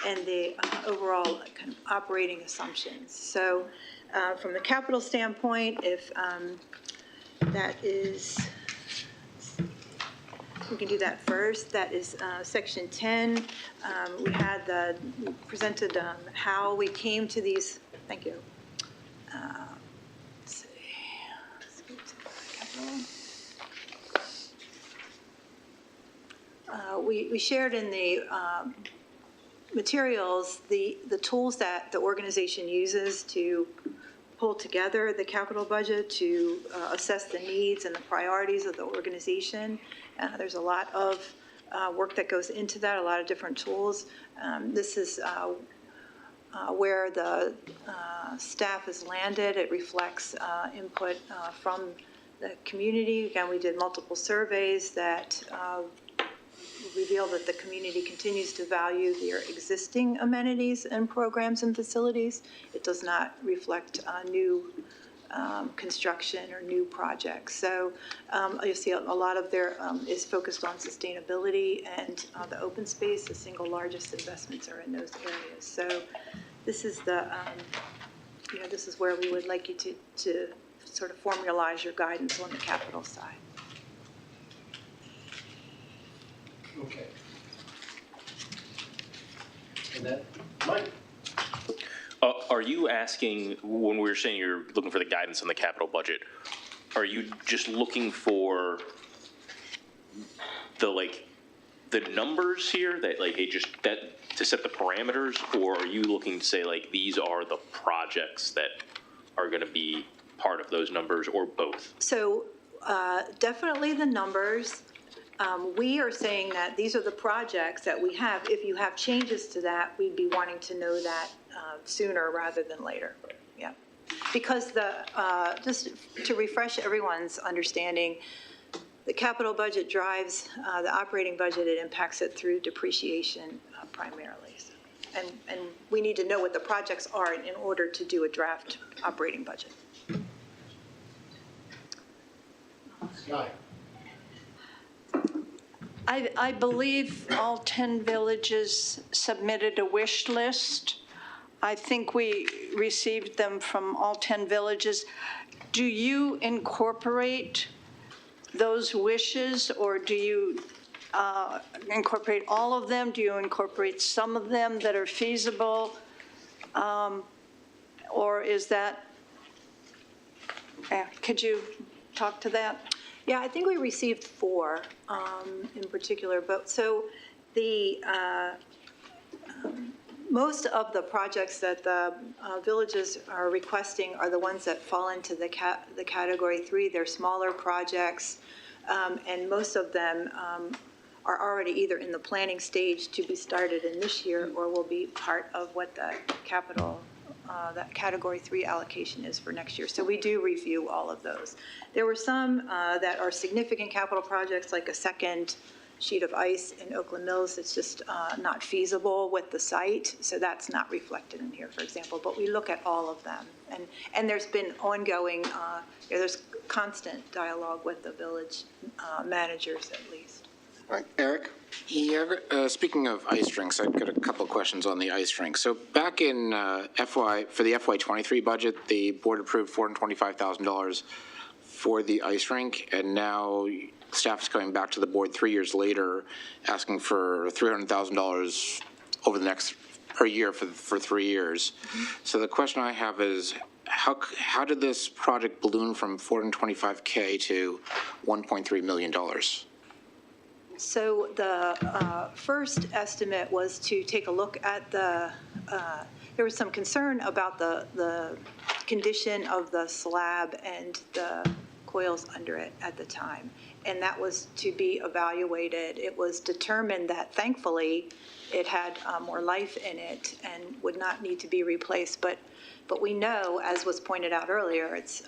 and the overall kind of operating assumptions. So from the capital standpoint, if that is, we can do that first. That is section 10. We presented how we came to these. Thank you. Let's see. Let's go to capital. We shared in the materials the tools that the organization uses to pull together the capital budget to assess the needs and the priorities of the organization. There's a lot of work that goes into that, a lot of different tools. This is where the staff has landed. It reflects input from the community. Again, we did multiple surveys that reveal that the community continues to value their existing amenities and programs and facilities. It does not reflect new construction or new projects. So you'll see a lot of there is focused on sustainability and the open space. The single largest investments are in those areas. So this is the, this is where we would like you to sort of formalize your guidance on the capital side. Okay. And that, Mike. Are you asking, when we were saying you're looking for the guidance on the capital budget, are you just looking for the numbers here that to set the parameters, or are you looking to say these are the projects that are going to be part of those numbers, or both? So definitely the numbers. We are saying that these are the projects that we have. If you have changes to that, we'd be wanting to know that sooner rather than later. Yeah, because just to refresh everyone's understanding, the capital budget drives the operating budget. It impacts it through depreciation primarily. So, and we need to know what the projects are in order to do a draft operating budget. Sky. I believe all 10 villages submitted a wish list. I think we received them from all 10 villages. Do you incorporate those wishes, or do you incorporate all of them? Do you incorporate some of them that are feasible? Or is that, could you talk to that? Yeah, I think we received 4 in particular, but so the most of the projects that the villages are requesting are the ones that fall into the category 3. They're smaller projects, and most of them are already either in the planning stage to be started in this year, or will be part of what the that category 3 allocation is for next year. So we do review all of those. There were some that are significant capital projects, like a second sheet of ice in Oakland Mills. It's just not feasible with the site, so that's not reflected in here, for example. But we look at all of them, and there's been ongoing, there's constant dialogue with the village managers, at least. All right, Eric? Yeah, speaking of ice rinks, I've got a couple of questions on the ice rink. So back in for the FY23 budget, the board approved $425,000 for the ice rink, and now staff is coming back to the board 3 years later, asking for $300,000 over the next per year for 3 years. So the question I have is, how did this project balloon from $425K to $1.3 million? So the first estimate was to take a look at there was some concern about the condition of the slab and the coils under it at the time. And that was to be evaluated. It was determined that thankfully it had more life in it and would not need to be replaced. But we know, as was pointed out earlier, it's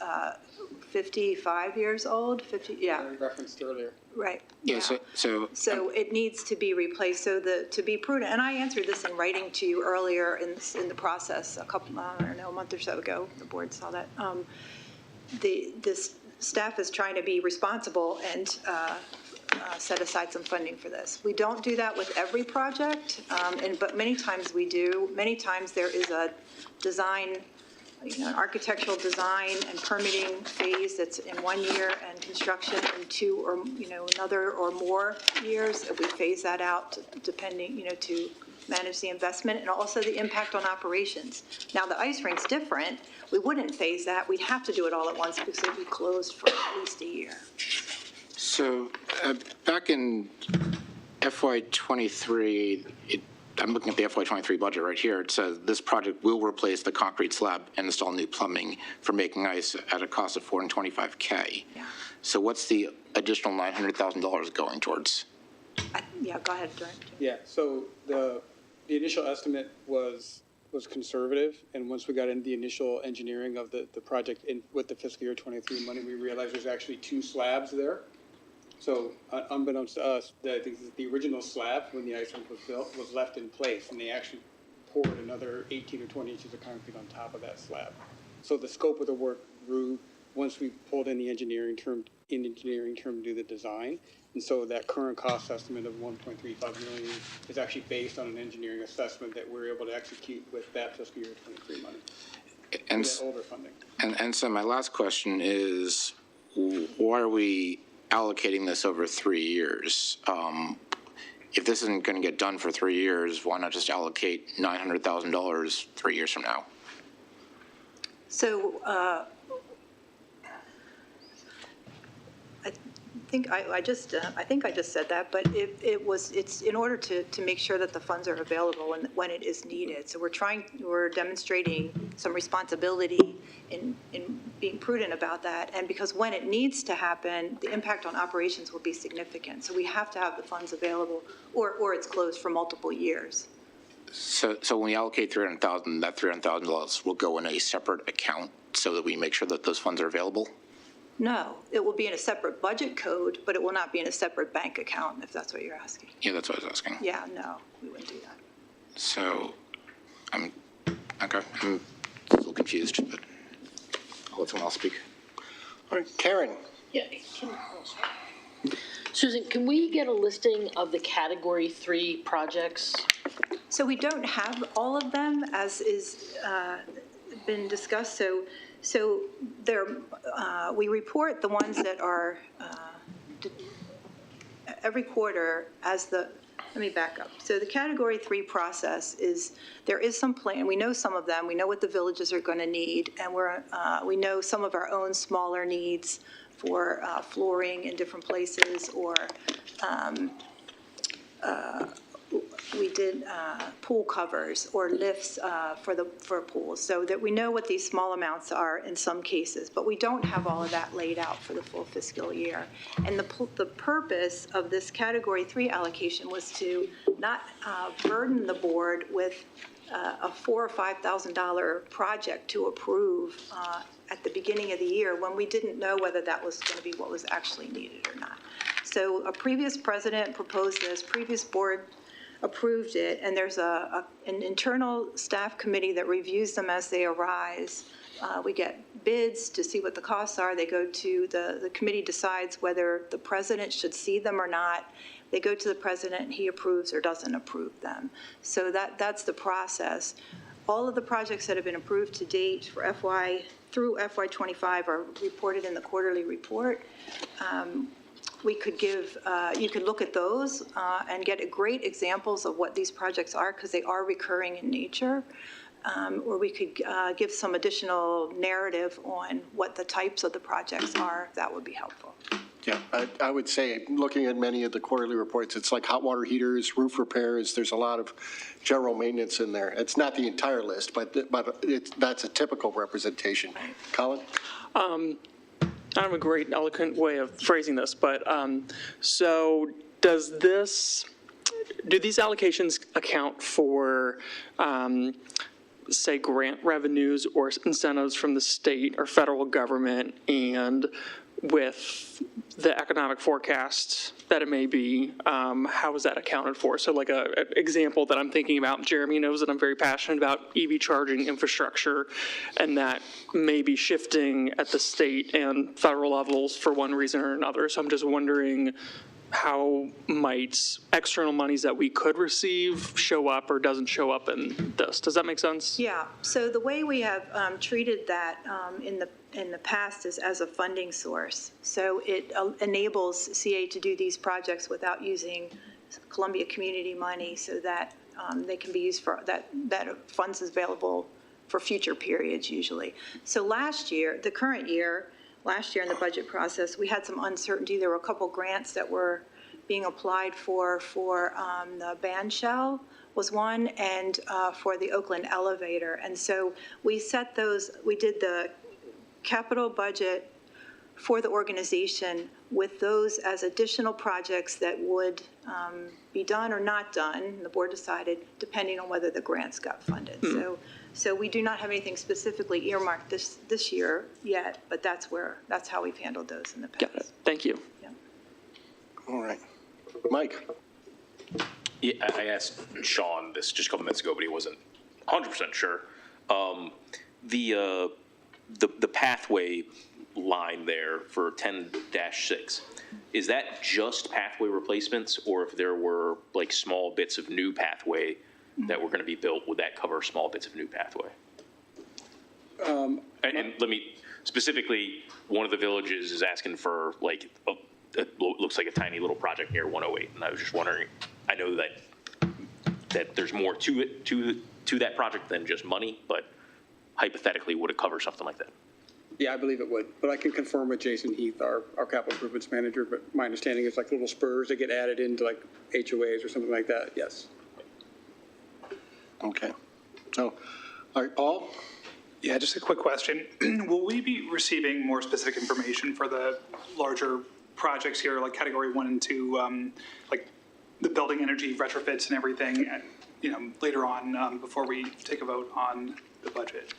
55 years old, 50, yeah. Referenced earlier. Right. Yeah, So it needs to be replaced. So to be prudent, and I answered this in writing to you earlier in the process a couple, I don't know, a month or so ago. The board saw that. This staff is trying to be responsible and set aside some funding for this. We don't do that with every project, but many times we do. Many times there is a design, an architectural design and permitting phase that's in 1 year and construction in 2 or, another or more years. We phase that out depending, to manage the investment and also the impact on operations. Now, the ice rink's different. We wouldn't phase that. We'd have to do it all at once because it'd be closed for at least a year. So back in FY23, I'm looking at the FY23 budget right here. It says this project will replace the concrete slab and install new plumbing for making ice at a cost of $425K. Yeah. So what's the additional $900,000 going towards? Yeah, go ahead, Durant. Yeah, so the initial estimate was conservative, and once we got into the initial engineering of the project with the fiscal year 23 money, we realized there's actually 2 slabs there. So unbeknownst to us, I think the original slab, when the ice rink was built, was left in place, and they actually poured another 18 or 20 inches of concrete on top of that slab. So the scope of the work grew once we pulled in the engineering term to do the design. And so that current cost estimate of $1.35 million is actually based on an engineering assessment that we're able to execute with that fiscal year 23 money. And that older funding. And so my last question is, why are we allocating this over 3 years? If this isn't going to get done for 3 years, why not just allocate $900,000 3 years from now? So I think I just said that, but it's in order to make sure that the funds are available when it is needed. So we're demonstrating some responsibility in being prudent about that. And because when it needs to happen, the impact on operations will be significant. So we have to have the funds available or it's closed for multiple years. So when we allocate $300,000, that $300,000 will go in a separate account so that we make sure that those funds are available? No, it will be in a separate budget code, but it will not be in a separate bank account, if that's what you're asking. Yeah, that's what I was asking. Yeah, no, we wouldn't do that. So I'm a little confused, but I'll let someone else speak. All right, Karen. Yeah. Susan, can we get a listing of the Category 3 projects? So we don't have all of them, as is been discussed. So there, we report the ones that are every quarter as the. Let me back up. So the Category 3 process is, there is some plan. We know some of them. We know what the villages are going to need, and we know some of our own smaller needs for flooring in different places, or we did pool covers or lifts for pools, so that we know what these small amounts are in some cases, but we don't have all of that laid out for the full fiscal year. And the purpose of this Category 3 allocation was to not burden the board with a $4,000 or $5,000 project to approve at the beginning of the year when we didn't know whether that was going to be what was actually needed or not. So a previous president proposed this, previous board approved it, and there's an internal staff committee that reviews them as they arise. We get bids to see what the costs are. They go to the committee decides whether the president should see them or not. They go to the president, he approves or doesn't approve them. So that's the process. All of the projects that have been approved to date for through FY25 are reported in the quarterly report. We could you could look at those and get great examples of what these projects are, because they are recurring in nature. Or we could give some additional narrative on what the types of the projects are. That would be helpful. Yeah, I would say, looking at many of the quarterly reports, it's like hot water heaters, roof repairs. There's a lot of general maintenance in there. It's not the entire list, but that's a typical representation. Colin? I don't have a great eloquent way of phrasing this, but so do these allocations account for, say, grant revenues or incentives from the state or federal government, and with the economic forecasts that it may be, how is that accounted for? So like an example that I'm thinking about, Jeremy knows that I'm very passionate about EV charging infrastructure, and that may be shifting at the state and federal levels for one reason or another. So I'm just wondering, how might external monies that we could receive show up or doesn't show up in this? Does that make sense? Yeah, so the way we have treated that in the past is as a funding source. So it enables CA to do these projects without using Columbia community money, so that they can be used for, that funds is available for future periods usually. So last year, the current year, last year in the budget process, we had some uncertainty. There were a couple grants that were being applied for the band shell was one, and for the Oakland elevator. And so we set those, we did the capital budget for the organization with those as additional projects that would be done or not done, the board decided, depending on whether the grants got funded. So we do not have anything specifically earmarked this year yet, but that's how we've handled those in the past. Got it. Thank you. Yeah. All right. Mike? Yeah, I asked Sean this just a couple minutes ago, but he wasn't 100% sure. The pathway line there for 10-6, is that just pathway replacements, or if there were like small bits of new pathway that were going to be built, would that cover small bits of new pathway? And let me, specifically, one of the villages is asking for like, it looks like a tiny little project near 108, and I was just wondering, I know that there's more to it, to that project than just money, but hypothetically, would it cover something like that? Yeah, I believe it would, but I can confirm with Jason Heath, our capital improvements manager, but my understanding is like little spurs that get added into like HOAs or something like that, yes. Okay. So, all right, Paul? Yeah, just a quick question. Will we be receiving more specific information for the larger projects here, like category 1 and 2, like the building energy retrofits and everything, later on before we take a vote on the budget?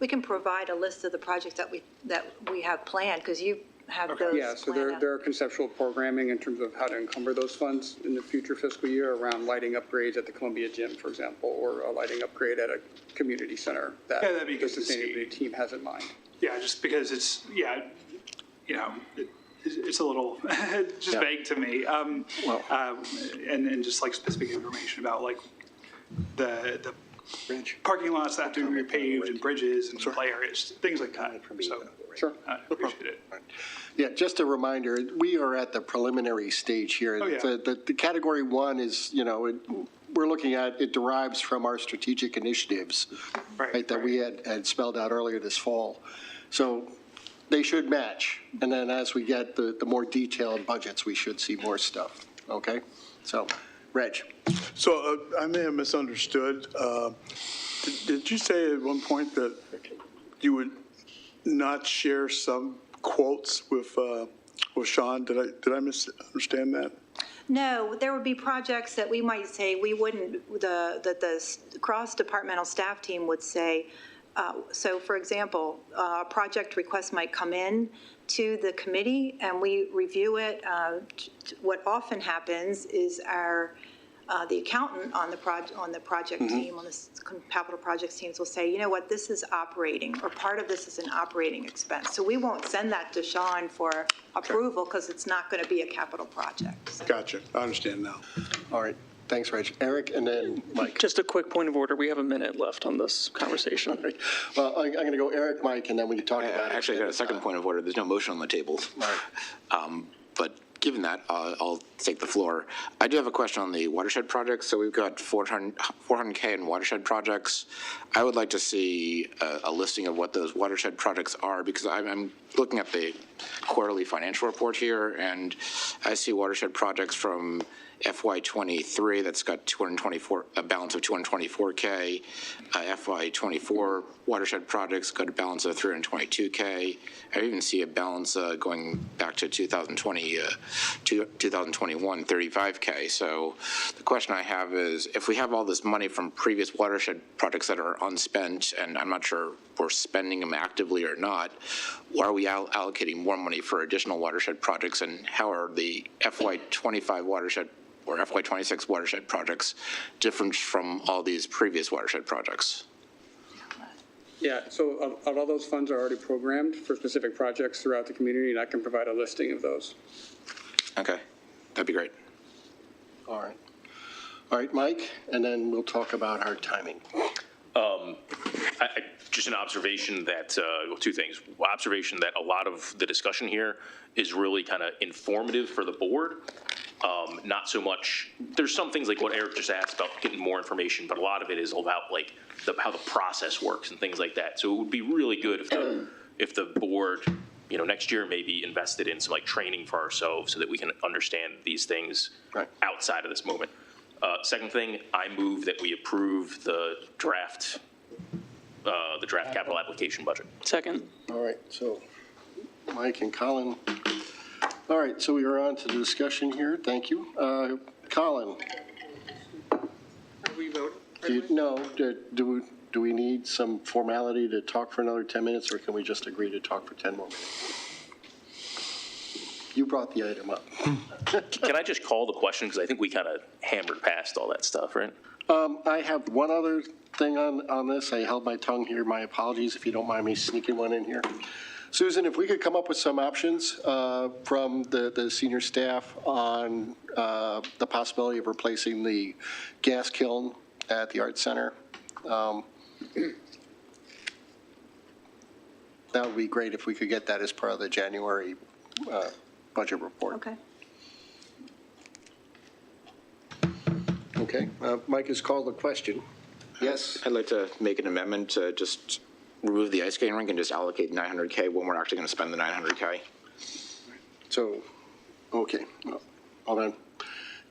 We can provide a list of the projects that we have planned, because you have those Yeah, so there are conceptual programming in terms of how to encumber those funds in the future fiscal year around lighting upgrades at the Columbia Gym, for example, or a lighting upgrade at a community center that that'd be the good to see. sustainability team has in mind. Yeah, just because it's, it's a little just vague to me. And just like specific information about like the parking lots that have to be repaved and bridges and play areas, things like that. So, sure. I appreciate it. Yeah, just a reminder, we are at the preliminary stage here. Oh, yeah. The category 1 is, we're looking at, it derives from our strategic initiatives, right, that we had spelled out earlier this fall. So they should match. And then as we get the more detailed budgets, we should see more stuff. Okay? So, Reg. So I may have misunderstood. Did you say at one point that you would not share some quotes with Sean? Did I misunderstand that? No, there would be projects that we might say we wouldn't, that the cross-departmental staff team would say, so for example, a project request might come in to the committee and we review it. What often happens is the accountant on the project team, on the capital projects teams will say, you know what, this is operating, or part of this is an operating expense. So we won't send that to Sean for approval because it's not going to be a capital project. So. Gotcha. I understand now. All right. Thanks, Reg. Eric, and then Mike. Just a quick point of order. We have a minute left on this conversation. Right. Well, I'm going to go Eric, Mike, and then we can talk about it. Actually, I got a second point of order. There's no motion on the table. Right. But given that, I'll take the floor. I do have a question on the watershed projects. So we've got 400K in watershed projects. I would like to see a listing of what those watershed projects are, because I'm looking at the quarterly financial report here, and I see watershed projects from FY23 that's got a balance of 224K, FY24 watershed projects, got a balance of 322K. I even see a balance going back to 2021, 35K. So the question I have is, if we have all this money from previous watershed projects that are unspent, and I'm not sure we're spending them actively or not, why are we allocating more money for additional watershed projects, and how are the FY25 watershed or FY26 watershed projects different from all these previous watershed projects? Yeah, so a lot of those funds are already programmed for specific projects throughout the community, and I can provide a listing of those. Okay, that'd be great. All right, Mike, and then we'll talk about our timing. Just an observation that, well, two things. Observation that a lot of the discussion here is really kind of informative for the board. Not so much, there's some things like what Eric just asked about getting more information, but a lot of it is about like how the process works and things like that. So it would be really good if the board, you know, next year maybe invested in some like training for ourselves so that we can understand these things outside of this moment. Second thing, I move that we approve the draft capital application budget. Second. All right, so Mike and Colin. All right, so we are on to the discussion here. Thank you. Colin? Are we voting? No, do we need some formality to talk for another 10 minutes, or can we just agree to talk for 10 more minutes? You brought the item up. Can I just call the question? Because I think we kind of hammered past all that stuff, right? I have one other thing on this. I held my tongue here. My apologies if you don't mind me sneaking one in here. Susan, if we could come up with some options from the senior staff on the possibility of replacing the gas kiln at the Art Center, that would be great if we could get that as part of the January budget report. Okay. Okay, Mike has called the question. Yes? I'd like to make an amendment to just remove the ice skating rink and just allocate 900K when we're actually going to spend the 900K. So, okay, hold on.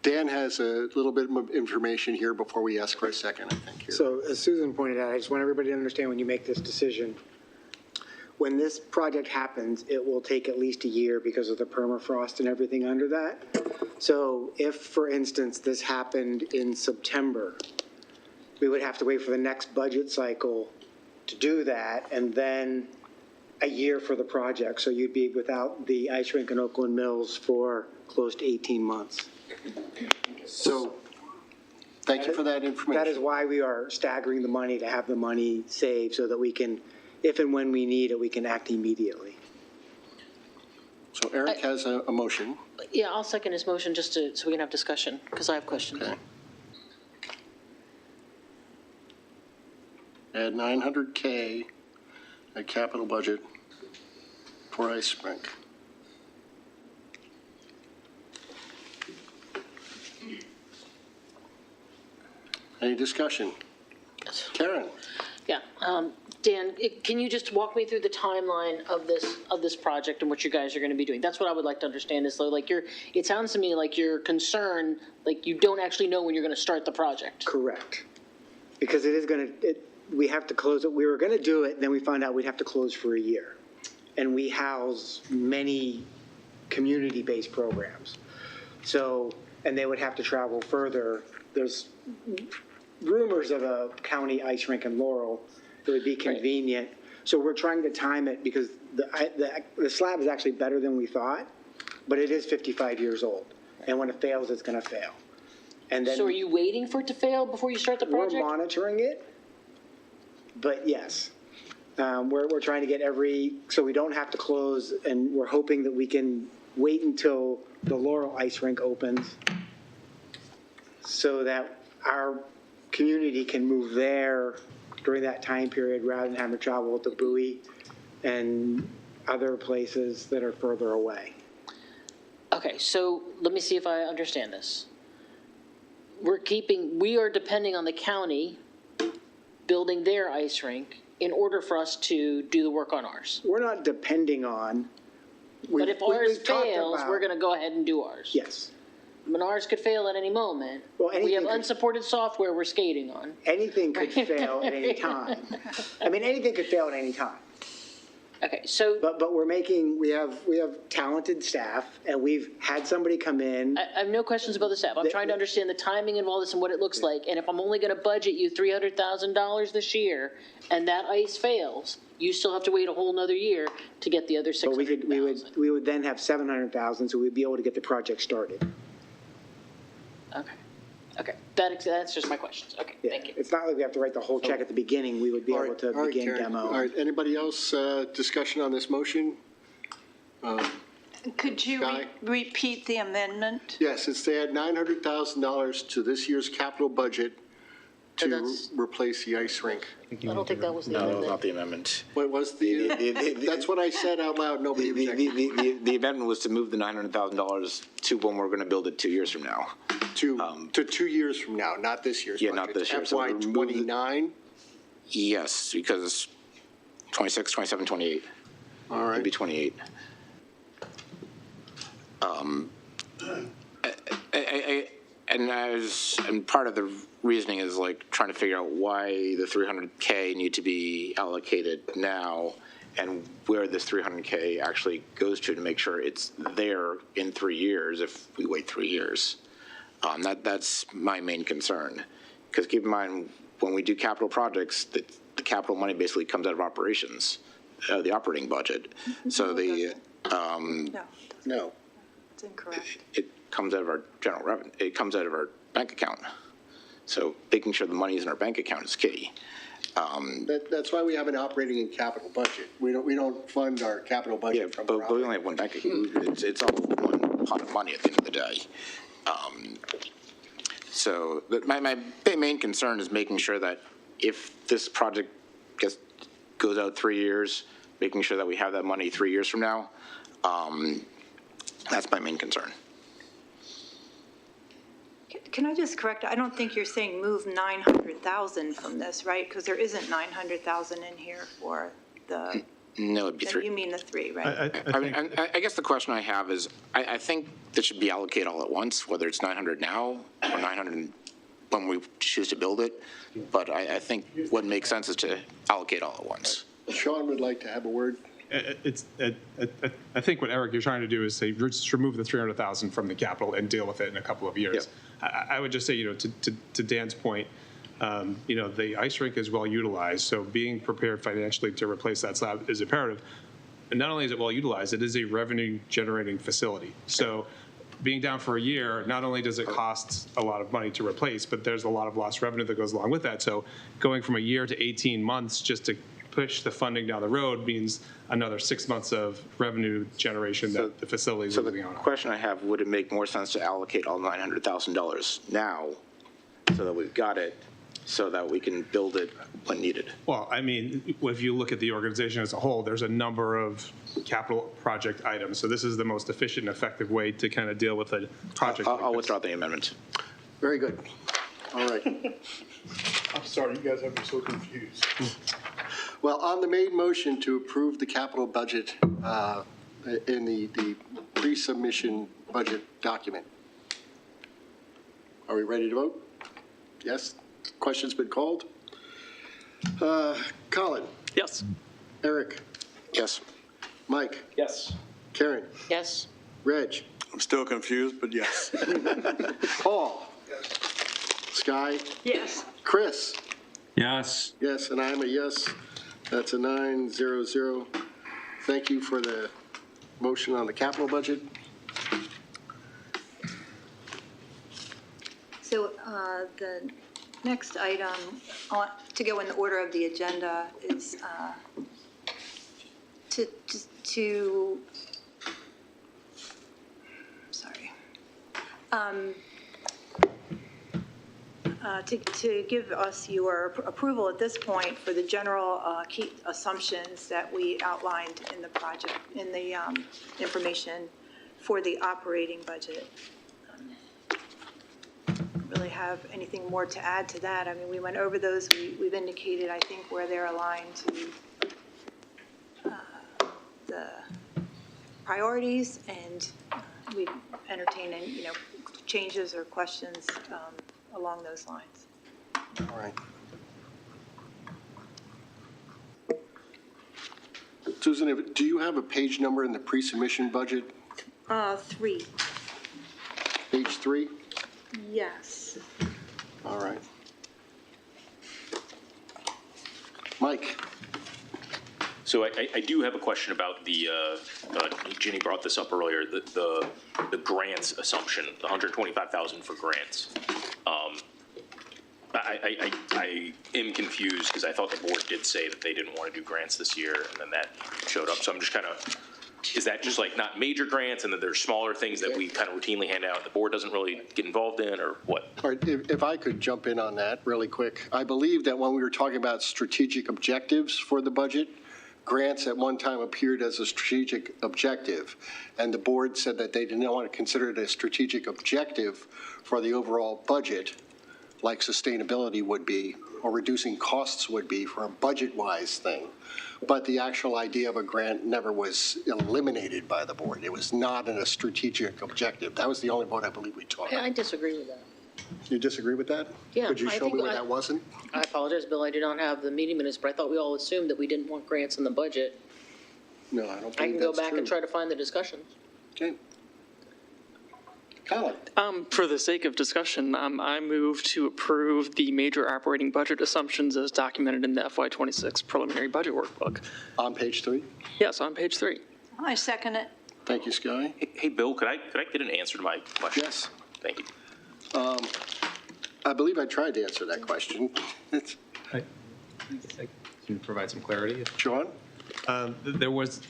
Dan has a little bit of information here before we ask for a second, I think. Here. So as Susan pointed out, I just want everybody to understand when you make this decision, when this project happens, it will take at least a year because of the permafrost and everything under that. So if, for instance, this happened in September, we would have to wait for the next budget cycle to do that, and then a year for the project. So you'd be without the ice rink in Oakland Mills for close to 18 months. So thank you for that information. That is why we are staggering the money, to have the money saved so that we can, if and when we need it, we can act immediately. So Eric has a motion. Yeah, I'll second his motion just so we can have discussion, because I have questions. Okay. Add 900K at capital budget for ice rink. Any discussion? Karen? Yeah, Dan, can you just walk me through the timeline of this project and what you guys are going to be doing? That's what I would like to understand is, like, it sounds to me like you're concerned, like you don't actually know when you're going to start the project. Correct. Because it is going to, we have to close it. We were going to do it, and then we found out we'd have to close for a year. And we house many community-based programs. So, and they would have to travel further. There's rumors of a county ice rink in Laurel. It would be convenient. Right. So we're trying to time it because the slab is actually better than we thought, but it is 55 years old. And when it fails, it's going to fail. And then, so are you waiting for it to fail before you start the project? We're monitoring it, but yes. We're trying to get so we don't have to close, and we're hoping that we can wait until the Laurel ice rink opens so that our community can move there during that time period rather than having to travel to Bowie and other places that are further away. Okay, so let me see if I understand this. We are depending on the county building their ice rink in order for us to do the work on ours. We're not depending on. But if ours fails, we're going to go ahead and do ours. Yes. Menards could fail at any moment. Well, We have anything could- unsupported software we're skating on. Anything could fail at any time. I mean, anything could fail at any time. Okay, so. But we have talented staff, and we've had somebody come in. I have no questions about the staff. I'm trying to understand the timing of all this and what it looks like. And if I'm only going to budget you $300,000 this year, and that ice fails, you still have to wait a whole nother year to get the other But $600,000. we would then have 700,000, so we'd be able to get the project started. Okay, that's just my questions. Okay, thank you. It's not like we have to write the whole check at the beginning. We would be able to All right, begin Karen. demo. All right, anybody else, discussion on this motion? Could you Guy? repeat the amendment? Yes, it's to add $900,000 to this year's capital budget to that's- replace the ice rink. I don't think that was the No, that was amendment. not the amendment. What was that's what I said out loud, nobody objected. The amendment was to move the $900,000 to when we're going to build it 2 years from now. To 2 years from now, not this year's Yeah, budget. not this year. So FY we removed '29? Yes, because 26, 27, 28. All right. Maybe 28. And part of the reasoning is like trying to figure out why the 300K need to be allocated now and where this 300K actually goes to make sure it's there in 3 years if we wait 3 years. That's my main concern. Because keep in mind, when we do capital projects, the capital money basically comes out of operations, the operating budget. So No. It's incorrect. it comes out of our general revenue, it comes out of our bank account. So making sure the money is in our bank account is key. That's why we have an operating and capital budget. We don't fund our capital budget from our But we only have one bank account. It's all one pot of money at the end of the day. So my main concern is making sure that if this project goes out 3 years, making sure that we have that money 3 years from now. That's my main concern. Can I just correct, I don't think you're saying move 900,000 from this, right? Because there isn't 900,000 in here for the, No, it'd be you 3. mean the 3, right? I guess the question I have is, I think that should be allocated all at once, whether it's 900 now or 900 when we choose to build it. But I think what makes sense is to allocate all at once. Sean would like to have a word. I think what Eric, you're trying to do is say, just remove the 300,000 from the capital and deal with it in a couple of years. I would just say, to Dan's point, the ice rink is well utilized, so being prepared financially to replace that slab is imperative. And not only is it well utilized, it is a revenue generating facility. So being down for a year, not only does it cost a lot of money to replace, but there's a lot of lost revenue that goes along with that. So going from a year to 18 months just to push the funding down the road means another 6 months of revenue generation that the facility is losing out on. The question I have, would it make more sense to allocate all $900,000 now so that we've got it, so that we can build it when needed? Well, I mean, if you look at the organization as a whole, there's a number of capital project items. So this is the most efficient and effective way to kind of deal with a project like I'll this. withdraw the amendment. Very good. All right. I'm sorry, you guys have me so confused. Well, on the main motion to approve the capital budget in the pre-submission budget document, are we ready to vote? Yes? Question's been called? Colin? Yes. Eric? Yes. Mike? Yes. Karen? Yes. Reg? I'm still confused, but yes. Paul? Sky? Yes. Chris? Yes. Yes, and I'm a yes. That's a 9-0-0. Thank you for the motion on the capital budget. So the next item to go in the order of the agenda is to give us your approval at this point for the general key assumptions that we outlined in the project, in the information for the operating budget. Really have anything more to add to that. I mean, we went over those. We've indicated, I think, where they're aligned to the priorities, and we entertain and, changes or questions along those lines. All right. Susan, do you have a page number in the pre-submission budget? 3. Page 3? Yes. All right. Mike? So I do have a question about the, Ginny brought this up earlier, the grants assumption, the 125,000 for grants. I am confused because I thought the board did say that they didn't want to do grants this year, and then that showed up. So I'm just kind of, is that just like not major grants and then there's smaller things that we kind of routinely hand out and the board doesn't really get involved in, or what? All right, if I could jump in on that really quick. I believe that when we were talking about strategic objectives for the budget, grants at one time appeared as a strategic objective, and the board said that they didn't want to consider it a strategic objective for the overall budget, like sustainability would be, or reducing costs would be for a budget-wise thing. But the actual idea of a grant never was eliminated by the board. It was not in a strategic objective. That was the only vote I believe we took. I disagree with that. You disagree with that? Yeah, Could you I show think me where that wasn't? I apologize, Bill, I did not have the meeting minutes, but I thought we all assumed that we didn't want grants in the budget. No, I don't I believe can go that's back true. and try to find the discussions. Okay. Colin? For the sake of discussion, I move to approve the major operating budget assumptions as documented in the FY26 preliminary budget workbook. On page 3? Yes, on page 3. I second it. Thank you, Sky. Hey, Bill, could I get an answer to my question? Yes. Thank you. I believe I tried to answer that question. Can you provide some clarity? John? There was,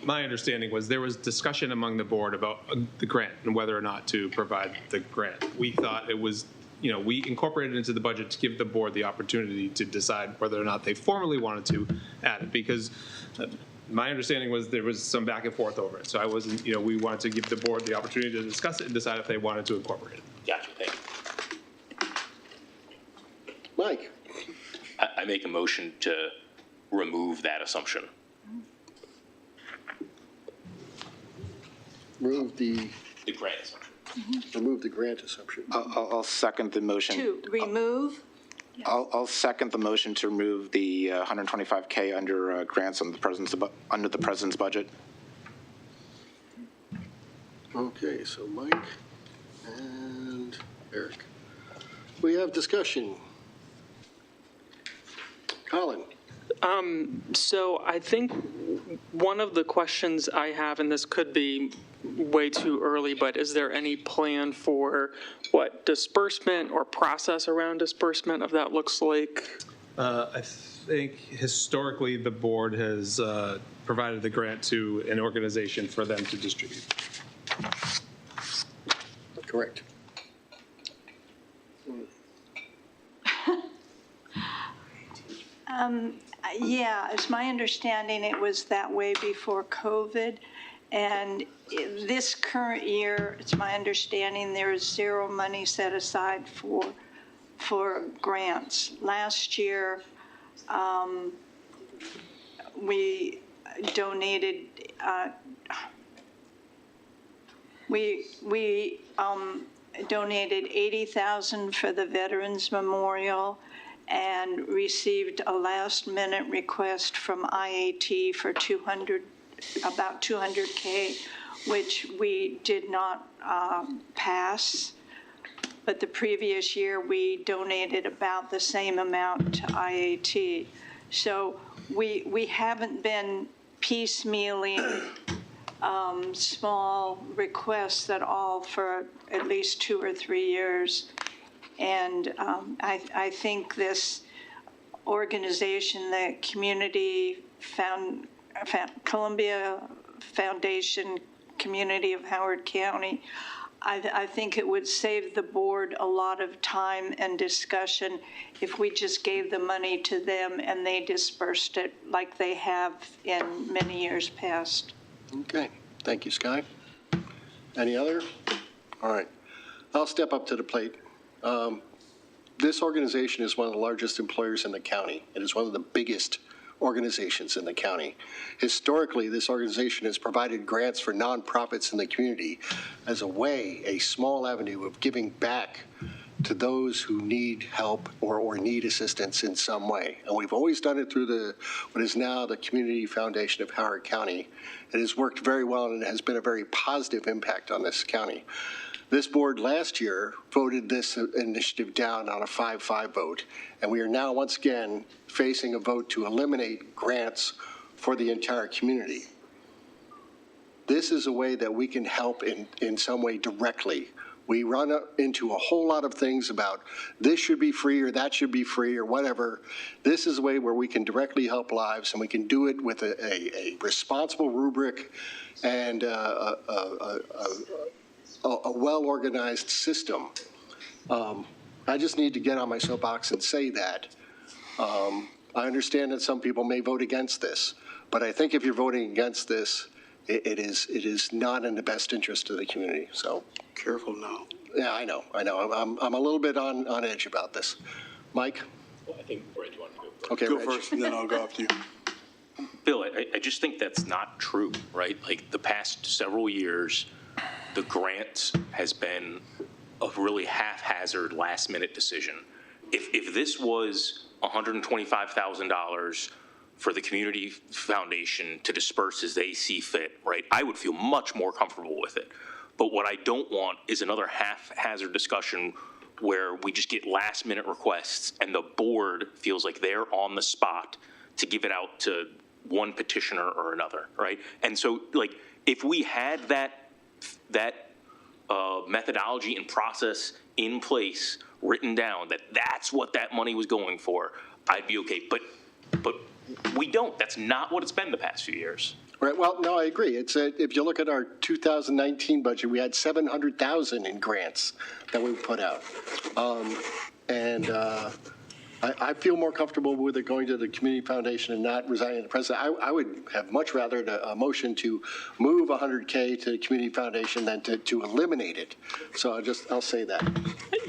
my understanding was there was discussion among the board about the grant and whether or not to provide the grant. We thought it was, we incorporated it into the budget to give the board the opportunity to decide whether or not they formally wanted to add it, because my understanding was there was some back and forth over it. So I wasn't, we wanted to give the board the opportunity to discuss it and decide if they wanted to incorporate it. Gotcha, thank you. Mike? I make a motion to remove that assumption. Remove the grant assumption. Remove the grant assumption. I'll second the motion. To remove? I'll second the motion to remove the 125K under grants under the president's budget. Okay, so Mike and Eric. We have discussion. Colin? So I think one of the questions I have, and this could be way too early, but is there any plan for what disbursement or process around disbursement of that looks like? I think historically the board has provided the grant to an organization for them to distribute. Correct. Yeah, it's my understanding it was that way before COVID. And this current year, it's my understanding there is zero money set aside for grants. Last year, we donated, donated $80,000 for the Veterans Memorial and received a last-minute request from IAT for about $200K, which we did not pass. But the previous year, we donated about the same amount to IAT. So we haven't been piecemealing small requests at all for at least 2 or 3 years. And I think this organization, the Columbia Foundation Community of Howard County, I think it would save the board a lot of time and discussion if we just gave the money to them and they dispersed it like they have in many years past. Okay, thank you, Sky. Any other? All right, I'll step up to the plate. This organization is one of the largest employers in the county. It is one of the biggest organizations in the county. Historically, this organization has provided grants for nonprofits in the community as a way, a small avenue of giving back to those who need help or need assistance in some way. And we've always done it through what is now the Community Foundation of Howard County. It has worked very well and it has been a very positive impact on this county. This board last year voted this initiative down on a 5-5 vote, and we are now once again facing a vote to eliminate grants for the entire community. This is a way that we can help in some way directly. We run into a whole lot of things about this should be free or that should be free or whatever. This is a way where we can directly help lives, and we can do it with a responsible rubric and a well-organized system. I just need to get on my soapbox and say that. I understand that some people may vote against this, but I think if you're voting against this, it is not in the best interest of the community. So careful now. Yeah, I know. I'm a little bit on edge about this. Mike? Well, I think, Reg, you want to go first? Okay, Go Reg. first, and then I'll go after you. Bill, I just think that's not true, right? Like the past several years, the grant has been a really haphazard last-minute decision. If this was $125,000 for the community foundation to disperse as they see fit, right, I would feel much more comfortable with it. But what I don't want is another haphazard discussion where we just get last-minute requests and the board feels like they're on the spot to give it out to one petitioner or another, right? And so, like, if we had that methodology and process in place, written down, that's what that money was going for, I'd be okay. But we don't. That's not what it's been the past few years. Right. Well, no, I agree. It's if you look at our 2019 budget, we had $700,000 in grants that we put out, I feel more comfortable with it going to the community foundation and not resigning the president. I would have much rather a motion to move $100K to the community foundation than to eliminate it. So I'll say that.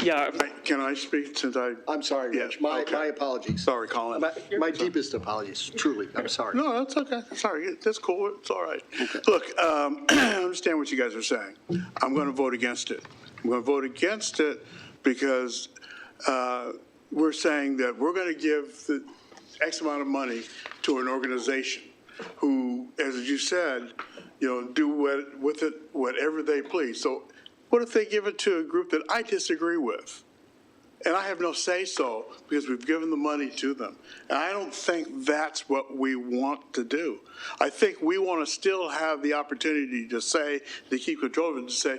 Yeah. Can I speak since I'm sorry, Rich. My apologies. Sorry, Colin. My deepest apologies. Truly, I'm sorry. No, that's okay. Sorry, that's cool. It's all right. Okay. Look, I understand what you guys are saying. I'm going to vote against it. I'm going to vote against it because we're saying that we're going to give the X amount of money to an organization who, as you said, do with it whatever they please. So what if they give it to a group that I disagree with? And I have no say-so because we've given the money to them. And I don't think that's what we want to do. I think we want to still have the opportunity to say, to keep control of it, to say,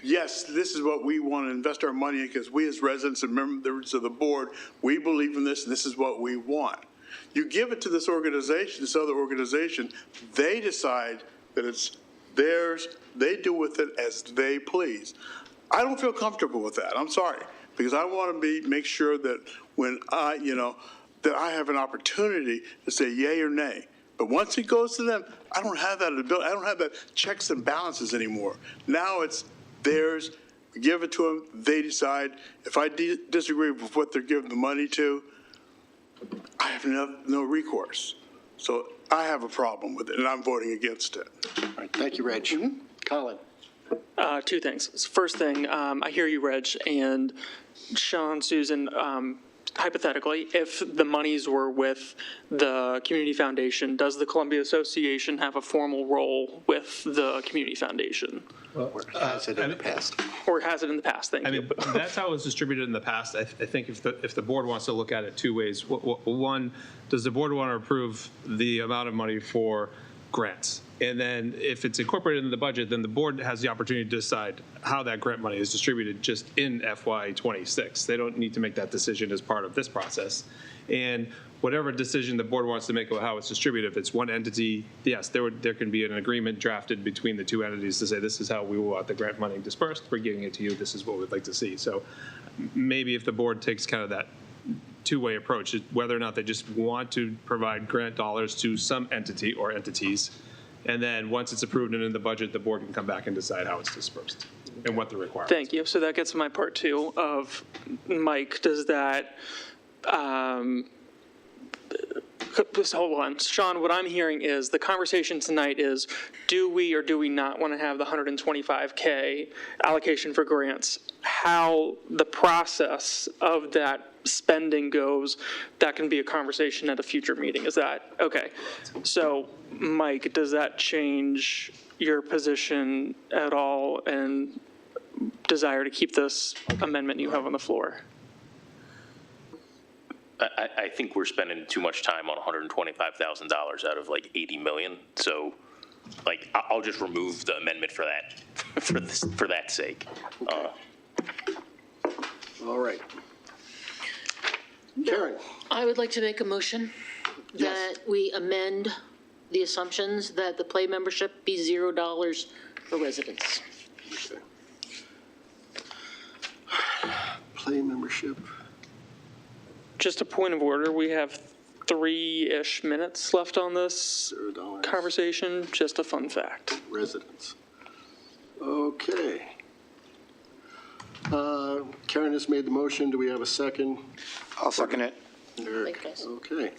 yes, this is what we want to invest our money in because we as residents and members of the board, we believe in this and this is what we want. You give it to this organization, this other organization, they decide that it's theirs, they do with it as they please. I don't feel comfortable with that. I'm sorry, because I want to make sure that when that I have an opportunity to say yay or nay. But once it goes to them, I don't have that ability. I don't have that checks and balances anymore. Now it's theirs. We give it to them. They decide. If I disagree with what they're giving the money to, I have no recourse. So I have a problem with it, and I'm voting against it. All right. Thank you, Reg. Colin. Two things. First thing, I hear you, Reg, and Sean, Susan, hypothetically, if the monies were with the Community Foundation, does the Columbia Association have a formal role with the Community Foundation? Or has it in the past? Or has it in the past? Thank you. But that's how it was distributed in the past. I think if the board wants to look at it two ways. One, does the board want to approve the amount of money for grants? And then if it's incorporated in the budget, then the board has the opportunity to decide how that grant money is distributed just in FY26. They don't need to make that decision as part of this process. And whatever decision the board wants to make about how it's distributed, if it's one entity, yes, there can be an agreement drafted between the two entities to say this is how we want the grant money dispersed. We're giving it to you. This is what we'd like to see. So maybe if the board takes kind of that two-way approach, whether or not they just want to provide grant dollars to some entity or entities, and then once it's approved and in the budget, the board can come back and decide how it's dispersed and what the requirements. Thank you. So that gets to my part two of, Mike, does that Just hold on. Sean, what I'm hearing is the conversation tonight is, do we or do we not want to have the 125K allocation for grants? How the process of that spending goes, that can be a conversation at a future meeting. Is that, okay. So, Mike, does that change your position at all and desire to keep this amendment you have on the floor? I think we're spending too much time on $125,000 out of like 80 million. So, like, I'll just remove the amendment for that, for that sake. All right. Karen? I would like to make a motion that we amend the assumptions that the play membership be $0 for residents. Okay. Play membership. Just a point of order, we have 3-ish minutes left on this conversation. Just a fun fact. Residents. Okay. Karen has made the motion. Do we have a second? I'll second it. Eric. Okay.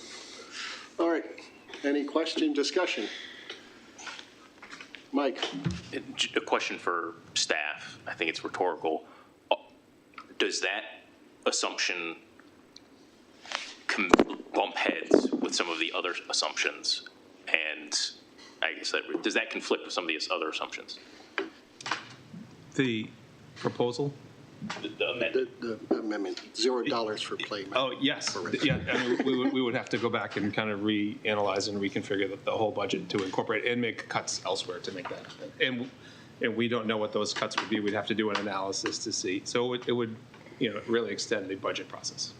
All right. Any question, discussion? Mike? A question for staff. I think it's rhetorical. Does that assumption bump heads with some of the other assumptions? And I guess does that conflict with some of these other assumptions? The proposal? The amendment. The amendment, $0 for play. Oh, yes. Yeah, I mean, we would have to go back and kind of reanalyze and reconfigure the whole budget to incorporate and make cuts elsewhere to make that happen. And we don't know what those cuts would be. We'd have to do an analysis to see. So it would, really extend the budget process.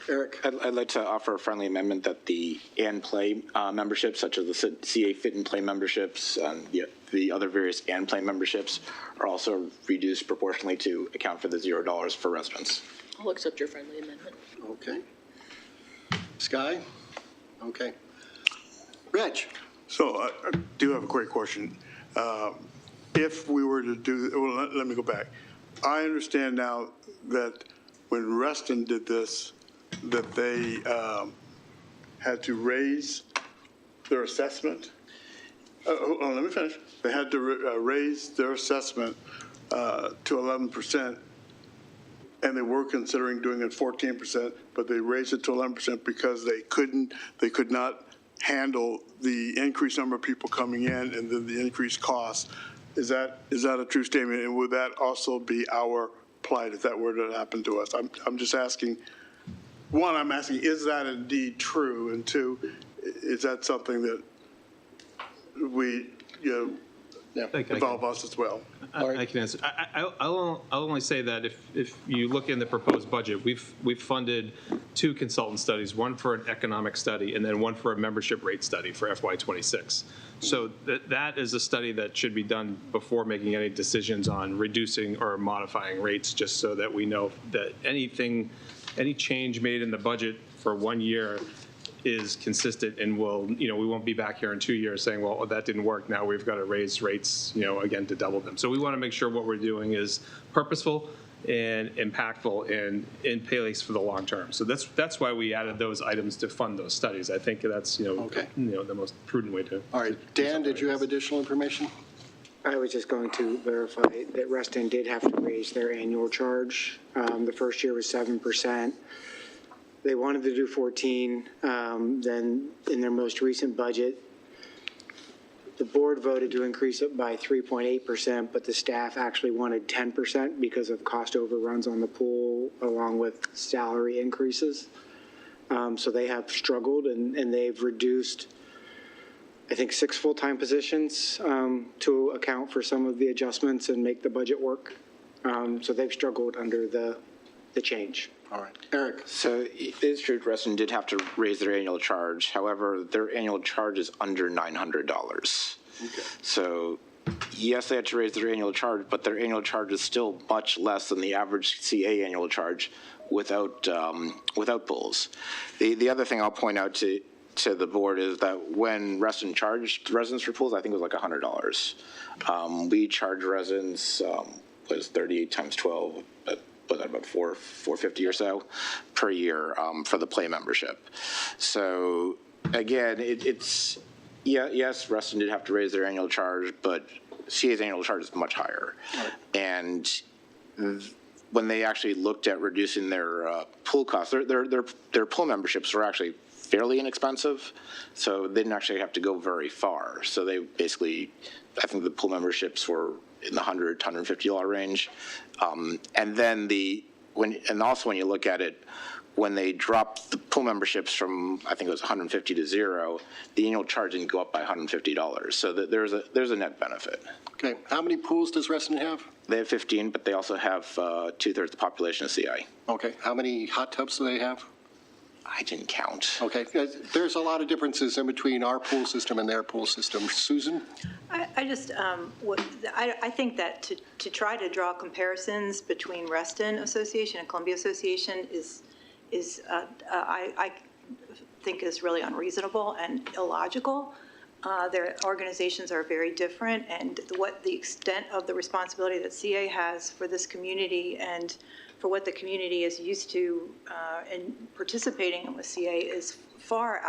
Eric? I'd like to offer a friendly amendment that the and play memberships, such as the CA Fit and Play memberships, and the other various and play memberships, are also reduced proportionally to account for the $0 for residents. I'll accept your friendly amendment. Okay. Sky? Okay. Reg? So I do have a quick question. If we were to do, well, let me go back. I understand now that when Reston did this, that they had to raise their assessment. Let me finish. They had to raise their assessment to 11%, and they were considering doing it 14%, but they raised it to 11% because they could not handle the increased number of people coming in and then the increased costs. Is that a true statement? And would that also be our plight if that were to happen to us? I'm just asking. One, I'm asking, is that indeed true? And two, is that something that we, involve us as well? I can answer. I'll only say that if you look in the proposed budget, we've funded 2 consultant studies, one for an economic study and then one for a membership rate study for FY26. So that is a study that should be done before making any decisions on reducing or modifying rates, just so that we know that any change made in the budget for 1 year is consistent, and we won't be back here in 2 years saying, well, that didn't work. Now we've got to raise rates, again, to double them. So we want to make sure what we're doing is purposeful and impactful and in place for the long term. So that's why we added those items to fund those studies. I think that's, the most prudent way to. All right. Dan, did you have additional information? I was just going to verify that Reston did have to raise their annual charge. The first year was 7%. They wanted to do 14. Then in their most recent budget, the board voted to increase it by 3.8%, but the staff actually wanted 10% because of cost overruns on the pool, along with salary increases. So they have struggled, and they've reduced, I think, 6 full-time positions to account for some of the adjustments and make the budget work. So they've struggled under the change. All right. Eric? So it is true, Reston did have to raise their annual charge. However, their annual charge is under $900. Okay. So yes, they had to raise their annual charge, but their annual charge is still much less than the average CA annual charge without pools. The other thing I'll point out to the board is that when Reston charged residents for pools, I think it was like $100. We charge residents, was 38 times 12, was that about $450 or so per year for the Play membership. So again, yes, Reston did have to raise their annual charge, but CA's annual charge is much higher. And when they actually looked at reducing their pool costs, their pool memberships were actually fairly inexpensive, so they didn't actually have to go very far. So they basically, I think the pool memberships were in the $100 to $150 range. And then also when you look at it, when they dropped the pool memberships from, I think it was $150 to $0, the annual charge didn't go up by $150. So there's a net benefit. Okay, how many pools does Reston have? They have 15, but they also have 2/3 the population of CI. Okay, how many hot tubs do they have? I didn't count. Okay, there's a lot of differences in between our pool system and their pool system. Susan? I think that to try to draw comparisons between Reston Association and Columbia Association I think is really unreasonable and illogical. Their organizations are very different, and what the extent of the responsibility that CA has for this community and for what the community is used to in participating with CA is far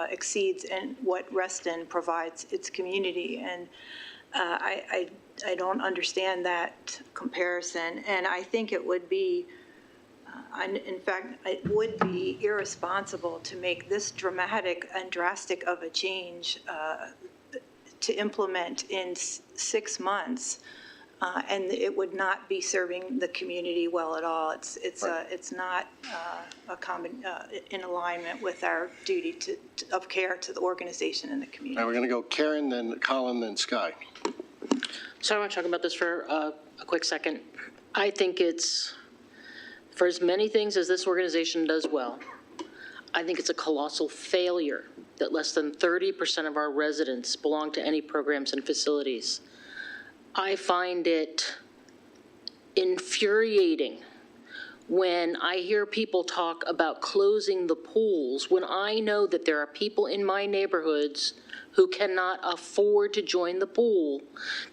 exceeds in what Reston provides its community. And I don't understand that comparison, and I think it would be in fact, it would be irresponsible to make this dramatic and drastic of a change to implement in 6 months, and it would not be serving the community well at all. It's not in alignment with our duty of care to the organization and the community. Now we're going to go Karen, then Colin, then Sky. So I want to talk about this for a quick second. I think it's, for as many things as this organization does well, I think it's a colossal failure that less than 30% of our residents belong to any programs and facilities. I find it infuriating when I hear people talk about closing the pools, when I know that there are people in my neighborhoods who cannot afford to join the pool,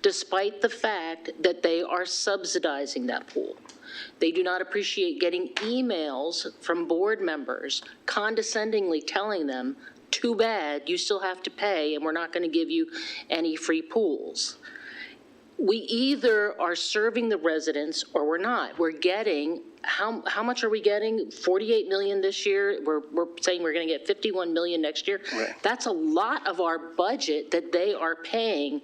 despite the fact that they are subsidizing that pool. They do not appreciate getting emails from board members condescendingly telling them, too bad, you still have to pay and we're not going to give you any free pools. We either are serving the residents or we're not. We're getting, how much are we getting? 48 million this year. We're saying we're going to get 51 million next year. Right. That's a lot of our budget that they are paying,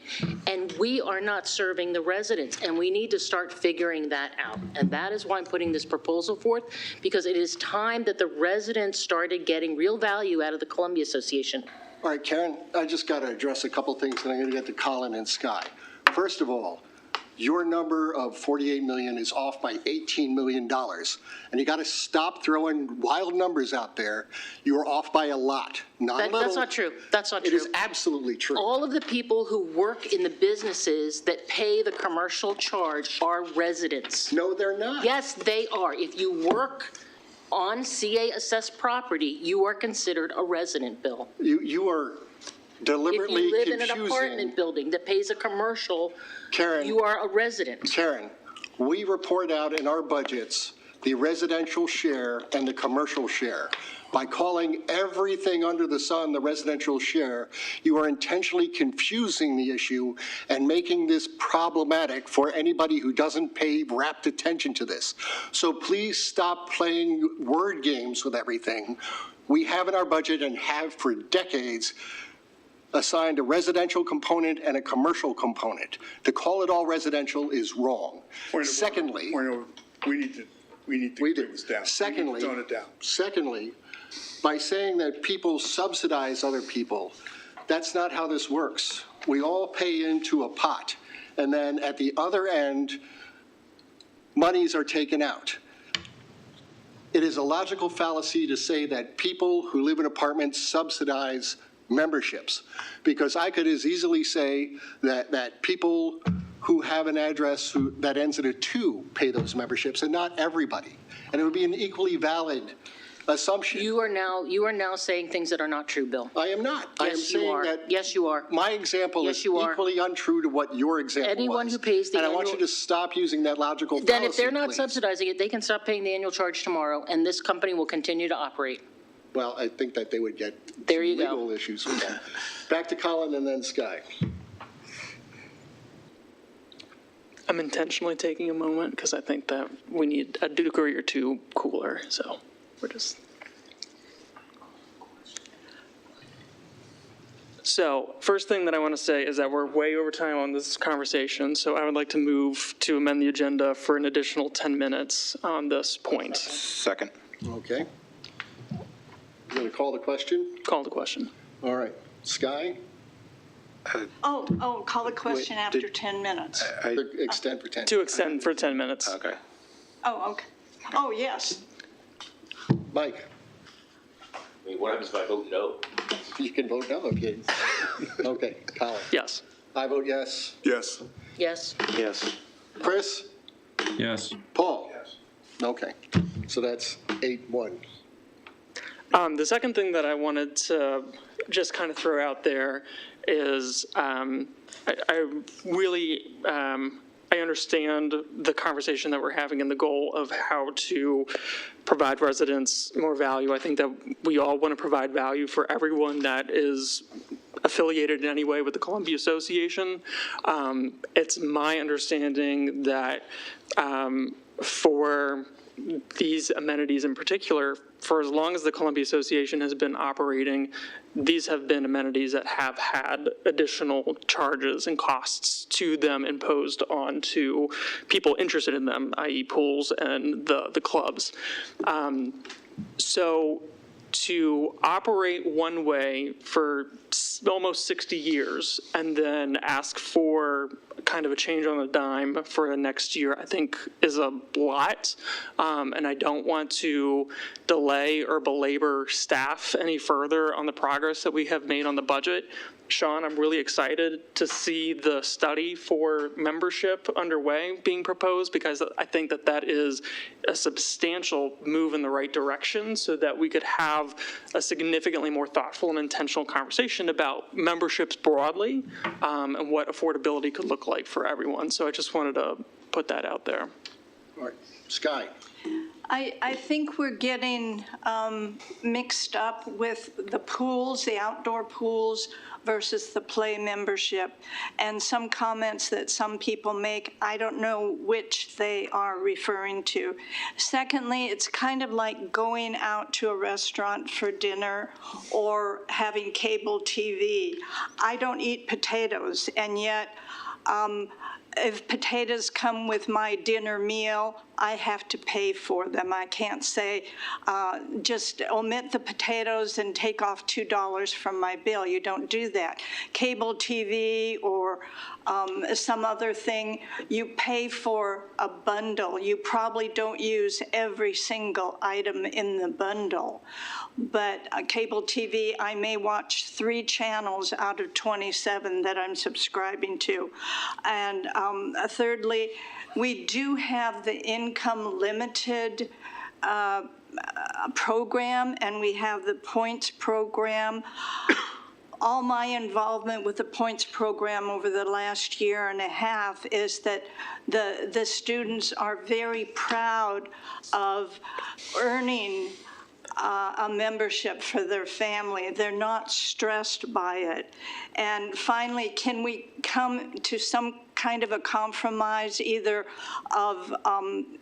and we are not serving the residents, and we need to start figuring that out. And that is why I'm putting this proposal forth, because it is time that the residents started getting real value out of the Columbia Association. All right, Karen, I just got to address a couple things, and I'm going to get to Colin and Sky. First of all, your number of 48 million is off by $18 million. And you got to stop throwing wild numbers out there. You are off by a lot, not a little. That's not true. That's not true. It is absolutely true. All of the people who work in the businesses that pay the commercial charge are residents. No, they're not. Yes, they are. If you work on CA-assessed property, you are considered a resident, Bill. You are deliberately If you live confusing. in an apartment building that pays a commercial, Karen, you are a resident. Karen, we report out in our budgets the residential share and the commercial share. By calling everything under the sun the residential share, you are intentionally confusing the issue and making this problematic for anybody who doesn't pay rapt attention to this. So please stop playing word games with everything. We have in our budget and have for decades assigned a residential component and a commercial component. To call it all residential is wrong. Secondly, we need to bring this down. Secondly, tone it down. Secondly, by saying that people subsidize other people, that's not how this works. We all pay into a pot, and then at the other end, monies are taken out. It is a logical fallacy to say that people who live in apartments subsidize memberships, because I could as easily say that people who have an address that ends in a 2 pay those memberships, and not everybody. And it would be an equally valid assumption. You are now saying things that are not true, Bill. I am not. I am Yes, you saying are. that Yes, you are. my example Yes, is you are. equally untrue to what your example was. Anyone who pays the And I want you annual- to stop using that logical Then if fallacy, they're not please. subsidizing it, they can stop paying the annual charge tomorrow, and this company will continue to operate. Well, I think that they would get There some you go. legal issues with that. Back to Colin and then Sky. I'm intentionally taking a moment because I think that we need a degree or two cooler, so we're just. So, first thing that I want to say is that we're way over time on this conversation, so I would like to move to amend the agenda for an additional 10 minutes on this point. Second. Okay. You going to call the question? Call the question. All right. Sky? Call the question Wait, after 10 minutes. Extend for 10. To extend for 10 minutes. Okay. Oh, okay. Oh, yes. Mike? I mean, what happens if I vote no? You can vote no if you. Okay. Colin? Yes. I vote yes. Yes. Yes. Yes. Chris? Yes. Paul? Yes. Okay. So that's 8-1. The second thing that I wanted to just kind of throw out there is I really I understand the conversation that we're having and the goal of how to provide residents more value. I think that we all want to provide value for everyone that is affiliated in any way with the Columbia Association. It's my understanding that for these amenities in particular, for as long as the Columbia Association has been operating, these have been amenities that have had additional charges and costs to them imposed onto people interested in them, i.e. pools and the clubs. So to operate one way for almost 60 years and then ask for kind of a change on a dime for the next year, I think is a lot. And I don't want to delay or belabor staff any further on the progress that we have made on the budget. Sean, I'm really excited to see the study for membership underway being proposed, because I think that that is a substantial move in the right direction so that we could have a significantly more thoughtful and intentional conversation about memberships broadly and what affordability could look like for everyone. So I just wanted to put that out there. All right. Sky? I think we're getting mixed up with the pools, the outdoor pools versus the play membership. And some comments that some people make, I don't know which they are referring to. Secondly, it's kind of like going out to a restaurant for dinner or having cable TV. I don't eat potatoes, and yet if potatoes come with my dinner meal, I have to pay for them. I can't say, just omit the potatoes and take off $2 from my bill. You don't do that. Cable TV or some other thing, you pay for a bundle. You probably don't use every single item in the bundle. But cable TV, I may watch 3 channels out of 27 that I'm subscribing to. And thirdly, we do have the income limited program, and we have the points program. All my involvement with the points program over the last year and a half is that the students are very proud of earning a membership for their family. They're not stressed by it. And finally, can we come to some kind of a compromise, either of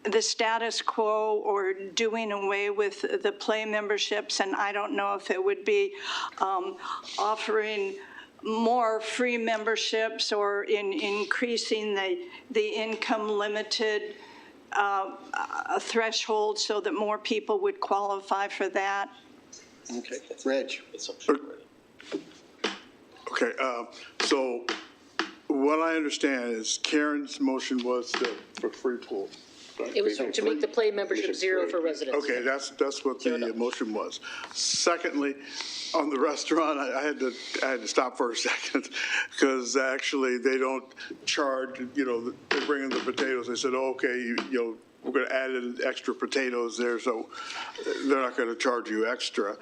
the status quo or doing away with the play memberships? And I don't know if it would be offering more free memberships or increasing the income limited a threshold so that more people would qualify for that. Okay. Reg? Okay, so what I understand is Karen's motion was for free pool. Right? It was to make the play membership zero for residents. Okay, that's what the motion was. Secondly, on the restaurant, I had to stop for a second because actually they don't charge, they bring in the potatoes. They said, oh, okay, we're going to add in extra potatoes there, so they're not going to charge you extra.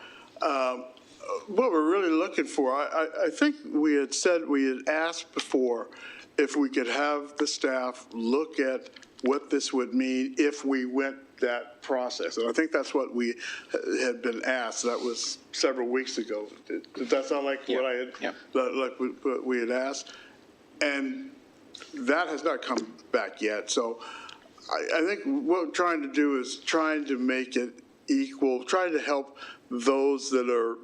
What we're really looking for, I think we had asked before if we could have the staff look at what this would mean if we went that process. And I think that's what we had been asked. That was several weeks ago. Did that sound like what I had, like what we had asked? And that has not come back yet. So I think what we're trying to do is trying to make it equal, trying to help those that are,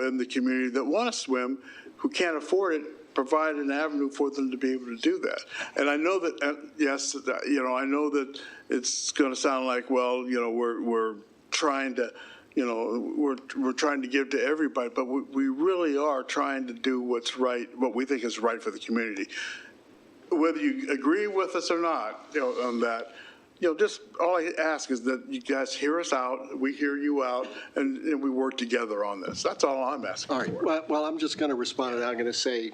in the community that want to swim, who can't afford it, provide an avenue for them to be able to do that. And I know that, yes, I know that it's going to sound like, well, we're trying to, we're trying to give to everybody, but we really are trying to do what's right, what we think is right for the community. Whether you agree with us or not, on that, just all I ask is that you guys hear us out, we hear you out, and we work together on this. That's all I'm asking for. All right, well, I'm just going to respond to that. I'm going to say,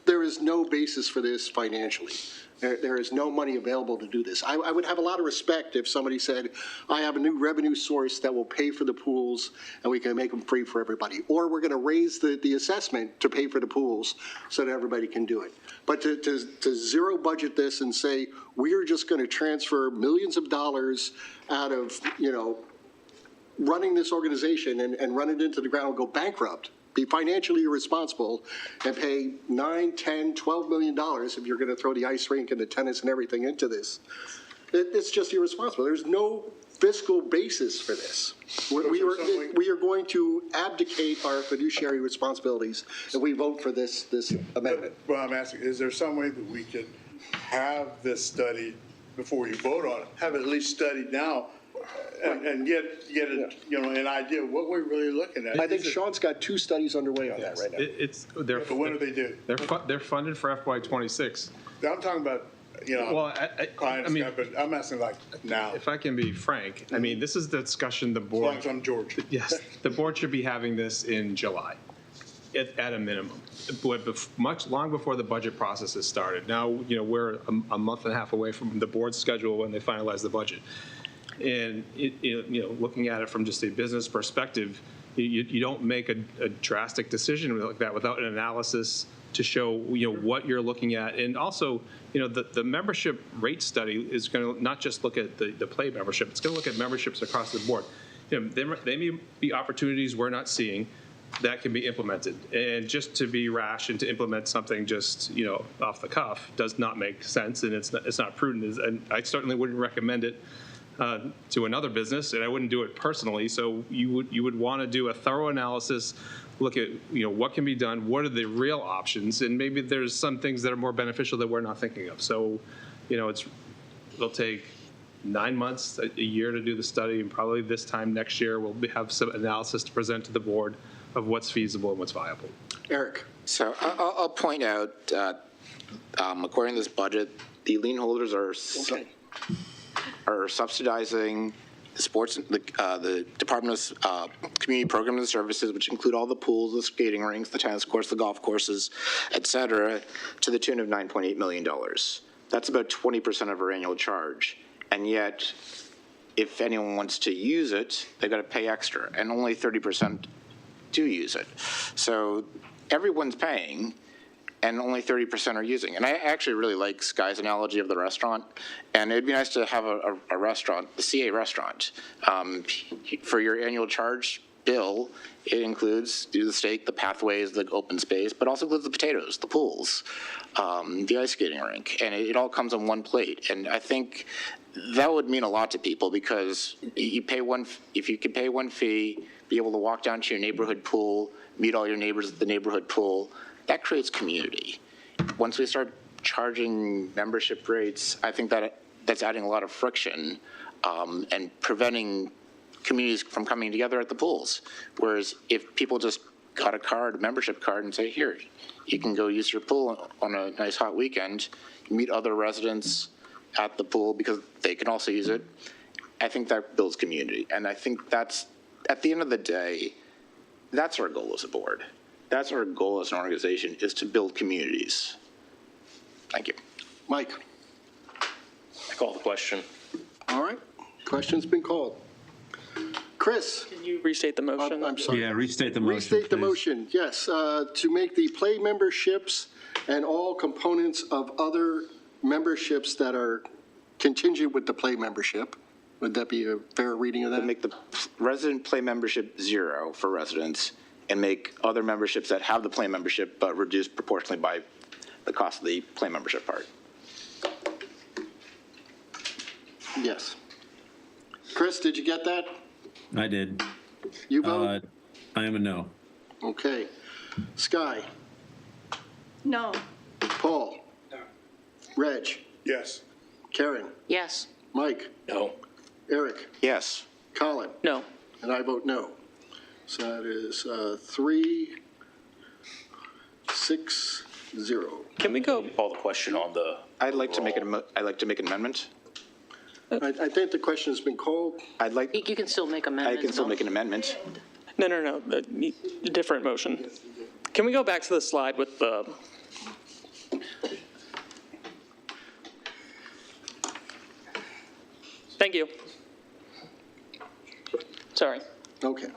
there is no basis for this financially. There is no money available to do this. I would have a lot of respect if somebody said, I have a new revenue source that will pay for the pools and we can make them free for everybody. Or we're going to raise the assessment to pay for the pools so that everybody can do it. But to zero budget this and say, we are just going to transfer millions of dollars out of, running this organization and run it into the ground and go bankrupt, be financially irresponsible, and pay $9, $10, $12 million if you're going to throw the ice rink and the tennis and everything into this. It's just irresponsible. There's no fiscal basis for this. We are going to abdicate our fiduciary responsibilities if we vote for this amendment. Well, I'm asking, is there some way that we can have this study before you vote on it, have it at least studied now, and get an idea of what we're really looking at? I think Sean's got 2 studies underway on that right now. But when do they do? They're funded for FY26. I'm talking about, Well, I mean, but I'm asking like now. If I can be frank, I mean, this is the discussion the board. As long as I'm George. Yes, the board should be having this in July, at a minimum, but long before the budget process has started. Now, we're a month and a half away from the board's schedule when they finalize the budget. And, looking at it from just a business perspective, you don't make a drastic decision like that without an analysis to show, what you're looking at. And also, the membership rate study is going to not just look at the play membership, it's going to look at memberships across the board. There may be opportunities we're not seeing that can be implemented. And just to be rash and to implement something just, off the cuff does not make sense, and it's not prudent. And I certainly wouldn't recommend it to another business, and I wouldn't do it personally. So you would want to do a thorough analysis, look at what can be done, what are the real options, and maybe there's some things that are more beneficial that we're not thinking of. So it'll take 9 months, a year to do the study, and probably this time next year we'll have some analysis to present to the board of what's feasible and what's viable. Eric. So I'll point out, according to this budget, the lien holders are subsidizing the sports, the Department of Community Programs and Services, which include all the pools, the skating rinks, the tennis courts, the golf courses, et cetera, to the tune of $9.8 million. That's about 20% of our annual charge. And yet, if anyone wants to use it, they've got to pay extra, and only 30% do use it. So everyone's paying, and only 30% are using. And I actually really like Sky's analogy of the restaurant. And it'd be nice to have a restaurant, the CA restaurant. For your annual charge bill, it includes the steak, the pathways, the open space, but also includes the potatoes, the pools, the ice skating rink. And it all comes on one plate. And I think that would mean a lot to people, because if you could pay one fee, be able to walk down to your neighborhood pool, meet all your neighbors at the neighborhood pool, that creates community. Once we start charging membership rates, I think that's adding a lot of friction and preventing communities from coming together at the pools. Whereas if people just got a membership card, and say, here, you can go use your pool on a nice hot weekend, you meet other residents at the pool because they can also use it, I think that builds community. And I think that's, at the end of the day, that's our goal as a board. That's our goal as an organization, is to build communities. Thank you. Mike. I call the question. All right, question's been called. Chris? Can you restate the motion? I'm sorry. Yeah, restate the motion, Restate the please. motion, yes, to make the play memberships and all components of other memberships that are contingent with the play membership. Would that be a fair reading of that? Make the resident play membership 0 for residents and make other memberships that have the play membership but reduced proportionally by the cost of the play membership part. Yes. Chris, did you get that? I did. You vote? I am a no. Okay. Sky? No. Paul? No. Reg? Yes. Karen? Yes. Mike? No. Eric? Yes. Colin? No. And I vote no. So that is 3, 6, 0. Can we go? Call the question on the. I'd like to make an amendment. I think the question has been called. I'd like. You can still make I amendments. can still make an amendment. No, a different motion. Can we go back to the slide with the? Thank you. Sorry. Okay.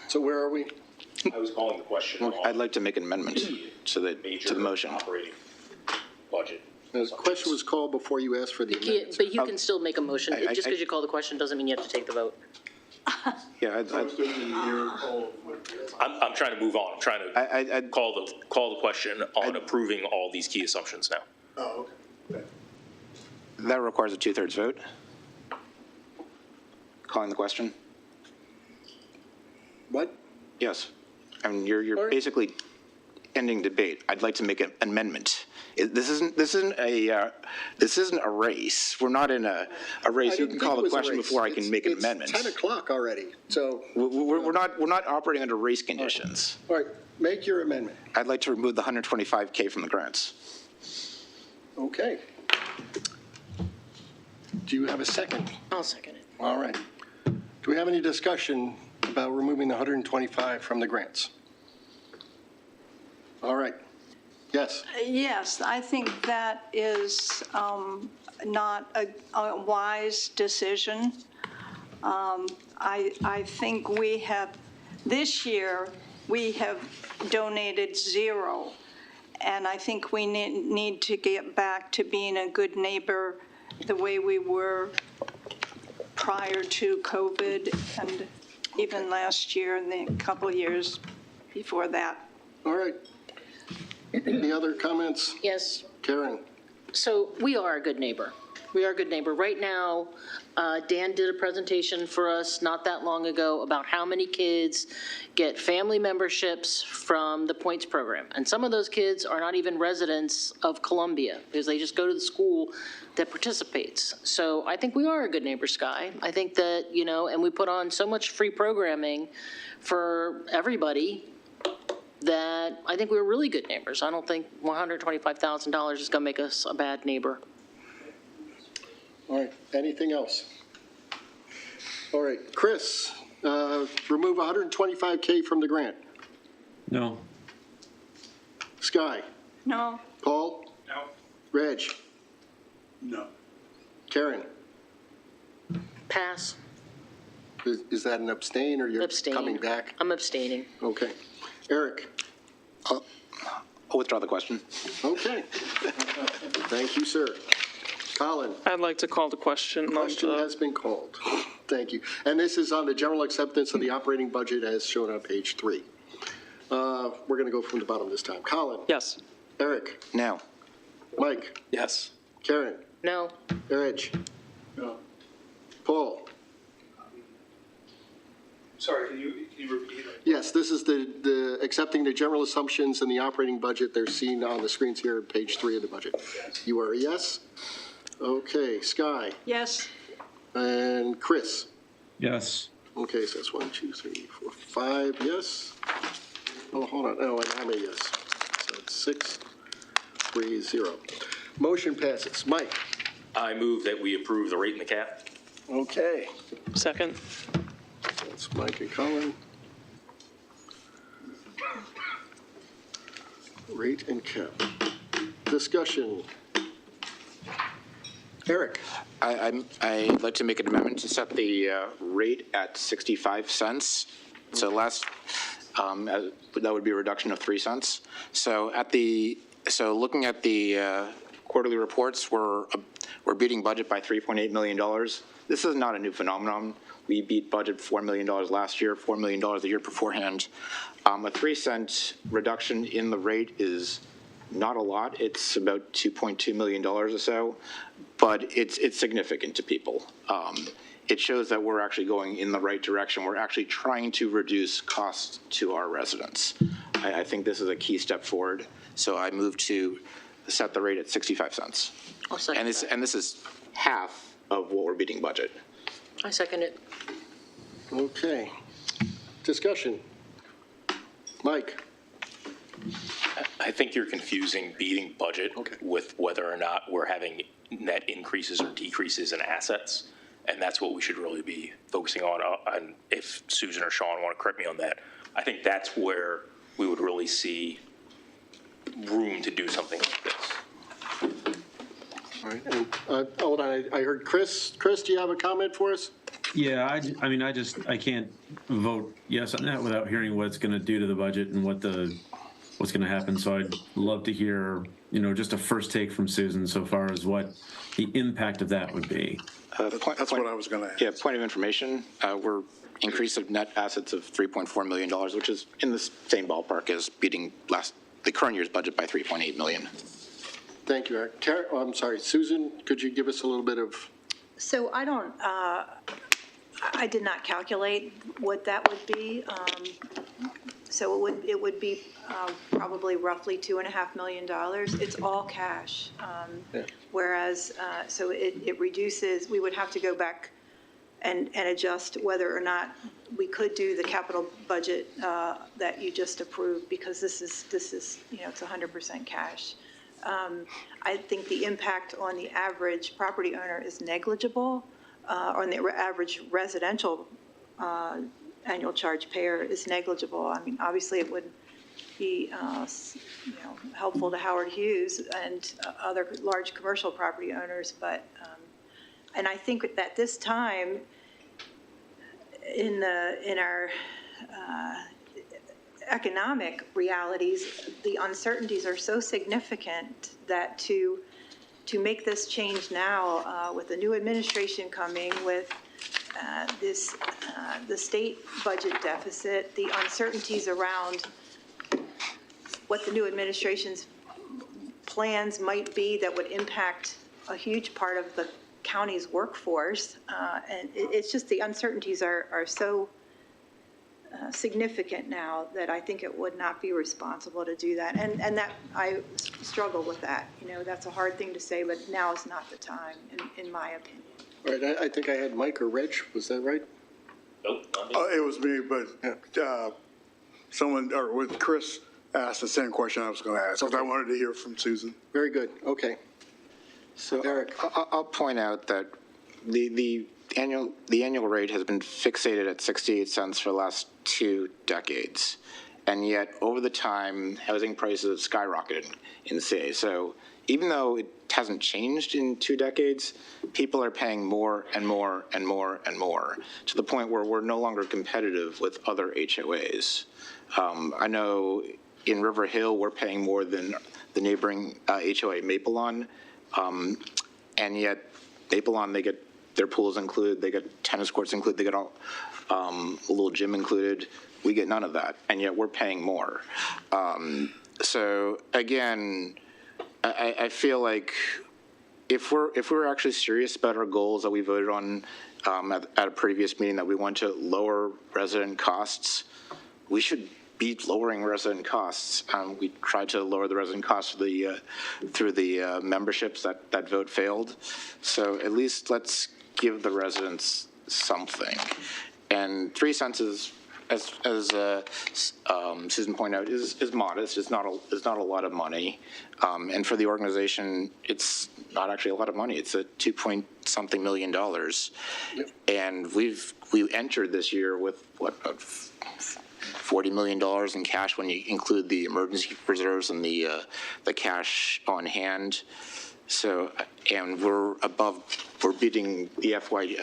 So where are we? I was calling the question on I'd like to make an amendment to the motion. operating budget. The question was called before you asked for the amendment. But you can still make a motion. I- Just because you call the question doesn't mean you have to take the vote. Yeah, I'm trying to move on. I'm trying to call the question on approving all these key assumptions now. Oh, okay. that requires a 2/3 vote. Calling the question? What? Yes. I mean, you're basically ending debate. I'd like to make an amendment. This isn't a race. We're not in a race. You can call the question before I can make an amendment. It's 10 o'clock already, so. We're not operating under race conditions. All right, make your amendment. I'd like to remove the $125K from the grants. Okay. Do you have a second? I'll second it. All right. Do we have any discussion about removing the 125 from the grants? All right. Yes. Yes, I think that is not a wise decision. I think we have, this year, we have donated 0. And I think we need to get back to being a good neighbor the way we were prior to COVID and even last year and the couple of years before that. All right. Any other comments? Yes. Karen? So we are a good neighbor. We are a good neighbor. Right now, Dan did a presentation for us not that long ago about how many kids get family memberships from the Points program. And some of those kids are not even residents of Columbia because they just go to the school that participates. So I think we are a good neighbor, Sky. I think that, and we put on so much free programming for everybody that I think we're really good neighbors. I don't think $125,000 is going to make us a bad neighbor. All right. Anything else? All right. Chris, remove 125K from the grant. No. Sky? No. Paul? No. Reg? No. Karen? Pass. Is that an abstain or you're Abstain. coming back? I'm abstaining. Okay. Eric? I'll withdraw the question. Okay. Thank you, sir. Colin? I'd like to call the question. Question has been called. Thank you. And this is on the general acceptance of the operating budget as shown on page 3. We're going to go from the bottom this time. Colin? Yes. Eric? No. Mike? Yes. Karen? No. Eric? No. Paul? Sorry, can you repeat it? Yes, this is the accepting the general assumptions in the operating budget. They're seen on the screens here, page 3 of the budget. You are a yes? Okay, Sky? Yes. And Chris? Yes. Okay, so that's 1, 2, 3, 4, 5, yes. Oh, hold on, oh, and I'm a yes. So it's 6, 3, 0. Motion passes. Mike? I move that we approve the rate and the cap. Okay. Second. That's Mike and Colin. Rate and cap. Discussion. Eric? I'd like to make an amendment to set the rate at 65 cents. So that would be a reduction of 3 cents. So looking at the quarterly reports, we're beating budget by $3.8 million. This is not a new phenomenon. We beat budget $4 million last year, $4 million the year beforehand. A 3 cent reduction in the rate is not a lot. It's about $2.2 million or so, but it's significant to people. It shows that we're actually going in the right direction. We're actually trying to reduce costs to our residents. I think this is a key step forward. So I move to set the rate at 65 cents. I'll second that. And this is half of what we're beating budget. I second it. Okay. Discussion. Mike? I think you're confusing beating budget with whether or not we're having net increases or decreases in assets. And that's what we should really be focusing on. And if Susan or Sean want to correct me on that, I think that's where we would really see room to do something like this. All right. And, hold on. I heard Chris. Chris, do you have a comment for us? Yeah, I can't vote yes on that without hearing what it's going to do to the budget and what's going to happen. So I'd love to hear, just a first take from Susan so far as what the impact of that would be. That's what I was going to ask. Yeah, point of information, we're increase of net assets of $3.4 million, which is in the same ballpark as beating the current year's budget by $3.8 million. Thank you, Eric. I'm sorry, Susan, could you give us a little bit of? So I did not calculate what that would be. So it would be probably roughly $2.5 million. It's all cash. Whereas, so it reduces, we would have to go back and adjust whether or not we could do the capital budget that you just approved, because this is it's 100% cash. I think the impact on the average property owner is negligible, on the average residential annual charge payer is negligible. I mean, obviously it would be helpful to Howard Hughes and other large commercial property owners, but and I think that this time in our economic realities, the uncertainties are so significant that to make this change now with the new administration coming, with the state budget deficit, the uncertainties around what the new administration's plans might be that would impact a huge part of the county's workforce, and it's just the uncertainties are so significant now that I think it would not be responsible to do that. And that I struggle with that. That's a hard thing to say, but now is not the time, in my opinion. All right, I think I had Mike or Reg, was that right? Nope, not me. It was me, but with Chris asked the same question I was going to ask, because I wanted to hear from Susan. Very good, okay. So Eric. I'll point out that the annual rate has been fixated at 68 cents for the last 2 decades. And yet, over the time, housing prices have skyrocketed in the CA. So even though it hasn't changed in 2 decades, people are paying more and more and more and more, to the point where we're no longer competitive with other HOAs. I know in River Hill, we're paying more than the neighboring HOA Maple-Lawn. And yet, Maple-Lawn, they get their pools included, they get tennis courts included, they get a little gym included. We get none of that, and yet we're paying more. So again, I feel like if we're actually serious about our goals that we voted on at a previous meeting, that we want to lower resident costs, we should be lowering resident costs. We tried to lower the resident costs through the memberships. That vote failed. So at least let's give the residents something. And 3 cents is, as Susan pointed out, is modest. It's not a lot of money. And for the organization, it's not actually a lot of money. It's a $2-point-something million. Yep. And we entered this year with $40 million in cash when you include the emergency reserves and the cash on hand. So, and we're beating the FY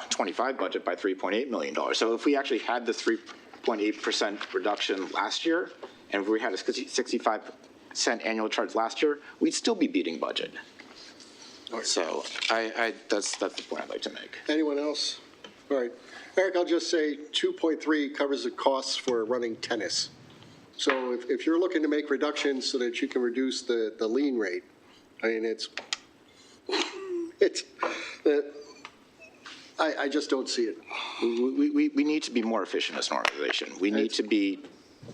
25 budget by $3.8 million. So if we actually had the 3.8% reduction last year, and if we had a 65-cent annual charge last year, we'd still be beating budget. So that's the point I'd like to make. Anyone else? All right. Eric, I'll just say 2.3 covers the costs for running tennis. So if you're looking to make reductions so that you can reduce the lien rate, I mean, I just don't see it. We need to be more efficient as an organization. We need to be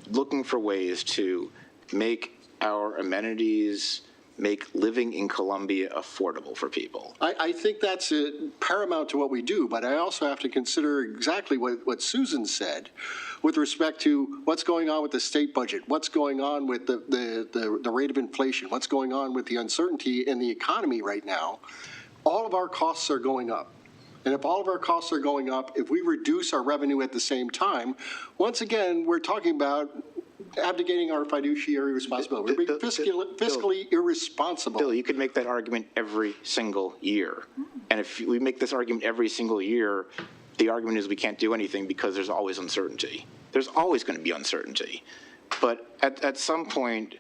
looking for ways to make our amenities, make living in Columbia affordable for people. I think that's paramount to what we do, but I also have to consider exactly what Susan said with respect to what's going on with the state budget, what's going on with the rate of inflation, what's going on with the uncertainty in the economy right now. All of our costs are going up. And if all of our costs are going up, if we reduce our revenue at the same time, once again, we're talking about abdicating our fiduciary responsibility. We're being fiscally irresponsible. Bill, you could make that argument every single year. And if we make this argument every single year, the argument is we can't do anything because there's always uncertainty. There's always going to be uncertainty. But at some point,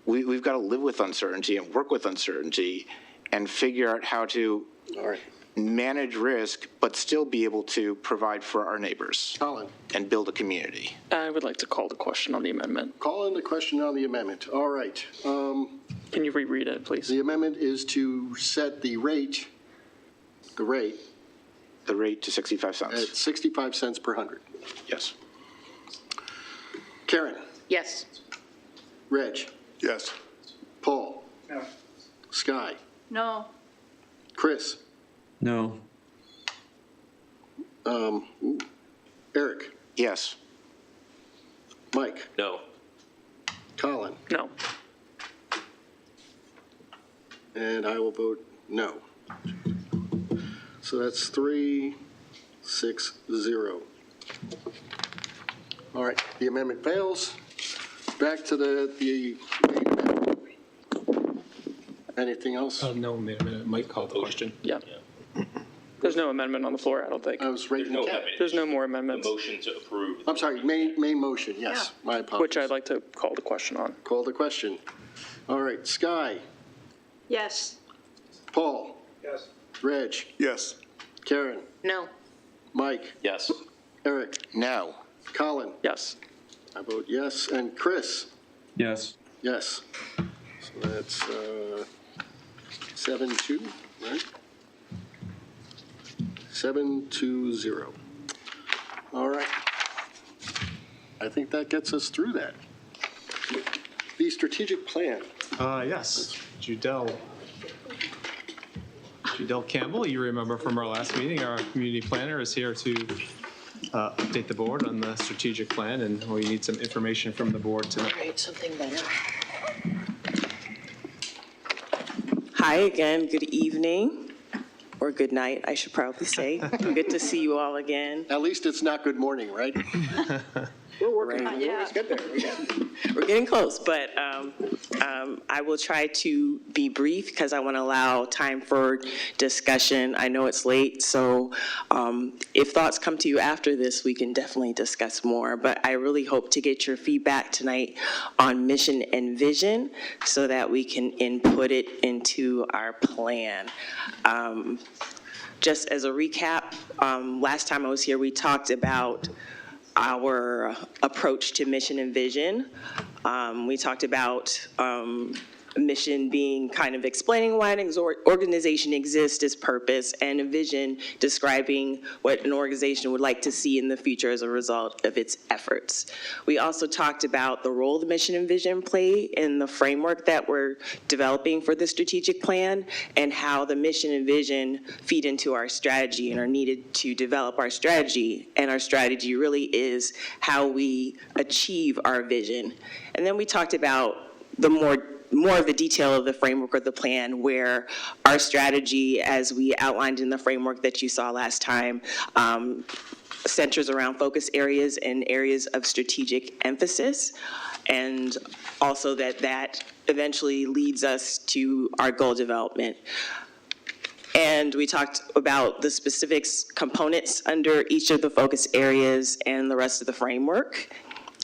we've got to live with uncertainty and work with uncertainty and figure out how to manage risk, but still be able to provide for our neighbors. Colin. And build a community. I would like to call the question on the amendment. Call in the question on the amendment. All right. Can you reread it, please? The amendment is to set the rate to 65 cents. At 65 cents per 100. Yes. Karen. Yes. Reg. Yes. Paul. No. Sky. No. Chris. No. Eric. Yes. Mike. No. Colin. No. And I will vote no. So that's 3-6-0. All right, the amendment fails. Back to the anything else? No, Mike called the question. Yeah. There's no amendment on the floor, I don't think. I was raising the cat. There's no more amendments. The motion to approve. I'm sorry, main motion, yes. My apologies. Which I'd like to call the question on. Call the question. All right, Sky. Yes. Paul. Yes. Reg. Yes. Karen. No. Mike. Yes. Eric. No. Colin. Yes. I vote yes. And Chris. Yes. Yes. So that's 7-2, right? 7-0. All right. I think that gets us through that. The strategic plan. Yes. Judell Campbell, you remember from our last meeting, our community planner is here to update the board on the strategic plan, and we need some information from the board tonight. All right, something better. Hi again, good evening, or good night, I should probably say. Good to see you all again. At least it's not good morning, right? We're working on it. Let's get there. We're getting close, but I will try to be brief because I want to allow time for discussion. I know it's late, so if thoughts come to you after this, we can definitely discuss more. But I really hope to get your feedback tonight on mission and vision so that we can input it into our plan. Just as a recap, last time I was here, we talked about our approach to mission and vision. We talked about mission being kind of explaining why an organization exists, its purpose, and a vision describing what an organization would like to see in the future as a result of its efforts. We also talked about the role the mission and vision play in the framework that we're developing for the strategic plan and how the mission and vision feed into our strategy and are needed to develop our strategy. And our strategy really is how we achieve our vision. And then we talked about the more of the detail of the framework or the plan, where our strategy, as we outlined in the framework that you saw last time, centers around focus areas and areas of strategic emphasis, and also that eventually leads us to our goal development. And we talked about the specifics components under each of the focus areas and the rest of the framework.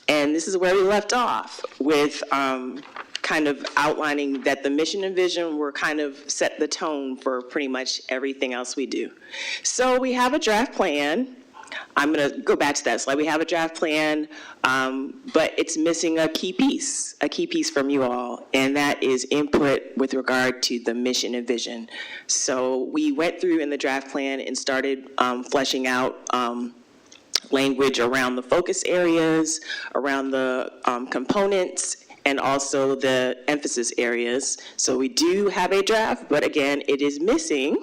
And this is where we left off with kind of outlining that the mission and vision were kind of set the tone for pretty much everything else we do. So we have a draft plan. I'm going to go back to that slide. We have a draft plan, but it's missing a key piece from you all, and that is input with regard to the mission and vision. So we went through in the draft plan and started fleshing out language around the focus areas, around the components, and also the emphasis areas. So we do have a draft, but again, it is missing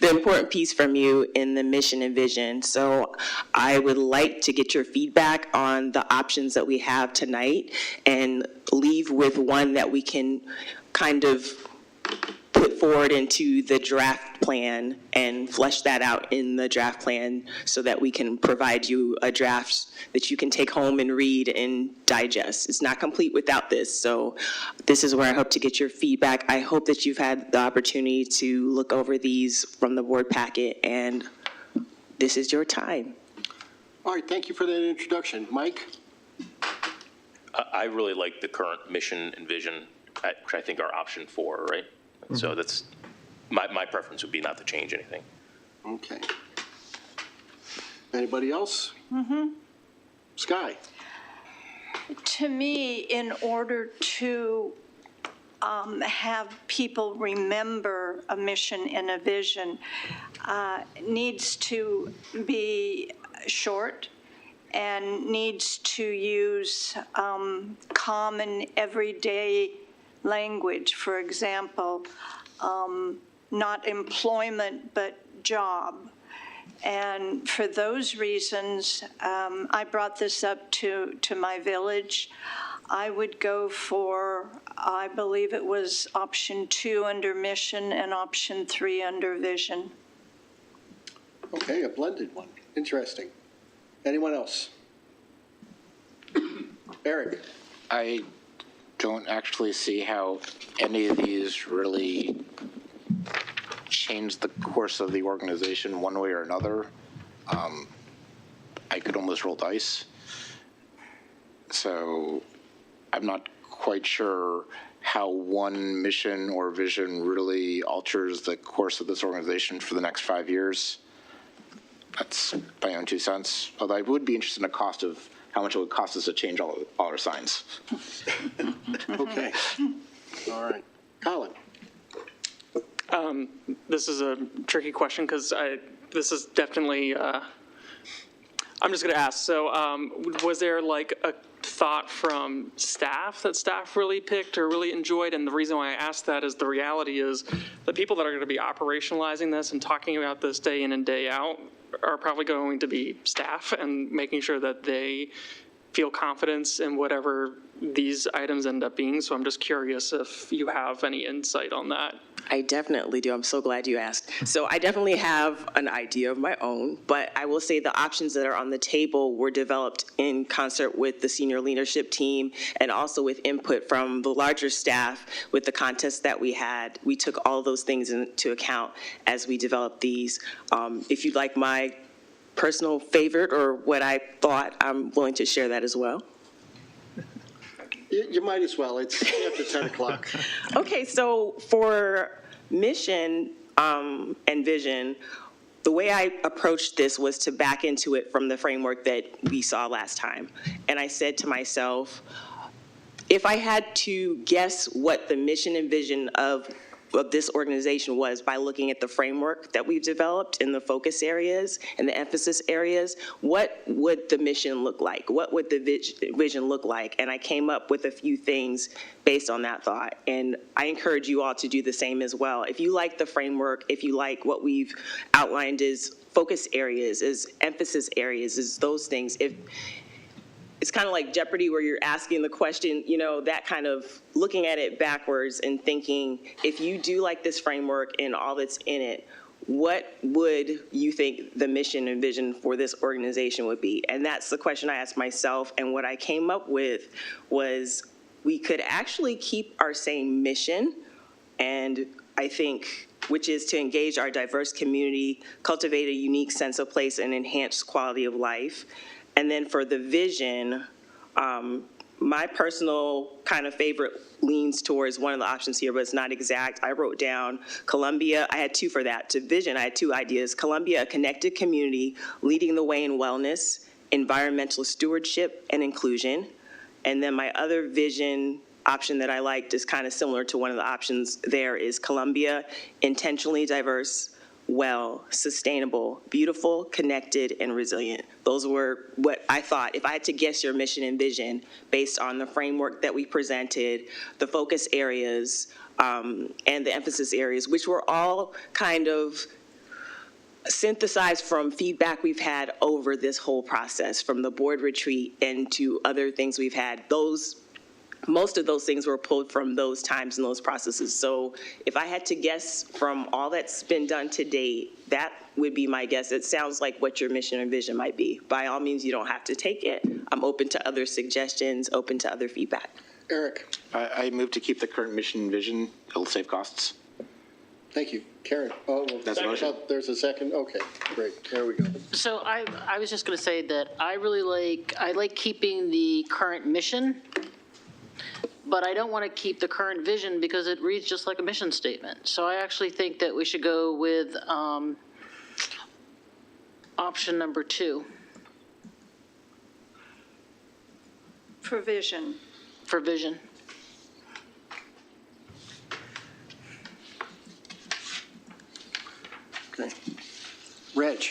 the important piece from you in the mission and vision. So I would like to get your feedback on the options that we have tonight and leave with one that we can kind of put forward into the draft plan and flesh that out in the draft plan so that we can provide you a draft that you can take home and read and digest. It's not complete without this, so this is where I hope to get your feedback. I hope that you've had the opportunity to look over these from the board packet, and this is your time. All right, thank you for that introduction. Mike? I really like the current mission and vision, which I think are option 4, right? So that's, my preference would be not to change anything. Okay. Anybody else? Sky? To me, in order to have people remember a mission and a vision, needs to be short and needs to use common everyday language. For example, not employment, but job. And for those reasons, I brought this up to my village. I would go for, I believe it was option 2 under mission and option 3 under vision. Okay, a blended one. Interesting. Anyone else? Eric? I don't actually see how any of these really change the course of the organization one way or another. I could almost roll dice. So I'm not quite sure how one mission or vision really alters the course of this organization for the next 5 years. That's my own 2 cents. Although I would be interested in the cost of how much it would cost us to change all our signs. Okay. All right. Colin? This is a tricky question because this is definitely, I'm just going to ask. So was there like a thought from staff that staff really picked or really enjoyed? And the reason why I asked that is the reality is the people that are going to be operationalizing this and talking about this day in and day out are probably going to be staff, and making sure that they feel confidence in whatever these items end up being. So I'm just curious if you have any insight on that. I definitely do. I'm so glad you asked. So I definitely have an idea of my own, but I will say the options that are on the table were developed in concert with the senior leadership team and also with input from the larger staff with the contest that we had. We took all those things into account as we developed these. If you'd like my personal favorite or what I thought, I'm willing to share that as well. You might as well. It's after 10 o'clock. Okay, so for mission and vision, the way I approached this was to back into it from the framework that we saw last time. And I said to myself, if I had to guess what the mission and vision of this organization was by looking at the framework that we've developed in the focus areas and the emphasis areas, what would the mission look like? What would the vision look like? And I came up with a few things based on that thought. And I encourage you all to do the same as well. If you like the framework, if you like what we've outlined as focus areas, as emphasis areas, as those things, if it's kind of like Jeopardy where you're asking the question, you know, that kind of looking at it backwards and thinking, if you do like this framework and all that's in it, what would you think the mission and vision for this organization would be? And that's the question I asked myself. And what I came up with was we could actually keep our same mission, and I think, which is to engage our diverse community, cultivate a unique sense of place, and enhance quality of life. And then for the vision, my personal kind of favorite leans towards one of the options here, but it's not exact. I wrote down Columbia. I had two for that. To vision, I had two ideas. Columbia, a connected community leading the way in wellness, environmental stewardship, and inclusion. And then my other vision option that I liked is kind of similar to one of the options there is Columbia, intentionally diverse, well, sustainable, beautiful, connected, and resilient. Those were what I thought, if I had to guess your mission and vision based on the framework that we presented, the focus areas, and the emphasis areas, which were all kind of synthesized from feedback we've had over this whole process, from the board retreat and to other things we've had. Most of those things were pulled from those times and those processes. So if I had to guess from all that's been done to date, that would be my guess. It sounds like what your mission and vision might be. By all means, you don't have to take it. I'm open to other suggestions, open to other feedback. Eric? I move to keep the current mission and vision. It'll save costs. Thank you. Karen? Oh, That's a motion. There's a second? Okay, great. There we go. So I was just going to say that I like keeping the current mission, but I don't want to keep the current vision because it reads just like a mission statement. So I actually think that we should go with option number 2. For vision. For vision. Okay. Reg?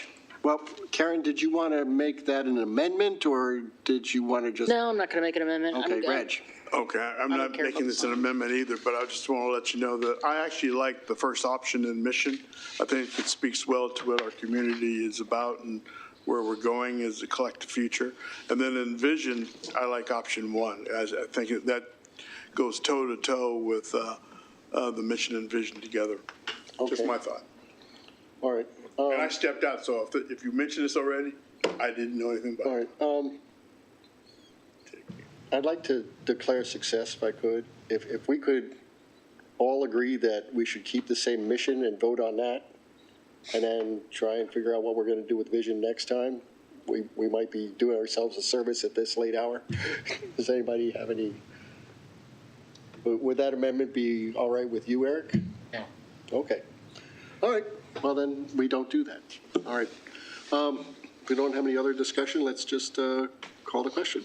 Well, Karen, did you want to make that an amendment, or did you want to just? No, I'm not going to make an amendment. Okay, Reg. Okay, I'm not making this an amendment either, but I just want to let you know that I actually like the first option in mission. I think it speaks well to what our community is about and where we're going as a collective future. And then in vision, I like option 1. As I think that goes toe-to-toe with the mission and vision together. Just my thought. All right. And I stepped out, so if you mentioned this already, I didn't know anything about it. All right. I'd like to declare success if I could. If we could all agree that we should keep the same mission and vote on that, and then try and figure out what we're going to do with vision next time, we might be doing ourselves a service at this late hour. Does anybody have any? Would that amendment be all right with you, Eric? Yeah. Okay. All right. Well, then we don't do that. All right. If we don't have any other discussion, let's just call the question.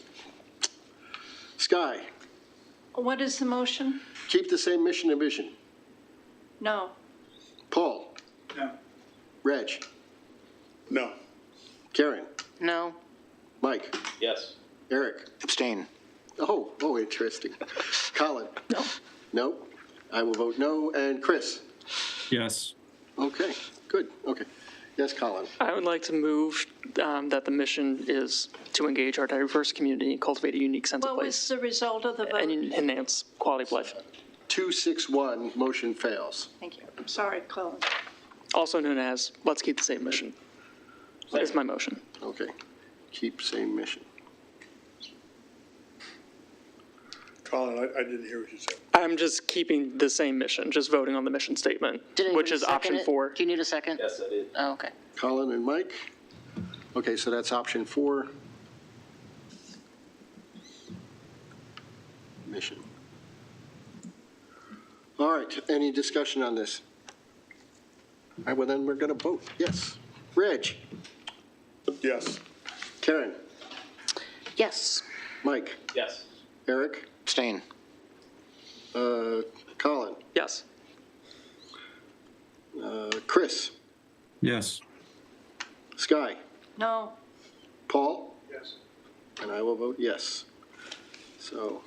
Sky? What is the motion? Keep the same mission and vision. No. Paul? No. Reg? No. Karen? No. Mike? Yes. Eric? Abstain. Oh, interesting. Colin? No. No? I will vote no. And Chris? Yes. Okay, good, okay. Yes, Colin? I would like to move that the mission is to engage our diverse community, cultivate a unique sense of What was place, the result of the vote? and enhance quality of life. 261, motion fails. Thank you. I'm sorry, Colin. Also known as, let's keep the same mission. That is my motion. Okay, keep same mission. Colin, I didn't hear what you said. I'm just keeping the same mission, just voting on the mission statement, Did which anybody is second option it? 4. Do you need a second? Yes, I did. Oh, okay. Colin and Mike? Okay, so that's option 4. Mission. All right, any discussion on this? All right, well then we're going to vote. Yes. Reg? Yes. Karen? Yes. Mike? Yes. Eric? Abstain. Colin? Yes. Chris? Yes. Sky? No. Paul? Yes. And I will vote yes. So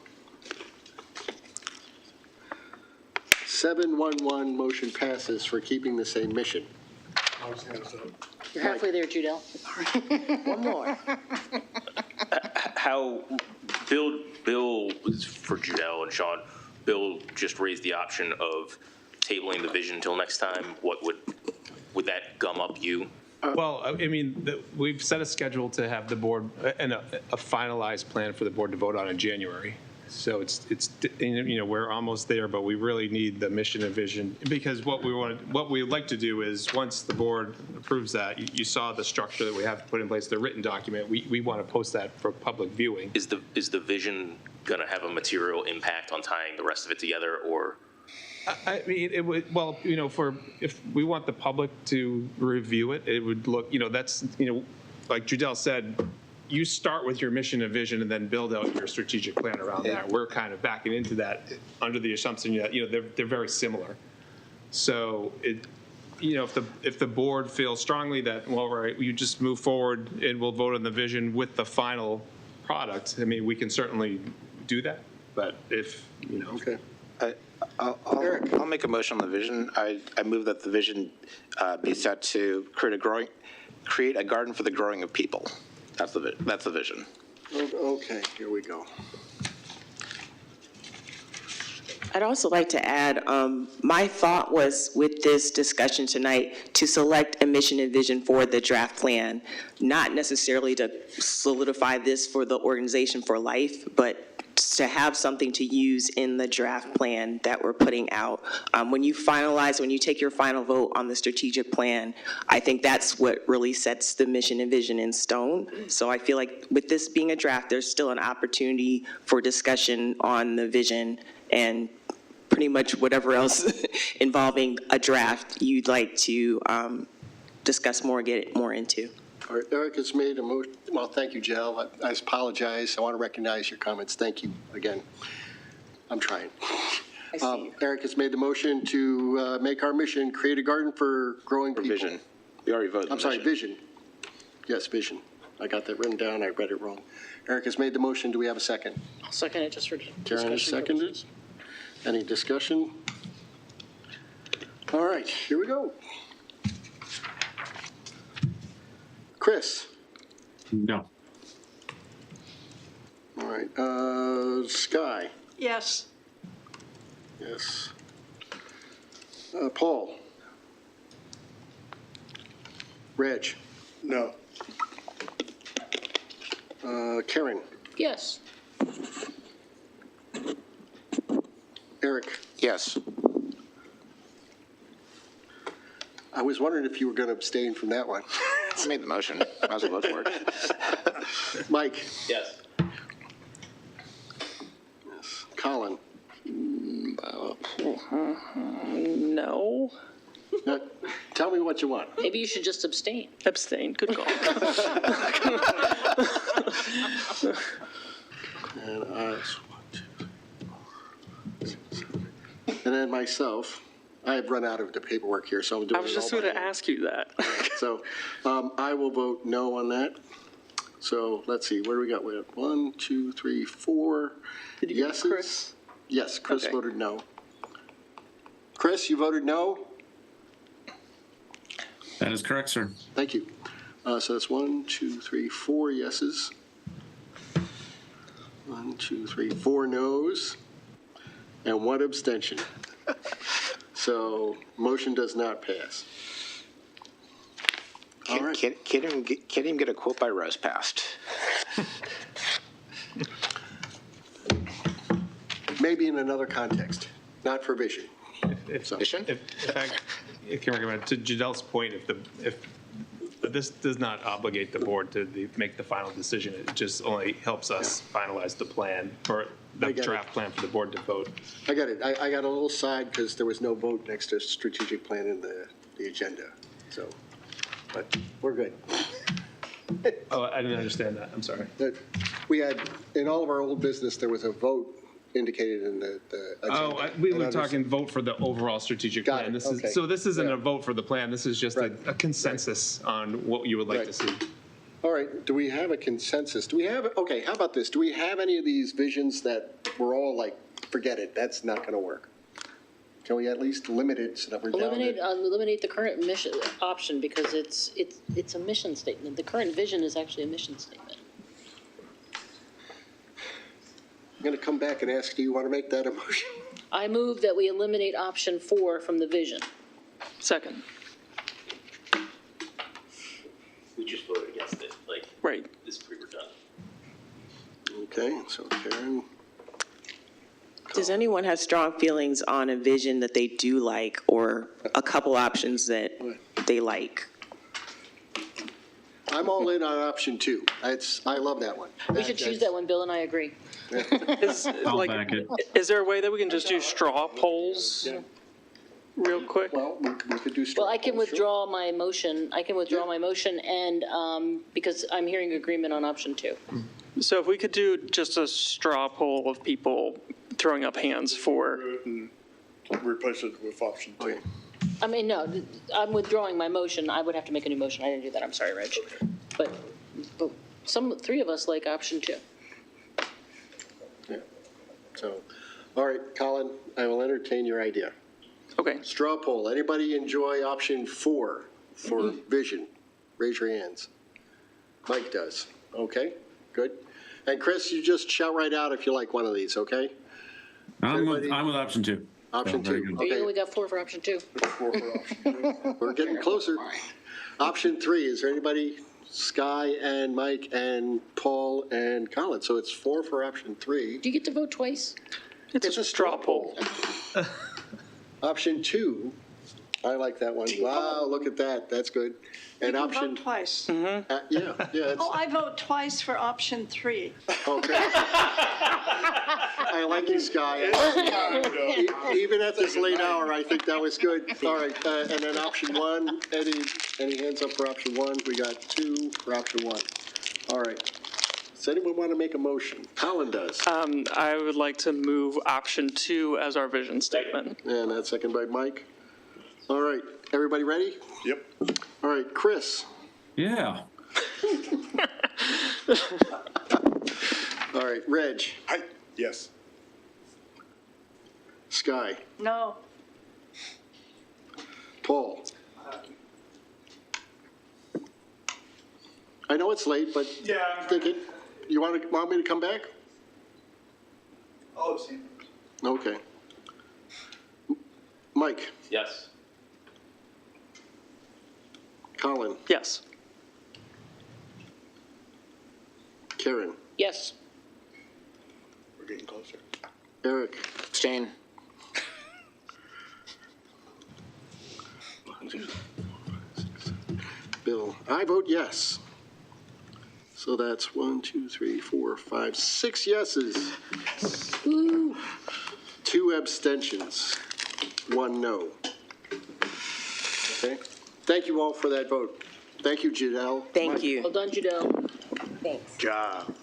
711 motion passes for keeping the same mission. You're halfway there, Judell. One more. How Bill was for Judell and Sean. Bill just raised the option of tabling the vision until next time. What would would that gum up you? Well, I mean, we've set a schedule to have the board, and a finalized plan for the board to vote on in January. So it's we're almost there, but we really need the mission and vision, because what we'd like to do is, once the board approves that, you saw the structure that we have put in place, the written document, we want to post that for public viewing. Is the vision going to have a material impact on tying the rest of it together, or? I mean, it would, well, if we want the public to review it, it would look, that's, like Judell said, you start with your mission and vision and then build out your strategic plan around that. We're kind of backing into that under the assumption that, they're very similar. So if the board feels strongly that, well, right, you just move forward and we'll vote on the vision with the final product, I mean, we can certainly do that. But if, Okay. I'll make a motion on the vision. I move that the vision be set to create a garden for the growing of people. That's the vision. Okay, here we go. I'd also like to add, my thought was with this discussion tonight to select a mission and vision for the draft plan, not necessarily to solidify this for the organization for life, but to have something to use in the draft plan that we're putting out. When you take your final vote on the strategic plan, I think that's what really sets the mission and vision in stone. So I feel like with this being a draft, there's still an opportunity for discussion on the vision and pretty much whatever else involving a draft you'd like to discuss more, get more into. All right, Eric has made a motion. Well, thank you, Jill. I apologize. I want to recognize your comments. Thank you again. I'm trying. Eric has made the motion to make our mission create a garden for growing people. Vision. We already voted. I'm sorry, vision. Yes, vision. I got that written down. I read it wrong. Eric has made the motion. Do we have a second? I'll second it just for Karen has seconded. Any discussion? All right, here we go. Chris? No. All right, Sky? Yes. Yes. Paul? Reg? No. Karen? Yes. Eric? Yes. I was wondering if you were going to abstain from that one. I made the motion. Might as well vote for it. Mike? Yes. Yes. Colin? No. Tell me what you want. Maybe you should just abstain. Abstain, good call. And and then myself, I have run out of the paperwork here, so I'm doing it all I was just by going to hand. ask you that. So I will vote no on that. So let's see, what do we got? We have 1, 2, 3, 4 yeses. Chris? Yes, Chris Okay. voted no. Chris, you voted no? That is correct, sir. Thank you. So that's 1, 2, 3, 4 yeses. 1, 2, 3, 4 noes, and 1 abstention. So motion does not pass. All right. Can't even get a quote by Rose passed. Maybe in another context, not for vision. If I can recommend, to Jadell's point, if this does not obligate the board to make the final decision, it just only helps us finalize the plan, or the draft plan for the board to vote. I got it. I got a little side because there was no vote next to strategic plan in the agenda. So, but we're good. Oh, I didn't understand that. I'm sorry. We had, in all of our old business, there was a vote indicated in the agenda. We were talking vote for the overall strategic plan. So this isn't a vote for the plan. This is just a consensus on what you would like to see. All right, do we have a consensus? Do we have, okay, how about this? Do we have any of these visions that we're all like, forget it, that's not going to work? Can we at least limit it so that we're down to? Eliminate the current mission option because it's a mission statement. The current vision is actually a mission statement. I'm going to come back and ask, do you want to make that a motion? I move that we eliminate option 4 from the vision. Second. We just voted against it, like. Right. This is redundant. Okay, so Karen, Does anyone have strong feelings on a vision that they do like, or a couple options that they like? I'm all in on option 2. I love that one. We should choose that one, Bill and I agree. I'll back it. Is there a way that we can just do straw polls real quick? Well, we could do straw Well, I can polls, sure. withdraw my motion. I can withdraw my motion and, because I'm hearing agreement on option 2. So if we could do just a straw poll of people throwing up hands for, Replace it with option 2. Okay. I mean, no, I'm withdrawing my motion. I would have to make a new motion. I didn't do that. I'm sorry, Reg. But three of us like option 2. Yeah. So, all right, Colin, I will entertain your idea. okay. Straw poll. Anybody enjoy option 4 for vision? Raise your hands. Mike does. Okay, good. And Chris, you just shout right out if you like one of these, okay? I'm with option 2. Option very 2. good. There you go. Okay, We got 4 for option 2. 4 for option 2. We're getting closer. Option 3, is there anybody? Sky and Mike and Paul and Colin. So it's 4 for option 3. Do you get to vote twice? It's a straw poll. Option 2, I like that one. Wow, look at that. That's good. And You can option, vote twice. yeah, it's, Oh, I vote twice for option 3. okay. I like you, Sky. Even at this late hour, I think that was good. All right, and then option 1, any hands up for option 1? We got 2 for option 1. All right. Does anyone want to make a motion? Colin does. I would like to move option 2 as our vision statement. And that's second by Mike. All right, everybody ready? Yep. All right, Chris. Yeah. All right, Reg. Hi, yes. Sky. No. Paul. I know it's late, but Yeah, thinking, you want me to come back? I'll abstain. Okay. Mike. Yes. Colin. Yes. Karen. Yes. We're getting closer. Eric. Abstain. Bill. I vote yes. So that's 1, 2, 3, 4, 5, 6 yeses. 2 abstentions. 1 no. Okay. Thank you all for that vote. Thank you, Janelle. Thank you. Well done, Judell. Thanks. Job.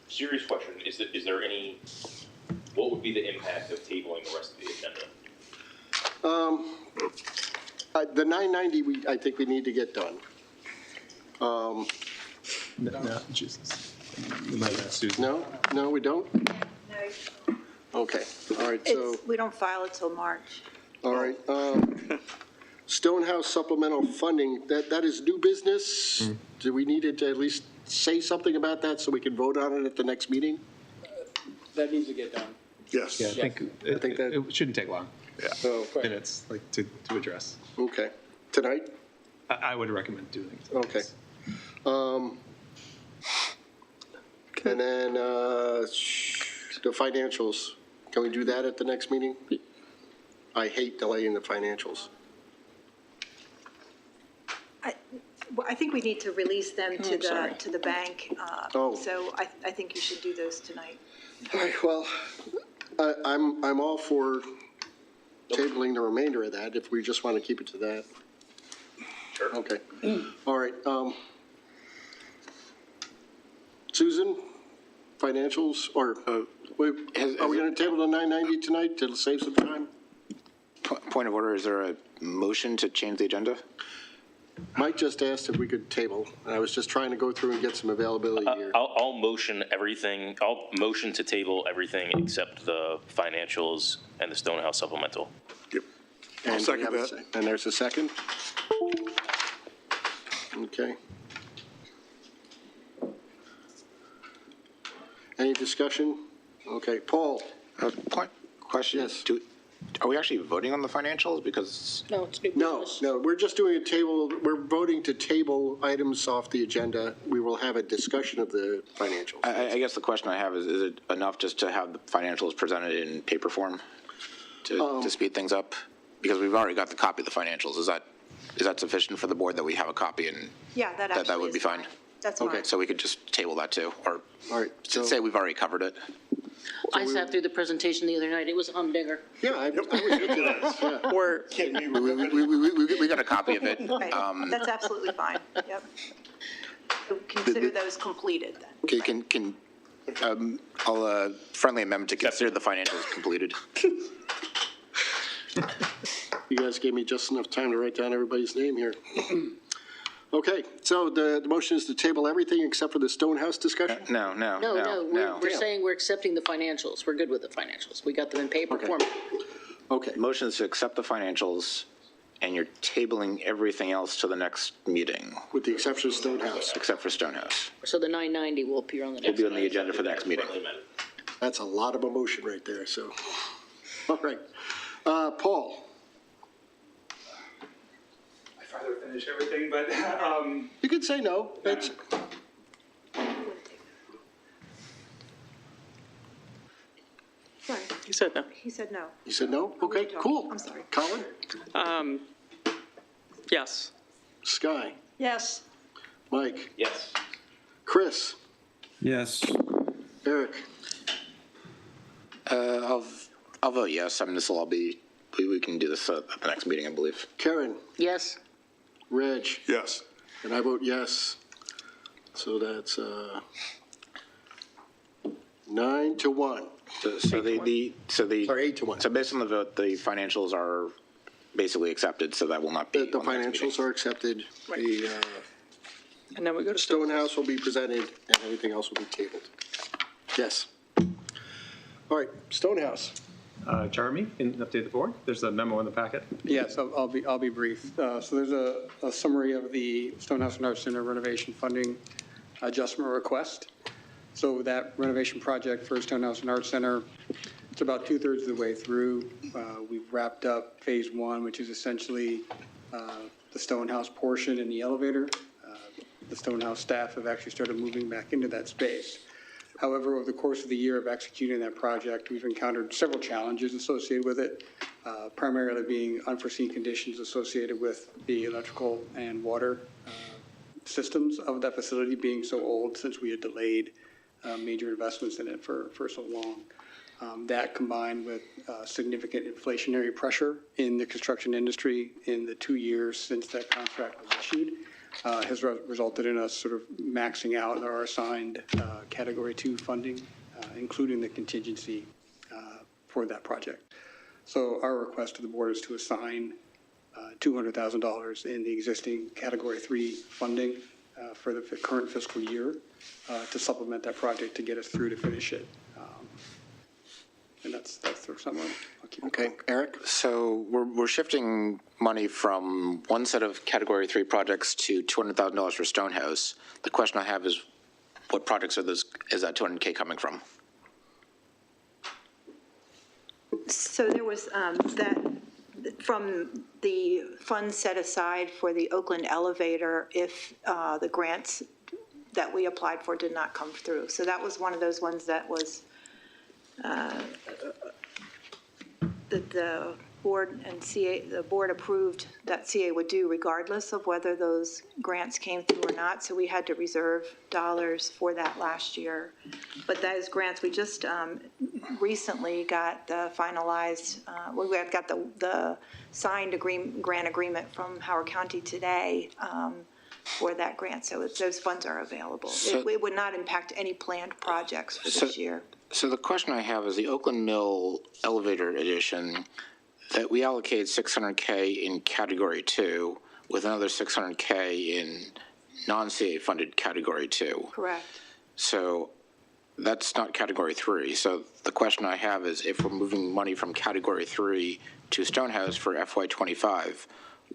Serious question, is there any, what would be the impact of tabling the rest of the agenda? The 990, I think we need to get done. No, Jesus. We might ask Susan. No, we don't? No, Okay, all right, so, we don't file it till March. all right. Stonehouse supplemental funding, that is new business? Do we need to at least say something about that so we can vote on it at the next meeting? That needs to get done. Yes. Yeah, I think that- it shouldn't take long. Yeah. Oh, Minutes, like, to address. okay. Tonight? I would recommend doing it. Okay. And then, the financials, can we do that at the next meeting? I hate delaying the financials. Well, I think we need to release them to sorry. the bank. Oh. So I think you should do those tonight. All right, well, I'm all for tabling the remainder of that, if we just want to keep it to that. Sure. Okay. All right. Susan, financials, or are we going to table the 990 tonight to save some time? Point of order, is there a motion to change the agenda? Mike just asked if we could table, and I was just trying to go through and get some availability here. I'll motion everything, I'll motion to table everything except the financials and the Stonehouse supplemental. Yep. And I'll we second have a that. And there's a second? Okay. Any discussion? Okay, Paul? Question? Yes. Are we actually voting on the financials? Because No, it's new No, business. no, we're just doing a table, we're voting to table items off the agenda. We will have a discussion of the financials. I guess the question I have is it enough just to have the financials presented in paper form to speed things up? Because we've already got the copy of the financials. Is that sufficient for the board that we have a copy and Yeah, that actually that would be is fine? That's Okay. fine. So we could just table that too, or All right, so, say we've already covered it. I sat through the presentation the other night. It was a humdinger. yeah, I was into that, yeah. Or, We got a copy of it. Okay, that's absolutely fine, yep. So consider those completed then. I'll friendly amendment to consider the financials completed. You guys gave me just enough time to write down everybody's name here. Okay, so the motion is to table everything except for the Stonehouse discussion? No. No, we're saying we're accepting the financials. We're good with the financials. We got them in paper Okay. form. Okay, Motion is to accept the financials, and you're tabling everything else to the next meeting, with the exception of Stonehouse. except for Stonehouse. So the 990 will appear on the Will next. be on the agenda for the next meeting. That's a lot of emotion right there, so. All right. Paul? I'd rather finish everything, but, You could say no. It's, Sorry, you said no. he said no. you said no? Okay, cool. I'm sorry. Colin? Yes. Sky? Yes. Mike? Yes. Chris? Yes. Eric? I'll vote yes. I mean, this will all be, we can do this at the next meeting, I believe. Karen? Yes. Reg? Yes. And I vote yes. So that's 9-1. So the Sorry, 8-1. So based on the vote, the financials are basically accepted, so that will not be. The on the next meeting. financials are accepted. The And then we go to Stonehouse will be presented, and everything else will be tabled. Yes. All right, Stonehouse. Jeremy, can you update the board? There's a memo in the packet. Yes, I'll be brief. So there's a summary of the Stonehouse and Arts Center renovation funding adjustment request. So that renovation project for Stonehouse and Arts Center, it's about 2/3 of the way through. We've wrapped up phase one, which is essentially the Stonehouse portion and the elevator. The Stonehouse staff have actually started moving back into that space. However, over the course of the year of executing that project, we've encountered several challenges associated with it, primarily being unforeseen conditions associated with the electrical and water systems of that facility being so old since we had delayed major investments in it for so long. That combined with significant inflationary pressure in the construction industry in the 2 years since that contract was issued has resulted in us sort of maxing out our assigned Category 2 funding, including the contingency for that project. So our request to the board is to assign $200,000 in the existing Category 3 funding for the current fiscal year to supplement that project to get us through to finish it. And that's the summary. Okay, Eric? So we're shifting money from one set of Category 3 projects to $200,000 for Stonehouse. The question I have is, what projects is that $200K coming from? So there was that, from the funds set aside for the Oakland elevator, if the grants that we applied for did not come through. So that was one of those ones that was, that the board and CA, the board approved that CA would do regardless of whether those grants came through or not. So we had to reserve dollars for that last year. But those grants, we just recently got the finalized, we got the signed grant agreement from Howard County today for that grant. So those funds are available. So- It would not impact any planned projects for this year. So the question I have is the Oakland Mill elevator addition, that we allocated $600K in Category 2 with another $600K in non-CA funded Category 2. Correct. So that's not Category 3. So the question I have is, if we're moving money from Category 3 to Stonehouse for FY25,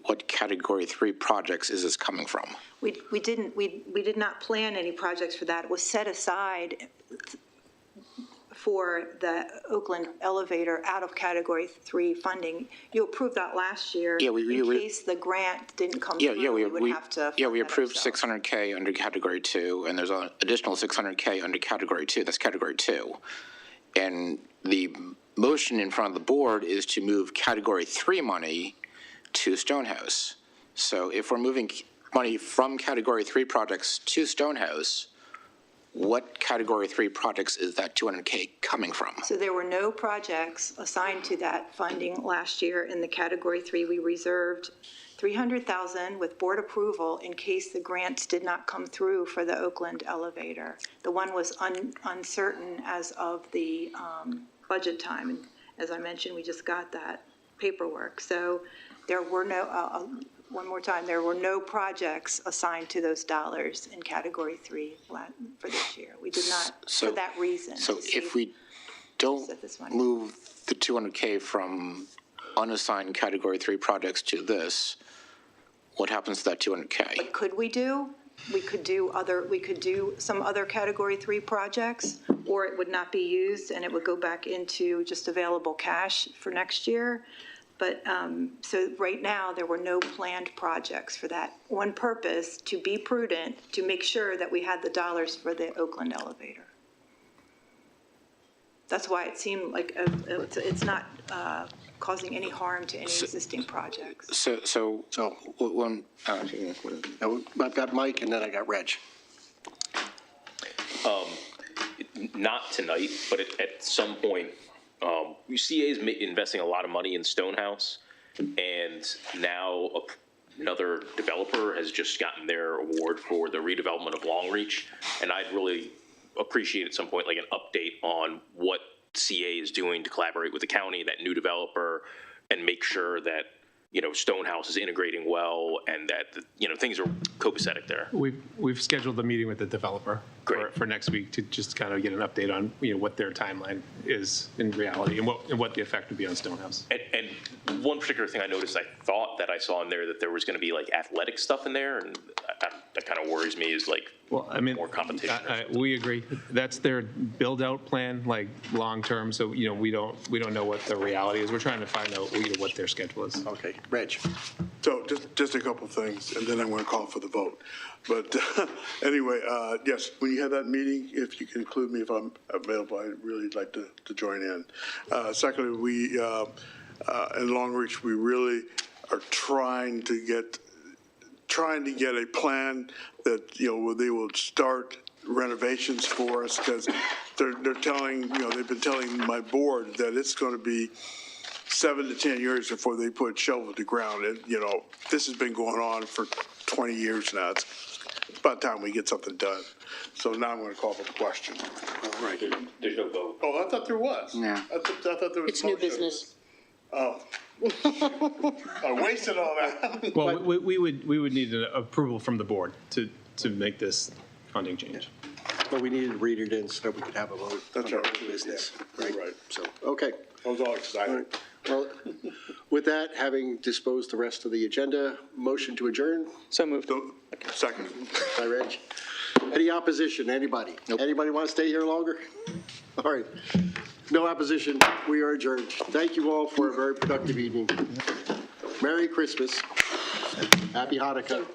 what Category 3 projects is this coming from? We did not plan any projects for that. It was set aside for the Oakland elevator out of Category 3 funding. You approved that last year. Yeah, In case the grant didn't come Yeah, through, yeah, we would have to. yeah, fund we that approved ourselves. 600K under Category 2, and there's an additional 600K under Category 2. That's Category 2. And the motion in front of the board is to move Category 3 money to Stonehouse. So if we're moving money from Category 3 projects to Stonehouse, what Category 3 projects is that 200K coming from? So there were no projects assigned to that funding last year. In the Category 3, we reserved $300,000 with board approval in case the grants did not come through for the Oakland elevator. The one was uncertain as of the budget time. And as I mentioned, we just got that paperwork. So there were no, one more time, there were no projects assigned to those dollars in Category 3 for this year. We did not, for that reason. So if we don't move the 200K from unassigned Category 3 projects to this, what happens to that 200K? What could we do? We could do some other Category 3 projects, or it would not be used and it would go back into just available cash for next year. But, so right now, there were no planned projects for that, on purpose, to be prudent, to make sure that we had the dollars for the Oakland elevator. That's why it seemed like it's not causing any harm to any existing projects. So when, I've got Mike and then I got Reg. Not tonight, but at some point, CA is investing a lot of money in Stonehouse, and now another developer has just gotten their award for the redevelopment of Long Reach, and I'd really appreciate at some point like an update on what CA is doing to collaborate with the county, that new developer, and make sure that, you know, Stonehouse is integrating well and that, you know, things are copacetic there. We've scheduled a meeting with the developer for next week to just kind of get an update on, you know, what their timeline is in reality and what the effect would be on Stonehouse. And one particular thing I noticed, I thought that I saw in there that there was going to be like athletic stuff in there, and that kind of worries me, is like, well, I mean, more competition. We agree. That's their build-out plan, like long-term. So, you know, we don't know what the reality is. We're trying to find out, you know, what their schedule is. Okay, Reg. So just a couple things, and then I'm going to call for the vote. But anyway, yes, when you have that meeting, if you can include me if I'm available, I'd really like to join in. Secondly, we in Long Reach, we really are trying to get a plan that, you know, where they will start renovations for us, because they're telling, you know, they've been telling my board that it's going to be 7 to 10 years before they put shovel to ground. And, you know, this has been going on for 20 years now. It's about time we get something done. So now I'm going to call for the question. All right. There's no vote. Oh, I thought there was. Yeah. I thought there was. It's new business. Oh. I wasted all that. Well, we would need an approval from the board to make this funding change. But we needed to read it in so that we could have a vote. That's on our right. business. Right. Right. So, okay. I was all excited. Well, with that, having disposed the rest of the agenda, motion to adjourn So moved. Second. by Reg. Any opposition? Anybody? Anybody want to stay here longer? All right. No opposition. We are adjourned. Thank you all for a very productive evening. Merry Christmas. Happy Hanukkah.